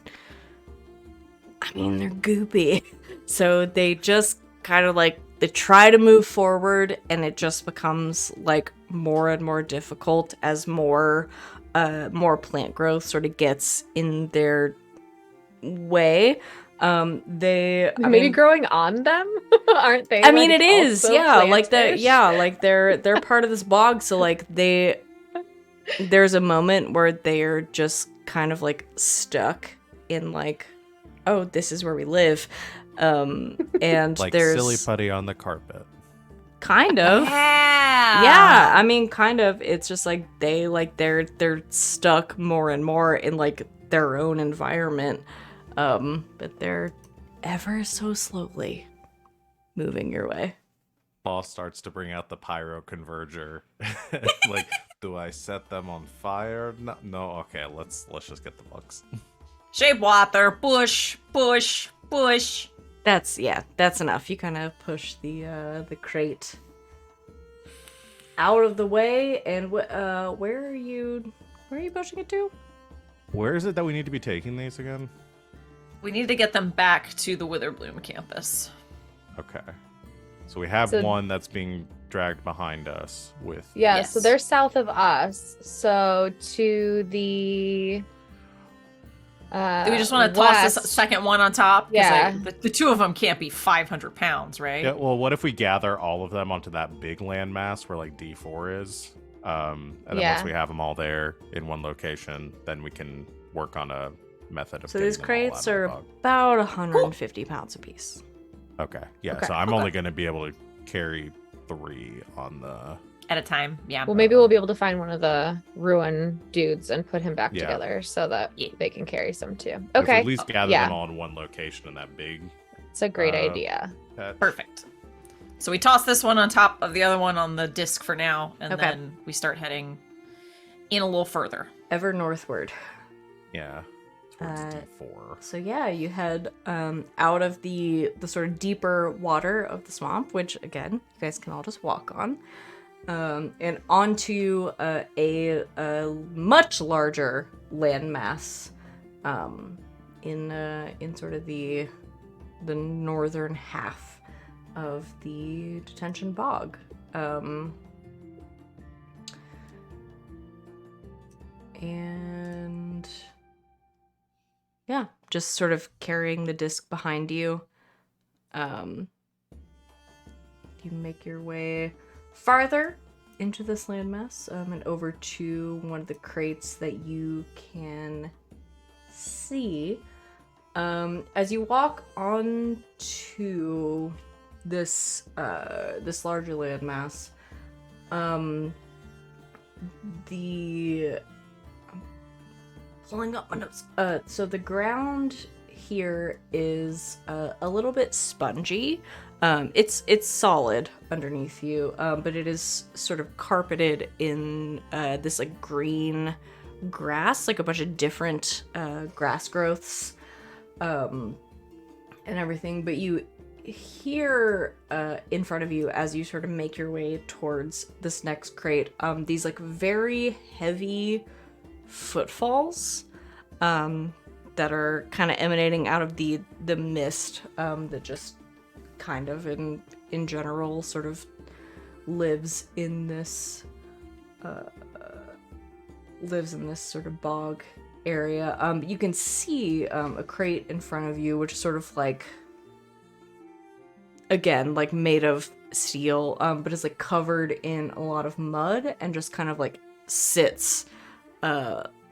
goopy, so they just kind of they try to move forward, and it just becomes more and more difficult as more plant growth sort of gets in their way. Maybe growing on them, aren't they? I mean, it is, yeah. They're They're part of this bog, so there's a moment where they're just kind of stuck in oh, this is where we live, and there's silly putty on the carpet. kind of, yeah. I mean, kind of. It's just they're stuck more and more in their own environment. But they're ever so slowly moving your way. Paul starts to bring out the pyro converger. Do I set them on fire? No. Okay, let's just get the books. Shape water, push, push, push. That's enough. You kind of push the crate out of the way, and where are you pushing it to? Where is it that we need to be taking these again? We need to get them back to the Witherbloom campus. Okay. So we have one that's being dragged behind us with... Yeah, Yes. so they're south of us. So to the... Do we just want to toss this second one on top? 'Cause Yeah. the two of them can't be 500 pounds, right? Yeah, well, what if we gather all of them onto that big landmass where D4 is? And then once we have them all there in one location, then we can work on a method of So getting these them all crates out of the are bog. about 150 pounds apiece. Okay, yeah, Okay. so I'm only going to be able to carry 3 on the... At a time, yeah. Well, maybe we'll be able to find one of the ruin dudes and put him back Yeah. together so that Yeah. they can carry some too. If we Okay, at least gather yeah. them all in one location in that big it's a great idea. pet. Perfect. So we toss this one on top of the other one on the disc for now, and Okay. then we start heading in a little further. Ever northward. Yeah. Towards D4. So yeah, you head out of the sort of deeper water of the swamp, which again, you guys can all just walk on, and onto a much larger landmass in sort of the northern half of the detention bog. And yeah, just sort of carrying the disc behind you. You make your way farther into this landmass and over to one of the crates that you can see. As you walk on to this larger landmass, pulling up my notes. So the ground here is a little bit spongy. It's solid underneath you, but it is sort of carpeted in this like green grass, like a bunch of different grass growths and everything. But you hear in front of you as you sort of make your way towards this next crate, these like very heavy footfalls that are kind of emanating out of the mist that just kind of in general sort of lives in this sort of bog area. You can see a crate in front of you, which is sort of like, again, like made of steel, but is like covered in a lot of mud and just kind of like sits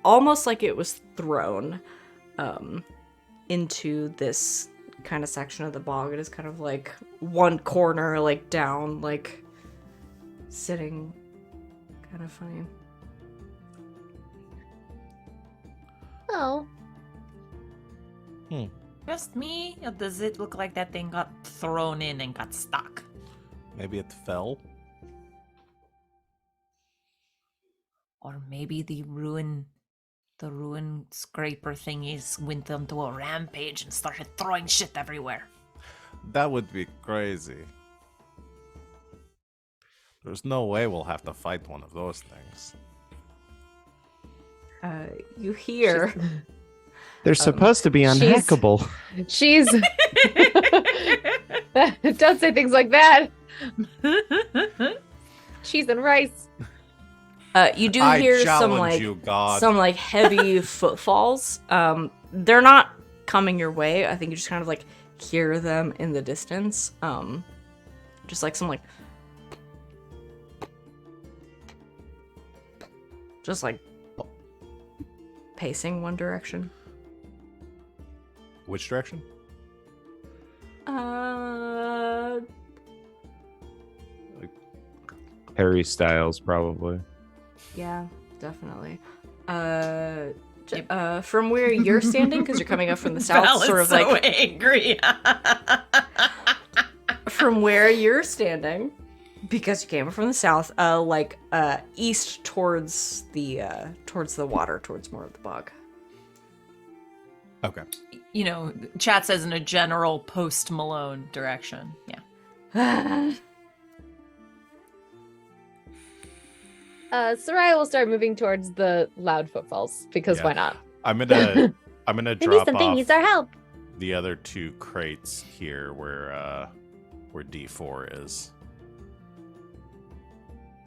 almost like it was thrown into this kind of section of the bog. It is kind of like one corner, like down, like sitting. Kind of funny. Oh, Just me? Or does it look like that thing got thrown in and got stuck? Maybe it fell. Or maybe the ruin scraper thingies went onto a rampage and started throwing shit everywhere. That would be crazy. There's no way we'll have to fight one of those things. You hear They're supposed to be unhackable. She's. Don't say things like that. Cheese and rice. you do hear some like some like heavy footfalls. They're not coming your way. I think you just kind of like hear them in the distance. Just like some like just like pacing one direction. Which direction? Harry Styles, probably. Yeah, definitely. From where you're standing, because you're coming up from the south, Val sort is of so like angry. from where you're standing, because you came up from the south, east towards the water, towards more of the bog. Okay. You know, chat says in a general post Malone direction. Yeah. Sereia will start moving towards the loud footfalls because Yeah. why not? I'm gonna maybe drop something off needs our help. the other two crates here where D4 is.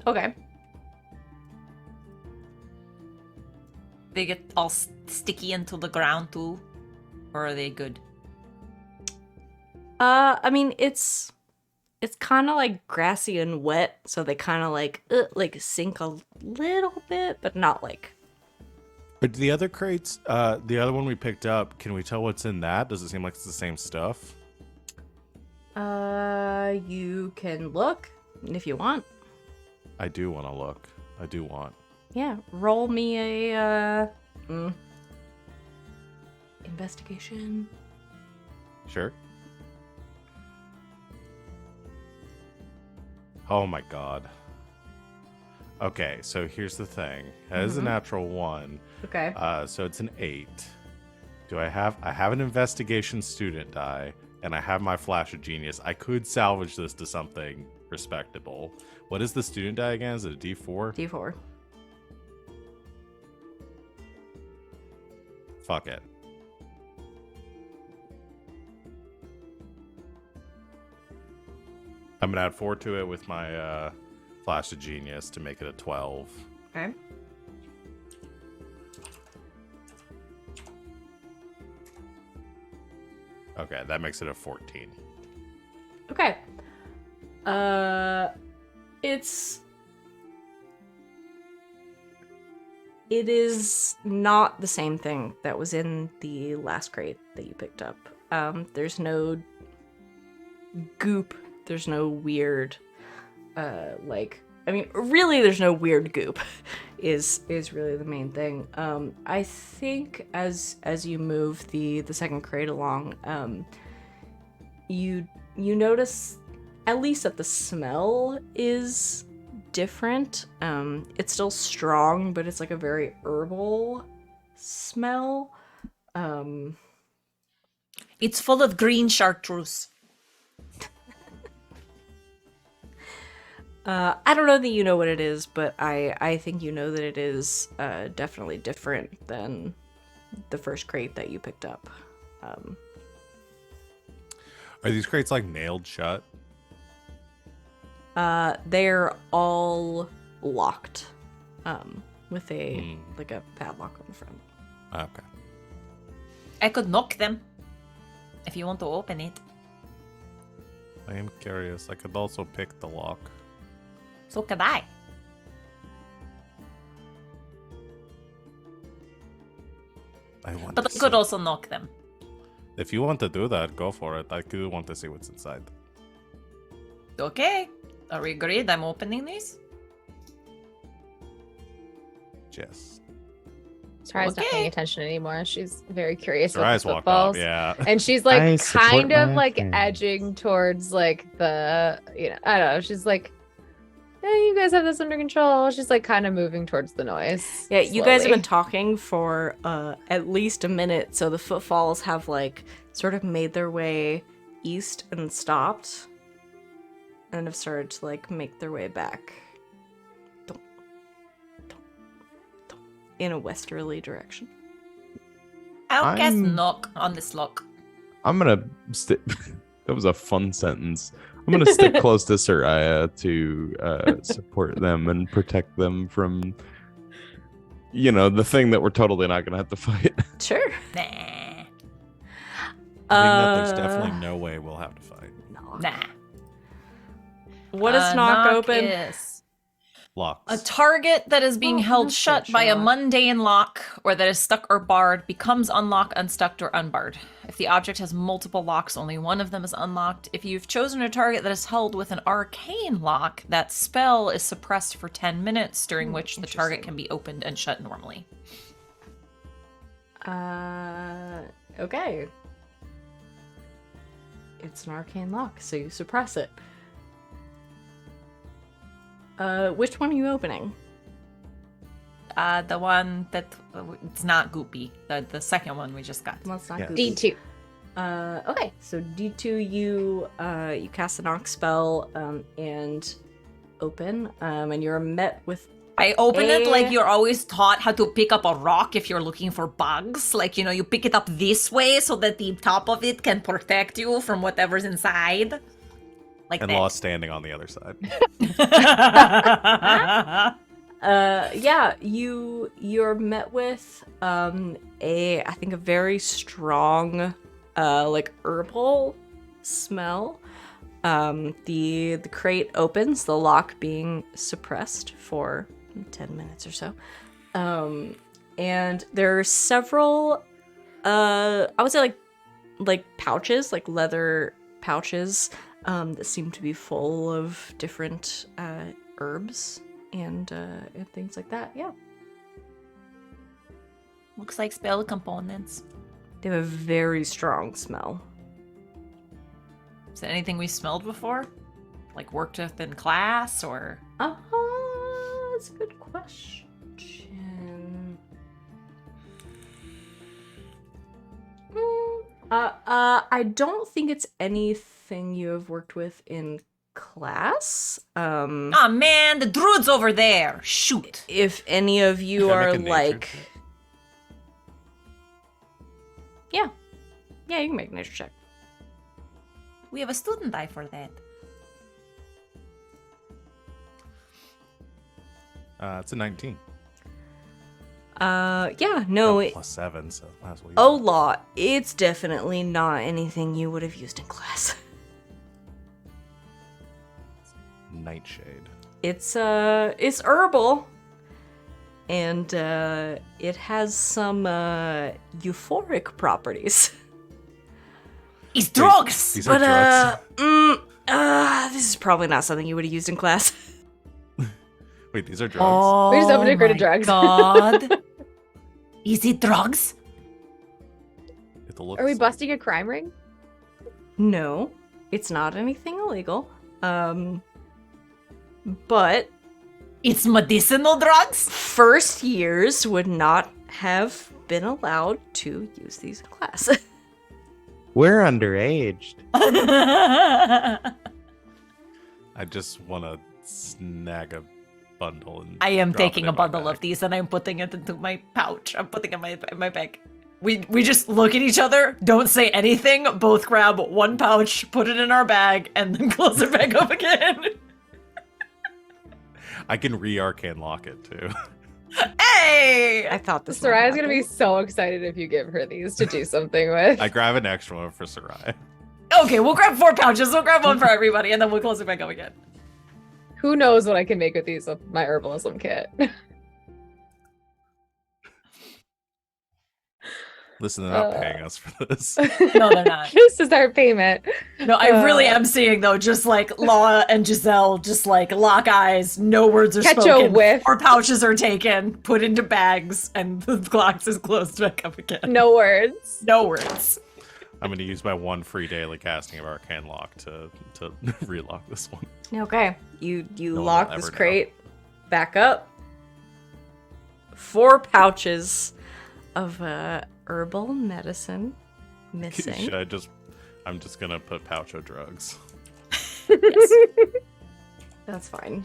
Okay. They get all sticky into the ground too? Or are they good? I mean, it's kind of like grassy and wet, so they kind of like sink a little bit, but not like. But the other crates, the other one we picked up, can we tell what's in that? Does it seem like it's the same stuff? You can look if you want. I do want to look. I do want. Yeah, roll me a investigation. Sure. Oh my god. Okay, so here's the thing. That is a natural 1. Okay. So it's an 8. I have an investigation student die, and I have my flash of genius. I could salvage this to something respectable. What is the student die again? Is it a D4? D4. Fuck it. I'm gonna add 4 to it with my flash of genius to make it a 12. Okay. Okay, that makes it a 14. Okay. It is not the same thing that was in the last crate that you picked up. There's no goop. There's no weird, I mean, really, there's no weird goop. Is really the main thing. I think as you move the second crate along, you notice at least that the smell is different. It's still strong, but it's like a very herbal smell. It's full of green chartreuse. I don't know that you know what it is, but I think you know that it is definitely different than the first crate that you picked up. Are these crates like nailed shut? They're all locked, with a padlock on the front. Okay. I could knock them if you want to open it. I am curious. I could also pick the lock. So could I. But I could also knock them. If you want to do that, go for it. I do want to see what's inside. Okay. Are we agreed? I'm opening these? Yes. Sarai's not paying attention anymore. She's very curious about Sarai's the walked off, footballs. yeah. And she's I like support kind of my like friend. edging towards like the, I don't know. She's like, you guys have this under control. She's like kind of moving towards the noise. Yeah, you guys have slowly. been talking for at least a minute, so the footfalls have like sort of made their way east and stopped, and have started to like make their way back in a westerly direction. I'll cast I'm- knock on this lock. I'm gonna stick. That was a fun sentence. I'm gonna stick close to Sereia to support them and protect them from, the thing that we're totally not gonna have to fight. Sure. Nah. I think that there's Uh, definitely no way we'll have to fight. No. Nah. What does knock open? Is Locks. a target that is being Oh, held that's shut good by a shot. mundane lock or that is stuck or barred becomes unlocked, unstuck, or unbarred. If the object has multiple locks, only one of them is unlocked. If you've chosen a target that is held with an arcane lock, that spell is suppressed for 10 minutes, during which the target interesting. can be opened and shut normally. Okay. It's an arcane lock, so you suppress it. Which one are you opening? The one that it's not goopy. The second one we just got. Well, it's not Yeah. goopy. D2. Okay, so D2, you cast a knock spell and open, and you're met with. I open it like you're always taught how to pick up a rock if you're looking for bugs. Like, you pick it up this way so that the top of it can protect you from whatever's inside. Like And that. Law standing on the other side. Yeah, you're met with I think a very strong like herbal smell. The crate opens, the lock being suppressed for 10 minutes or so. And there are several I would say like pouches, like leather pouches, that seem to be full of different herbs and things like that. Yeah, Looks like spell components. they have a very strong smell. Is it anything we smelled before? Like worked with in class or? That's a good question. I don't think it's anything you have worked with in class. Oh man, the druid's over there. Shoot. If any of you Can I are make a nature like, check? yeah, you can make a nature check. We have a student die for that. It's a 19. Yeah, no, Got +7, so might as well use oh, it. law, it's definitely not anything you would have used in class. Nightshade. It's herbal, and it has some euphoric properties. It's drugs. These are drugs. This is probably not something you would have used in class. Wait, these are drugs? Oh, We just opened a crate of my drugs. God. Is it drugs? It'll look Are we like- busting a crime ring? No, it's not anything illegal. But It's medicinal drugs? first years would not have been allowed to use these in class. We're underaged. I just want to snag a bundle and I am drop it taking in a my bundle bag. of these and I'm putting it into my pouch. I'm putting it in my bag. We just look at each other, don't say anything, both grab one pouch, put it in our bag, and then close it back up again. I can re-arcane lock it too. Hey! I thought this might Soraya's gonna be happen. so excited if you give her these to do something with. I grab an extra one for Sereia. Okay, we'll grab 4 pouches. We'll grab one for everybody, and then we'll close it back up again. Who knows what I can make with these with my herbalism kit? Listen, they're not paying us for this. No, they're not. This is our payment. No, I really am seeing though, just like Law and Giselle, just like lock eyes, no words are Catch a spoken. whiff. Or pouches are taken, put into bags, and the box is closed back up again. No words. No words. I'm going to use my one free daily casting of Arcane Lock to relock this one. Okay, you No one lock will this ever know. crate back up. 4 pouches of herbal medicine missing. Should I just? I'm just gonna put pouch of drugs. That's fine.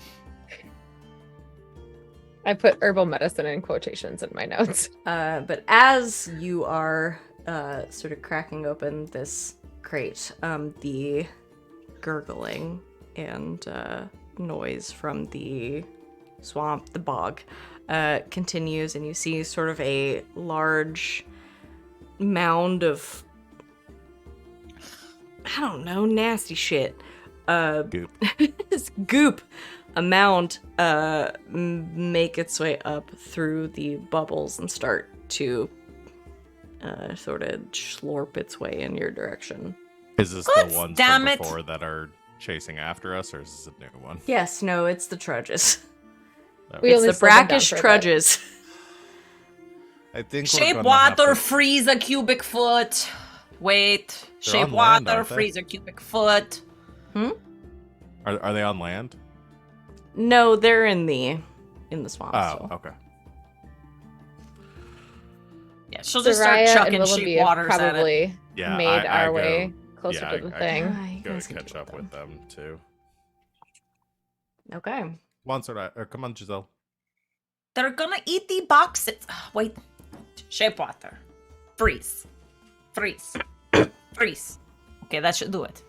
I put herbal medicine in quotations in my notes. But as you are sort of cracking open this crate, the gurgling and noise from the swamp, the bog, continues, and you see sort of a large mound of, I don't know, nasty shit. Goop. This goop, a mound, make its way up through the bubbles and start to sort of slurp its way in your direction. Is this God the ones damn from it. before that are chasing after us, or is this a new one? Yes, no, it's the trudges. We It's only the slowed them down brackish for a bit. trudges. I think we're Shape gonna have water, to- freeze a cubic foot. Wait. They're Shape on land, water, aren't they? freeze a cubic foot. Are they on land? No, they're in the swamp. Oh, still. okay. Yeah, she'll just start Soraya and chucking Willoughby sheep have waters at it. probably Yeah, made I our go- way closer yeah, to the I- thing. Ah, you Go guys can catch deal up with them too. Okay. Come on, Sereia, or come on, Giselle. They're gonna eat the boxes. Wait. Shape water. Freeze. Freeze. Freeze. Okay, that should do it.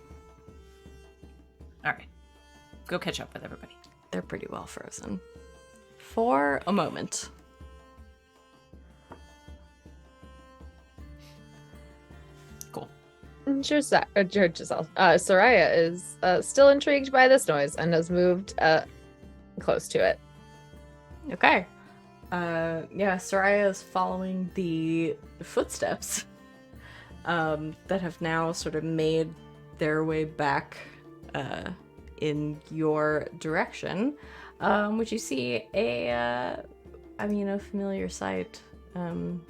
Alright. Go catch up with everybody. They're pretty well frozen. For a moment. Cool. Giselle, Soraya is still intrigued by this noise and has moved close to it. Okay. Yeah, Soraya is following the footsteps that have now sort of made their way back in your direction, which you see a familiar sight. Oh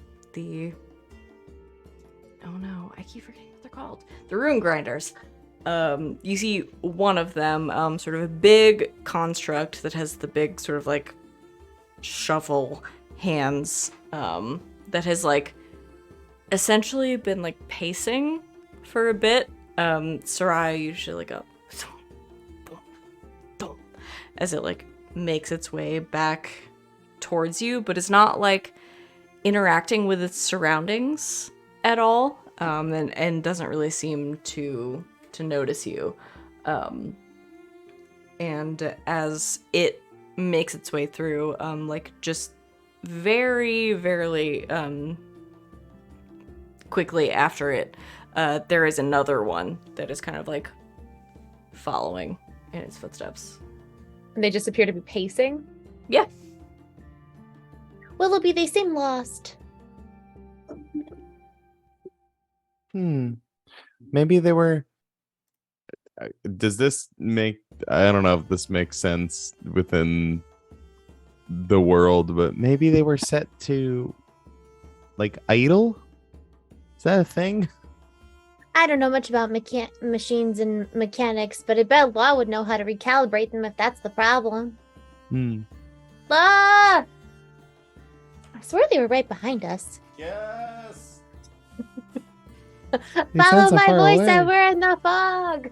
no, I keep forgetting what they're called. The Rune Grinders. You see one of them, sort of a big construct that has the big sort of like shovel hands, that has like essentially been like pacing for a bit. Sereia usually go as it like makes its way back towards you, but it's not like interacting with its surroundings at all, and doesn't really seem to notice you. And as it makes its way through, like just very, very quickly after it, there is another one that is kind of like following in its footsteps. And they just appear to be pacing. Yeah. Willoughby, they seem lost. Maybe they were. Does this make? I don't know if this makes sense within the world, but maybe they were set to like idle. Is that a thing? I don't know much about machines and mechanics, but I bet Law would know how to recalibrate them if that's the problem. Law! I swear they were right behind us. Yes. Follow sound so my far voice away. and we're in the fog.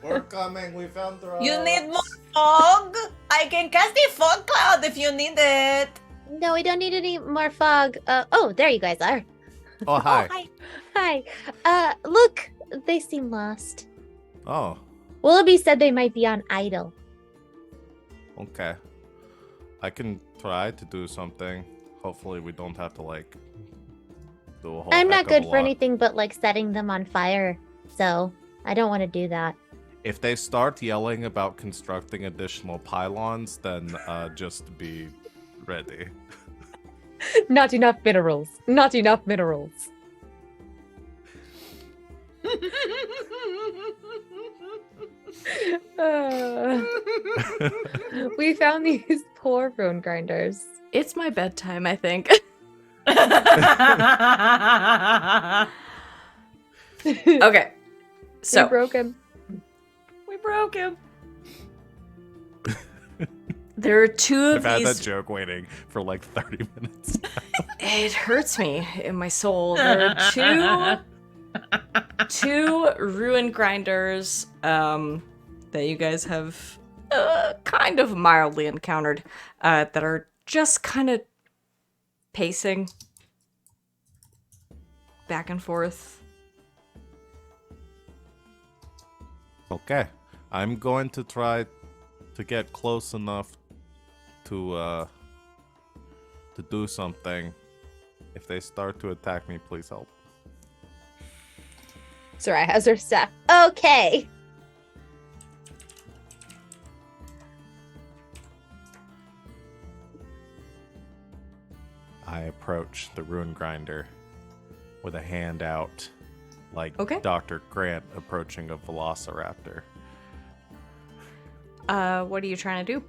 We're coming. We found the rocks. You need more fog? I can cast a fog cloud if you need it. No, we don't need any more fog. Oh, there you guys are. Oh, hi. Oh, Hi. Look, they seem lost. Oh, Willoughby said they might be on idle. okay. I can try to do something. Hopefully we don't have to, like, do a whole I'm not heck of good a for lot. anything but like setting them on fire, so I don't want to do that. If they start yelling about constructing additional pylons, then just be ready. Not enough minerals. Not enough minerals. We found these poor bone grinders. It's my bedtime, I think. Okay. So We broke him. We broke him. there are two of I've had these. that joke waiting for like 30 minutes. It hurts me in my soul. There are two ruin grinders that you guys have kind of mildly encountered that are just kind of pacing back and forth. Okay. I'm going to try to get close enough to do something. If they start to attack me, please help. Sereia has her staff. Okay. I approach the Ruin Grinder with a hand out, like Okay. Dr. Grant approaching a velociraptor. What are you trying to do?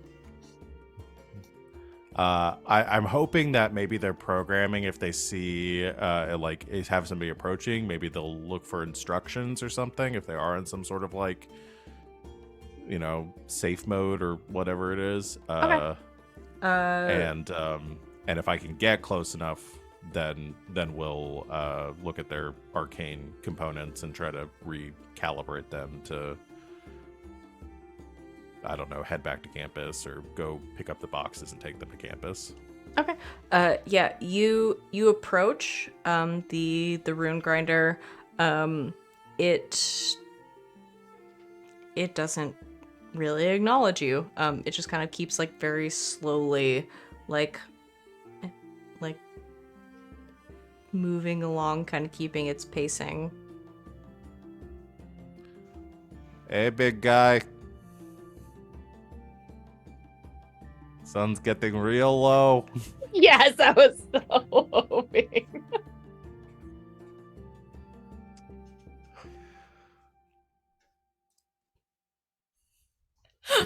I'm hoping that maybe their programming, if they see like have somebody approaching, maybe they'll look for instructions or something if they are in some sort of like, you know, safe mode or whatever it is. Okay. And if I can get close enough, then we'll look at their arcane components and try to recalibrate them to, I don't know, head back to campus or go pick up the boxes and take them to campus. Okay. Yeah, you approach the rune grinder. It doesn't really acknowledge you. It just kind of keeps like very slowly like moving along, kind of keeping its pacing. Hey, big guy. Sun's getting real low. Yes, I was so hoping.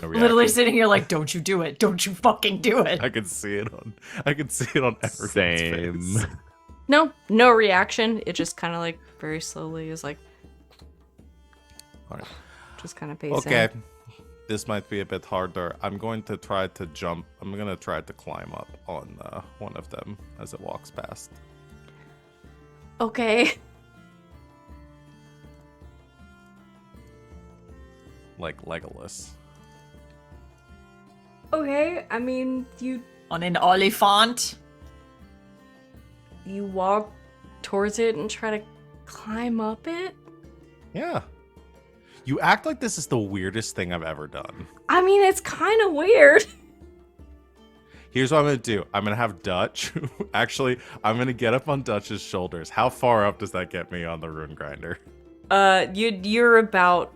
No Literally reaction. sitting here like, don't you do it. Don't you fucking do it. I can see it on everyone's Same. face. No reaction. It just kind of like very slowly is like Alright. just kind of pacing. Okay. This might be a bit harder. I'm going to try to jump. I'm going to try to climb up on one of them as it walks past. Okay. Like Legolas. Okay. I mean, On an Oliphant. you walk towards it and try to climb up it. Yeah. You act like this is the weirdest thing I've ever done. I mean, it's kind of weird. Here's what I'm going to do. I'm going to have Dutch. Actually, I'm going to get up on Dutch's shoulders. How far up does that get me on the rune grinder? You're about.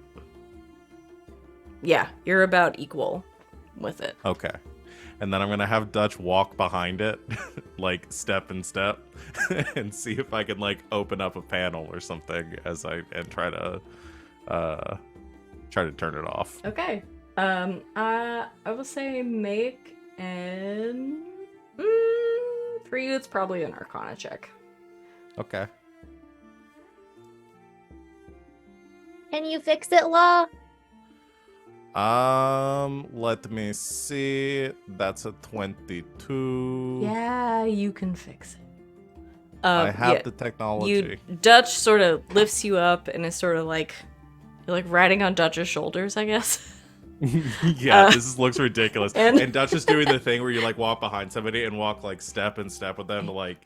Yeah, you're about equal with it. Okay. And then I'm going to have Dutch walk behind it, like step and step, and see if I can like open up a panel or something and try to turn it off. Okay. I will say make And for you, it's probably an Arcana check. Okay. Can you fix it, Law? Let me see. That's a 22. Yeah, you can fix it. I have yeah, the technology. Dutch sort of lifts you up and is sort of like you're like riding on Dutch's shoulders, I guess. Yeah, this looks ridiculous. and- And Dutch is doing the thing where you like walk behind somebody and walk like step and step with them to like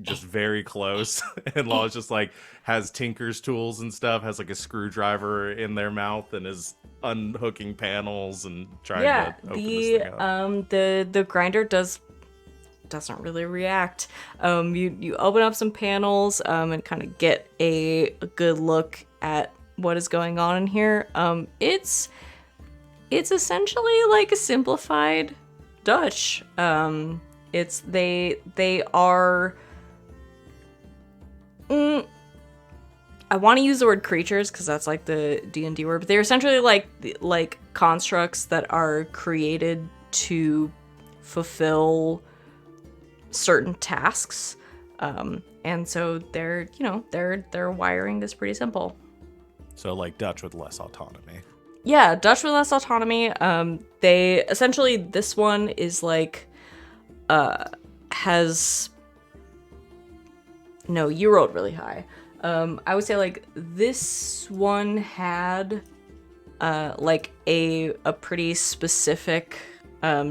just very close. And Law's just like has Tinker's tools and stuff, has like a screwdriver in their mouth and is unhooking panels and trying to open this thing up. The grinder doesn't really react. You open up some panels and kind of get a good look at what is going on in here. It's essentially like a simplified Dutch. They are. I want to use the word creatures because that's like the D&D word, but they're essentially like constructs that are created to fulfill certain tasks, and so their wiring is pretty simple. So like Dutch with less autonomy. Yeah, Dutch with less autonomy. They essentially, this one is like has no, you rolled really high. I would say like this one had like a pretty specific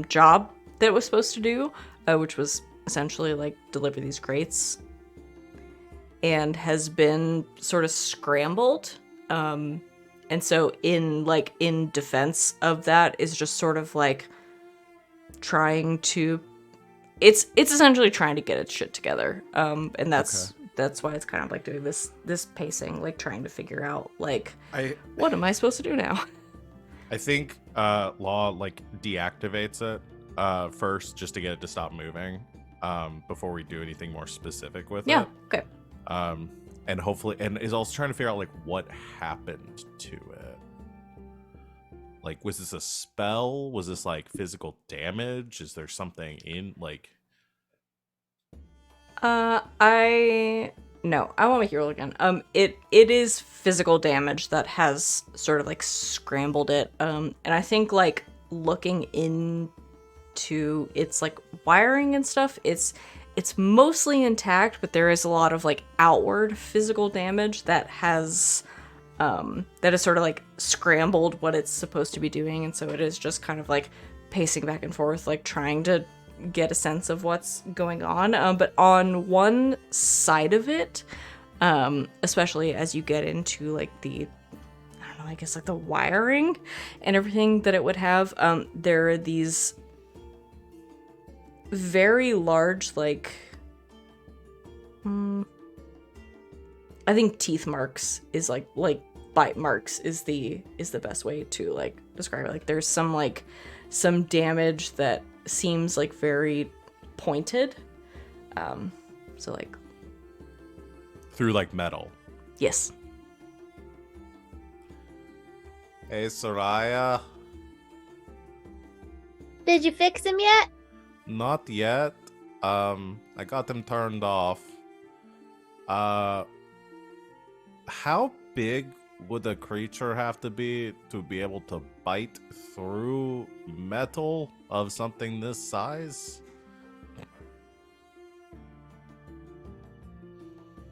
job that it was supposed to do, which was essentially like deliver these crates, and has been sort of scrambled. And so in defense of that is just sort of like trying to it's essentially trying to get its shit together. And that's why it's kind of like doing this pacing, like trying to figure out like what am I supposed to do now? I think Law like deactivates it first just to get it to stop moving before we do anything more specific with it. Okay. And hopefully, and is also trying to figure out like what happened to it. Like, was this a spell? Was this like physical damage? Is there something in like? I won't make you roll again. It is physical damage that has sort of like scrambled it. And I think like looking into its like wiring and stuff, it's mostly intact, but there is a lot of like outward physical damage that has sort of like scrambled what it's supposed to be doing, and so it is just kind of like pacing back and forth, like trying to get a sense of what's going on. But on one side of it, especially as you get into like the, I don't know, I guess like the wiring and everything that it would have, there are these very large, like, I think teeth marks is like bite marks is the best way to like describe it. Like there's some damage that seems like very pointed. So like Through like metal. yes. Hey, Sereia. Did you fix him yet? Not yet. I got them turned off. How big would a creature have to be able to bite through metal of something this size?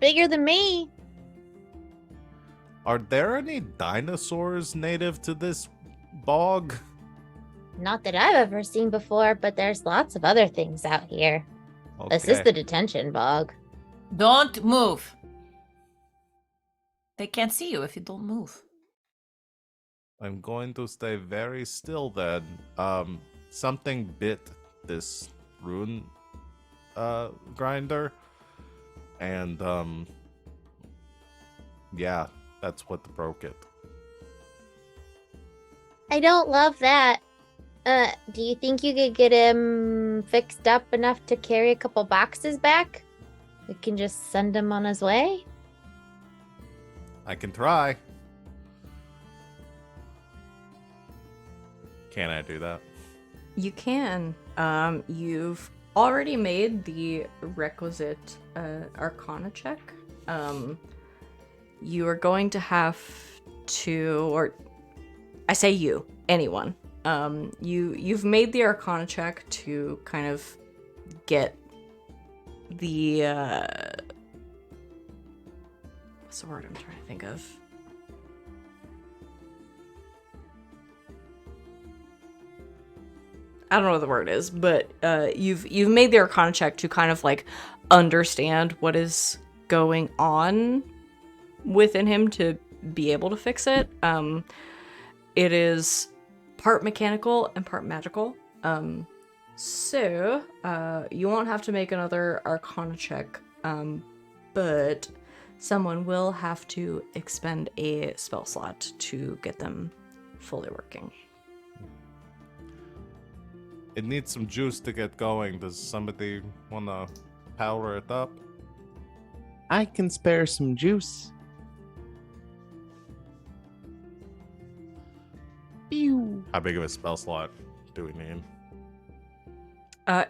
Bigger than me. Are there any dinosaurs native to this bog? Not that I've ever seen before, but there's lots of other things out here. This is Okay. the detention bog. Don't move. They can't see you if you don't move. I'm going to stay very still then. Something bit this rune grinder. And yeah, that's what broke it. I don't love that. Do you think you could get him fixed up enough to carry a couple boxes back? We can just send him on his way? I can try. Can I do that? You can. You've already made the requisite Arcana check. You are going to have to, or I say you, anyone. You've made the Arcana check to kind of get the what's the word I'm trying to think of? I don't know what the word is, but you've made the Arcana check to kind of like understand what is going on within him to be able to fix it. It is part mechanical and part magical. So you won't have to make another Arcana check, but someone will have to expend a spell slot to get them fully working. It needs some juice to get going. Does somebody want to power it up? I can spare some juice. Pew. How big of a spell slot do we need?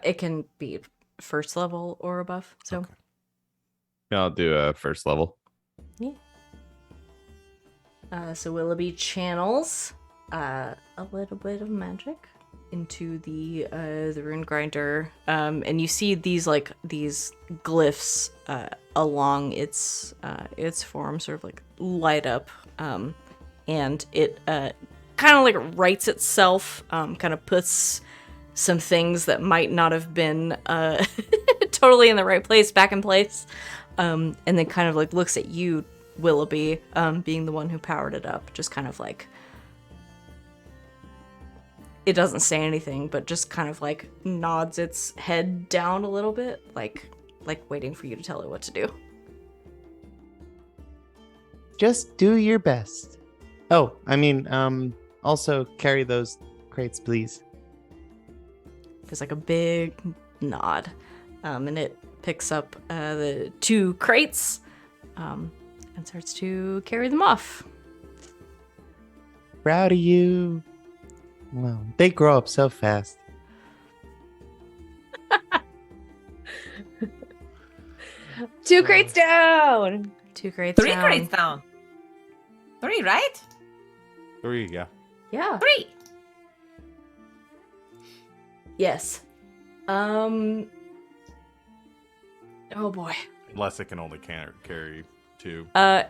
It can be first level or above. So Okay. I'll do a first level. yeah. So Willoughby channels a little bit of magic into the rune grinder, and you see these glyphs along its form sort of like light up, and it kind of like writes itself, kind of puts some things that might not have been totally in the right place back in place, and then kind of like looks at you, Willoughby, being the one who powered it up, just kind of like, it doesn't say anything, but just kind of like nods its head down a little bit, like waiting for you to tell it what to do. Just do your best. Oh, I mean, also carry those crates, please. There's like a big nod, and it picks up the 2 crates, and starts to carry them off. Proud of you. Wow, they grow up so fast. 2 crates down. 2 crates 3 down. crates down. 3, right? 3, yeah. Yeah. 3. Yes. Oh boy. Unless it can only carry 2.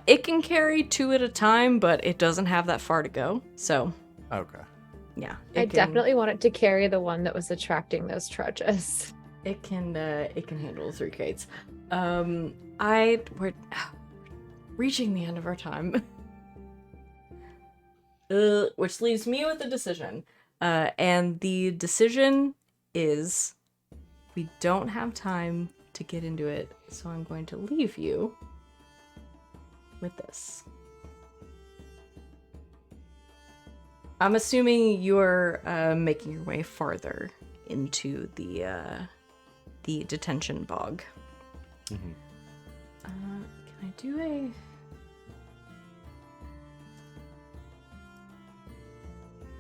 It can carry 2 at a time, but it doesn't have that far to go. So, Okay. yeah. I definitely want it to carry the one that was attracting those trudges. It can handle 3 crates. We're reaching the end of our time. Which leaves me with a decision. And the decision is we don't have time to get into it, so I'm going to leave you with this. I'm assuming you're making your way farther into the detention bog. Mm-hmm. Can I do a...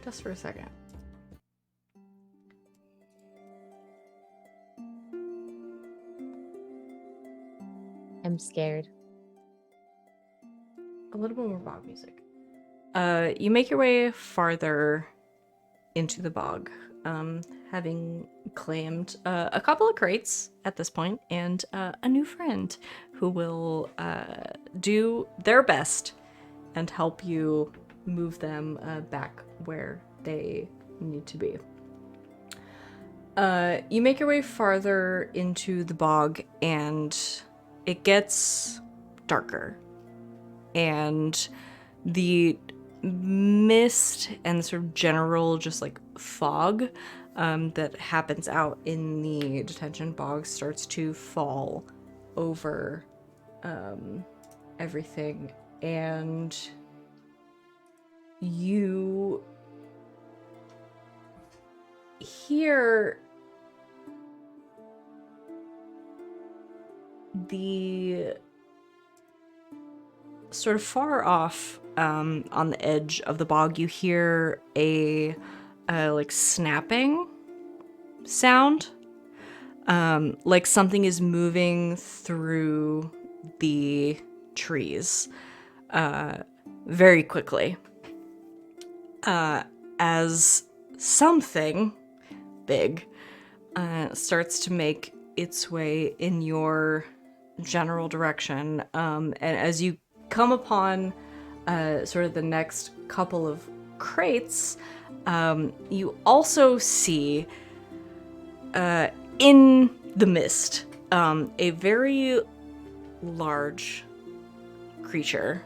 Just for a second. I'm scared. A little bit more bog music. You make your way farther into the bog, having claimed a couple of crates at this point, and a new friend who will do their best and help you move them back where they need to be. You make your way farther into the bog, and it gets darker. And the mist and sort of general just like fog that happens out in the detention bog starts to fall over everything, and you hear the sort of far off on the edge of the bog, you hear a like snapping sound, like something is moving through the trees very quickly. As something big starts to make its way in your general direction, and as you come upon sort of the next couple of crates, you also see in the mist a very large creature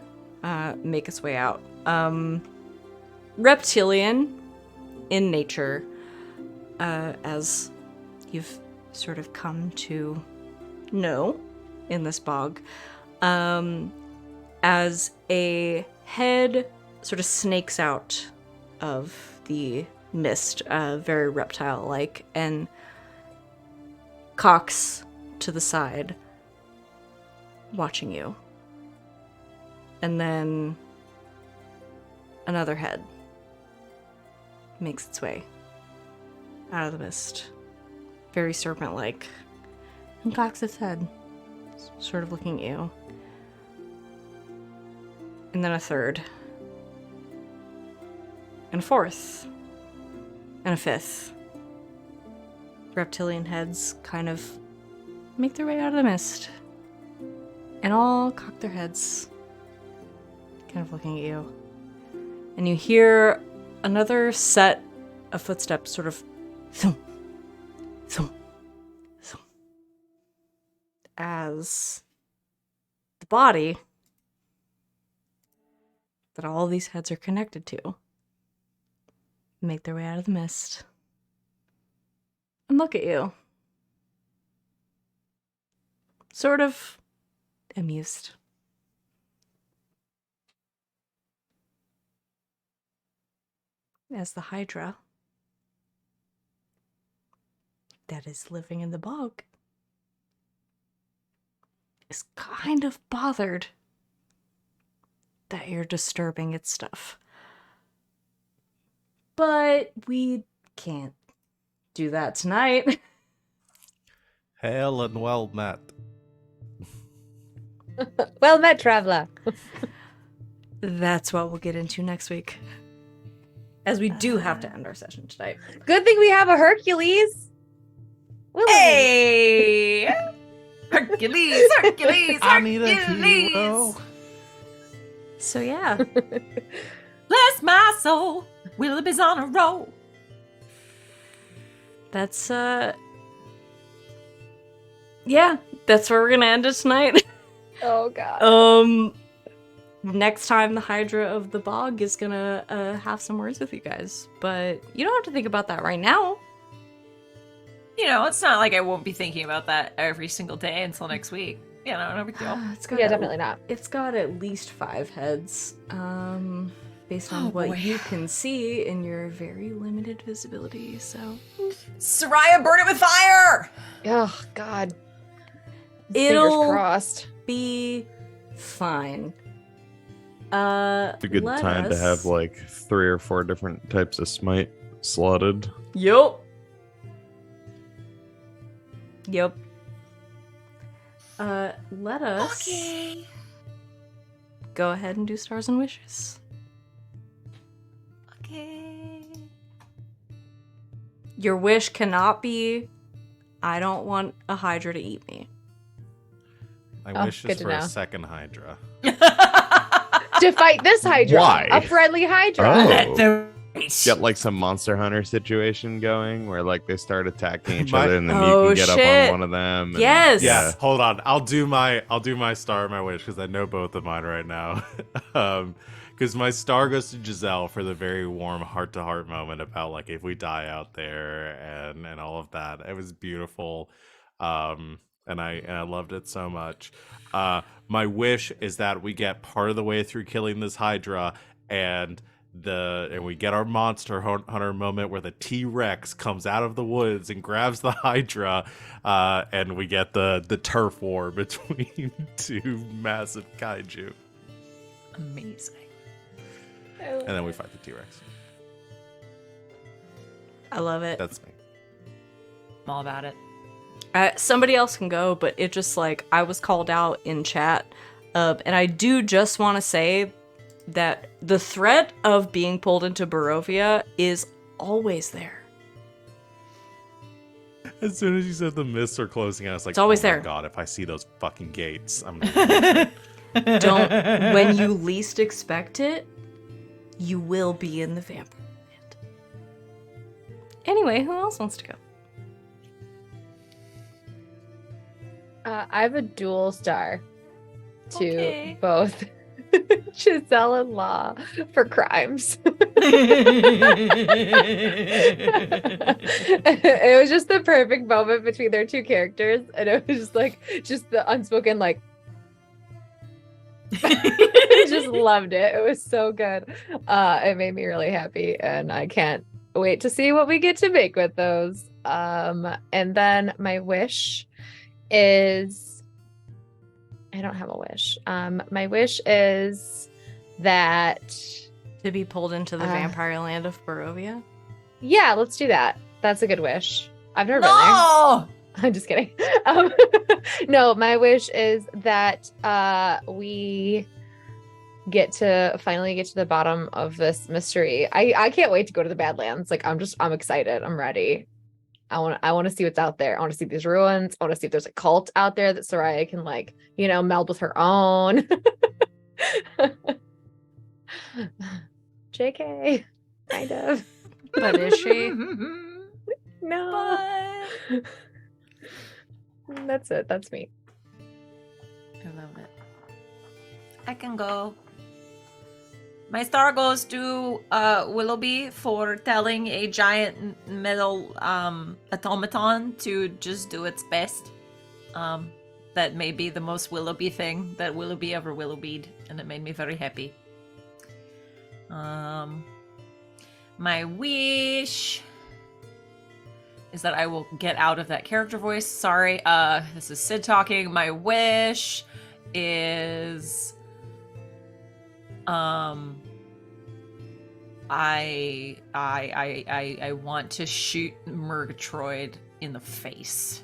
make its way out. Reptilian in nature, as you've sort of come to know in this bog, as a head sort of snakes out of the mist, very reptile-like, and cocks to the side, watching you. And then another head makes its way out of the mist, very serpent-like, and cocks its head, sort of looking at you. And then a third, and a fourth, and a fifth. Reptilian heads kind of make their way out of the mist, and all cock their heads, kind of looking at you. And you hear another set of footsteps, sort of thump, thump, thump, as the body that all these heads are connected to make their way out of the mist and look at you. Sort of amused. As the Hydra that is living in the bog is kind of bothered that you're disturbing its stuff. But we can't do that tonight. Hail and well met. Well met, traveler. That's what we'll get into next week. As we do have to end our session tonight. Good thing we have a Hercules. Willoughby. Hey! Hercules, Hercules, I need a Hercules! hero. So yeah. Bless my soul, Willoughby's on a roll. That's yeah, that's where we're gonna end it tonight. Oh god. Next time the Hydra of the Bog is gonna have some words with you guys. But you don't have to think about that right now. You know, it's not like I won't be thinking about that every single day until next week. You know, no big deal. It's got Yeah, definitely not. It's got at least 5 heads. Based on Oh, what boy. you can see in your very limited visibility, so Sereia, burn it with fire! Oh god. It'll- Fingers crossed. be fine. It's a good let time to us- have like 3 or 4 different types of smite slotted. Yup. Let us go ahead and do stars and wishes. Okay. Your wish cannot be, I don't want a Hydra to eat me. My Oh, wish good is to for a know. second Hydra. To fight this Hydra. Why? A friendly Hydra. Oh. Let the Get like some Monster Hunter situation going where like they start attacking each My- other and then Oh, you can get up shit. on one of them. And, Yes. Yeah, hold on. I'll do my star and my wish because I know both of mine right now. Because my star goes to Giselle for the very warm heart-to-heart moment about like if we die out there and all of that. It was beautiful, and I loved it so much. My wish is that we get part of the way through killing this Hydra and we get our monster hunter moment where the T-Rex comes out of the woods and grabs the Hydra, and we get the turf war between 2 massive kaiju, Amazing. and then we fight the T-Rex. I love it. That's me. I'm all about it. Somebody else can go, but it just like I was called out in chat, and I do just want to say that the threat of being pulled into Barovia is always there. As soon as you said the mists are closing, I was like, It's always oh there. my god, if I see those fucking gates, I'm gonna Don't when you least expect it, you will be in the vampire land. Anyway, who else wants to go? I have a dual star to Okay. both Giselle and Law for crimes. It was just the perfect moment between their two characters, and it was just like the unspoken like. I just loved it. It was so good. It made me really happy, and I can't wait to see what we get to make with those. And then my wish is I don't have a wish. My wish is that To be pulled into the vampire land of Barovia? yeah, let's do that. That's a good wish. I've never been there. No! I'm just kidding. No, my wish is that we get to finally get to the bottom of this mystery. I can't wait to go to the Badlands. Like I'm excited. I'm ready. I want to see what's out there. I want to see these ruins. I want to see if there's a cult out there that Sereia can like, meld with her own. JK, kind of. But is she? No. That's it. That's me. I love it. I can go. My star goes to Willoughby for telling a giant metal automaton to just do its best. That may be the most Willoughby thing that Willoughby ever Willowbeed, and it made me very happy. My wish is that I will get out of that character voice. Sorry, this is Sid talking. My wish is I want to shoot Murgatroyd in the face.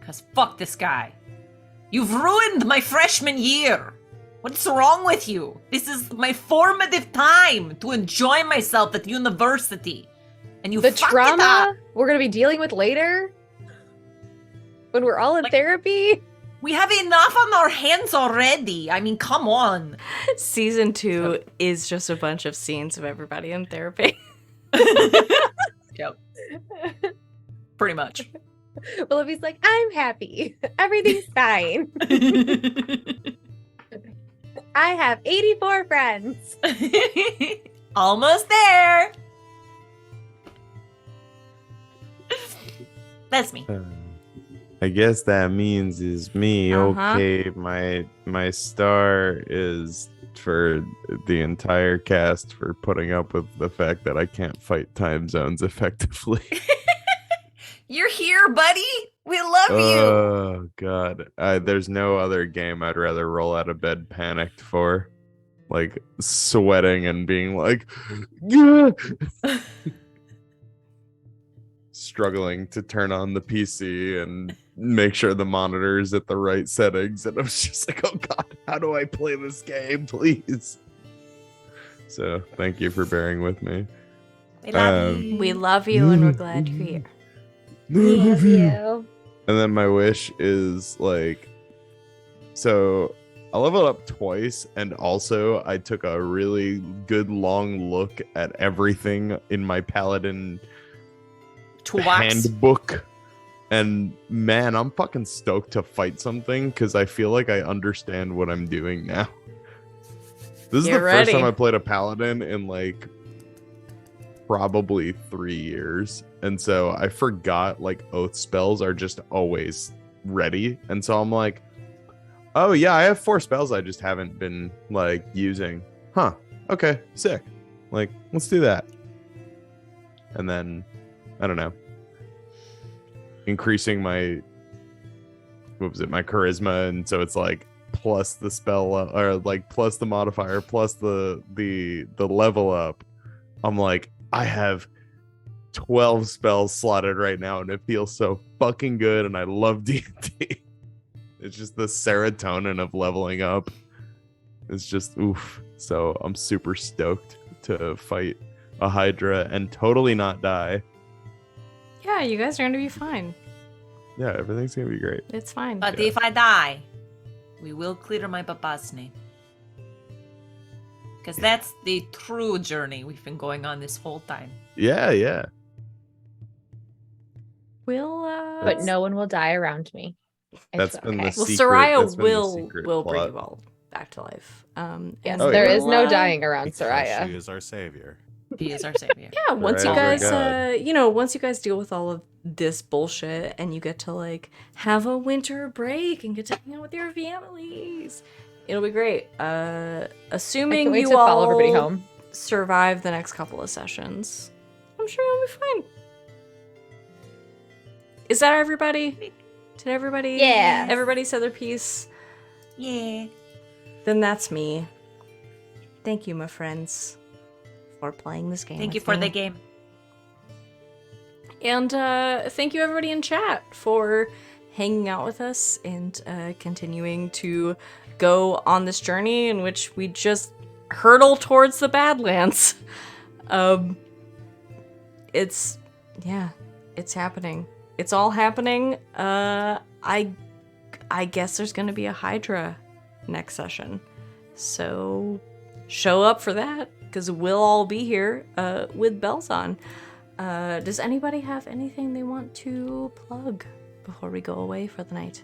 'Cause fuck this guy. You've ruined my freshman year. What's wrong with you? This is my formative time to enjoy myself at university. And you The fucked it up. trauma we're gonna be dealing with later when we're all in Like- therapy. We have enough on our hands already. I mean, come on. Season 2 is just a bunch of scenes of everybody in therapy. Yep. Pretty much. Willoughby's like, I'm happy. Everything's fine. I have 84 friends. Almost there. That's me. I guess that means is me. Uh-huh. Okay, my star is for the entire cast for putting up with the fact that I can't fight time zones effectively. You're here, buddy. We love you. Oh god, there's no other game I'd rather roll out of bed panicked for, like sweating and being like, "Yeah!" struggling to turn on the PC and make sure the monitor is at the right settings, and I was just like, oh god, how do I play this game, please? So thank you for bearing with me. We love you. We love you and we're glad you're here. Love you. And then my wish is like, so I leveled up twice, and also I took a really good long look at everything in my paladin Toolbox. handbook, and man, I'm fucking stoked to fight something because I feel like I understand what I'm doing now. This is Get the ready. first time I played a paladin in like probably 3 years, and so I forgot like oath spells are just always ready, and so I'm like, oh yeah, I have 4 spells I just haven't been like using. Okay, sick, like let's do that. And then I don't know, increasing my my charisma, and so it's like plus the spell or like plus the modifier plus the level up. I'm like, I have 12 spells slotted right now, and it feels so fucking good, and I love D&D. It's just the serotonin of leveling up. It's just oof. So I'm super stoked to fight a Hydra and totally not die. Yeah, you guys are going to be fine. Yeah, everything's gonna be great. It's fine. But Yeah. if I die, we will clear my papa's name. Because that's the true journey we've been going on this whole time. Yeah. We'll, But no one will die around me. That's It's been the okay. Well, secret. Sereia That's been the will secret bring plot. you all back to life. Yes, Oh, there yeah. is no dying around Because Sereia. she is our savior. He is our savior. Yeah, once you Sereia's our guys, god. once you guys deal with all of this bullshit and you get to like have a winter break and get to hang out with your families, it'll be great. I Assuming can't wait you to all follow everybody home. survive the next couple of sessions, I'm sure you'll be fine. Is that everybody? Did everybody? Yeah. Everybody said their piece. Yeah. Then that's me. Thank you, my friends, for playing this game. Thank you with for me. the game. And thank you, everybody in chat, for hanging out with us and continuing to go on this journey in which we just hurtle towards the Badlands. It's happening. It's all happening. I guess there's gonna be a Hydra next session, so show up for that because we'll all be here with bells on. Does anybody have anything they want to plug before we go away for the night?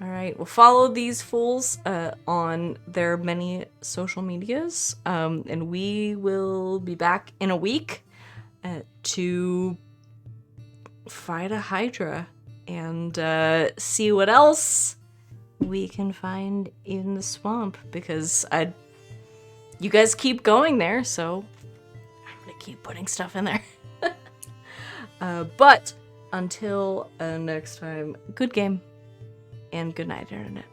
All right, well, follow these fools on their many social medias, and we will be back in a week to fight a Hydra and see what else we can find in the swamp, because you guys keep going there, so I'm gonna keep putting stuff in there. But until next time, good game and good night, Internet.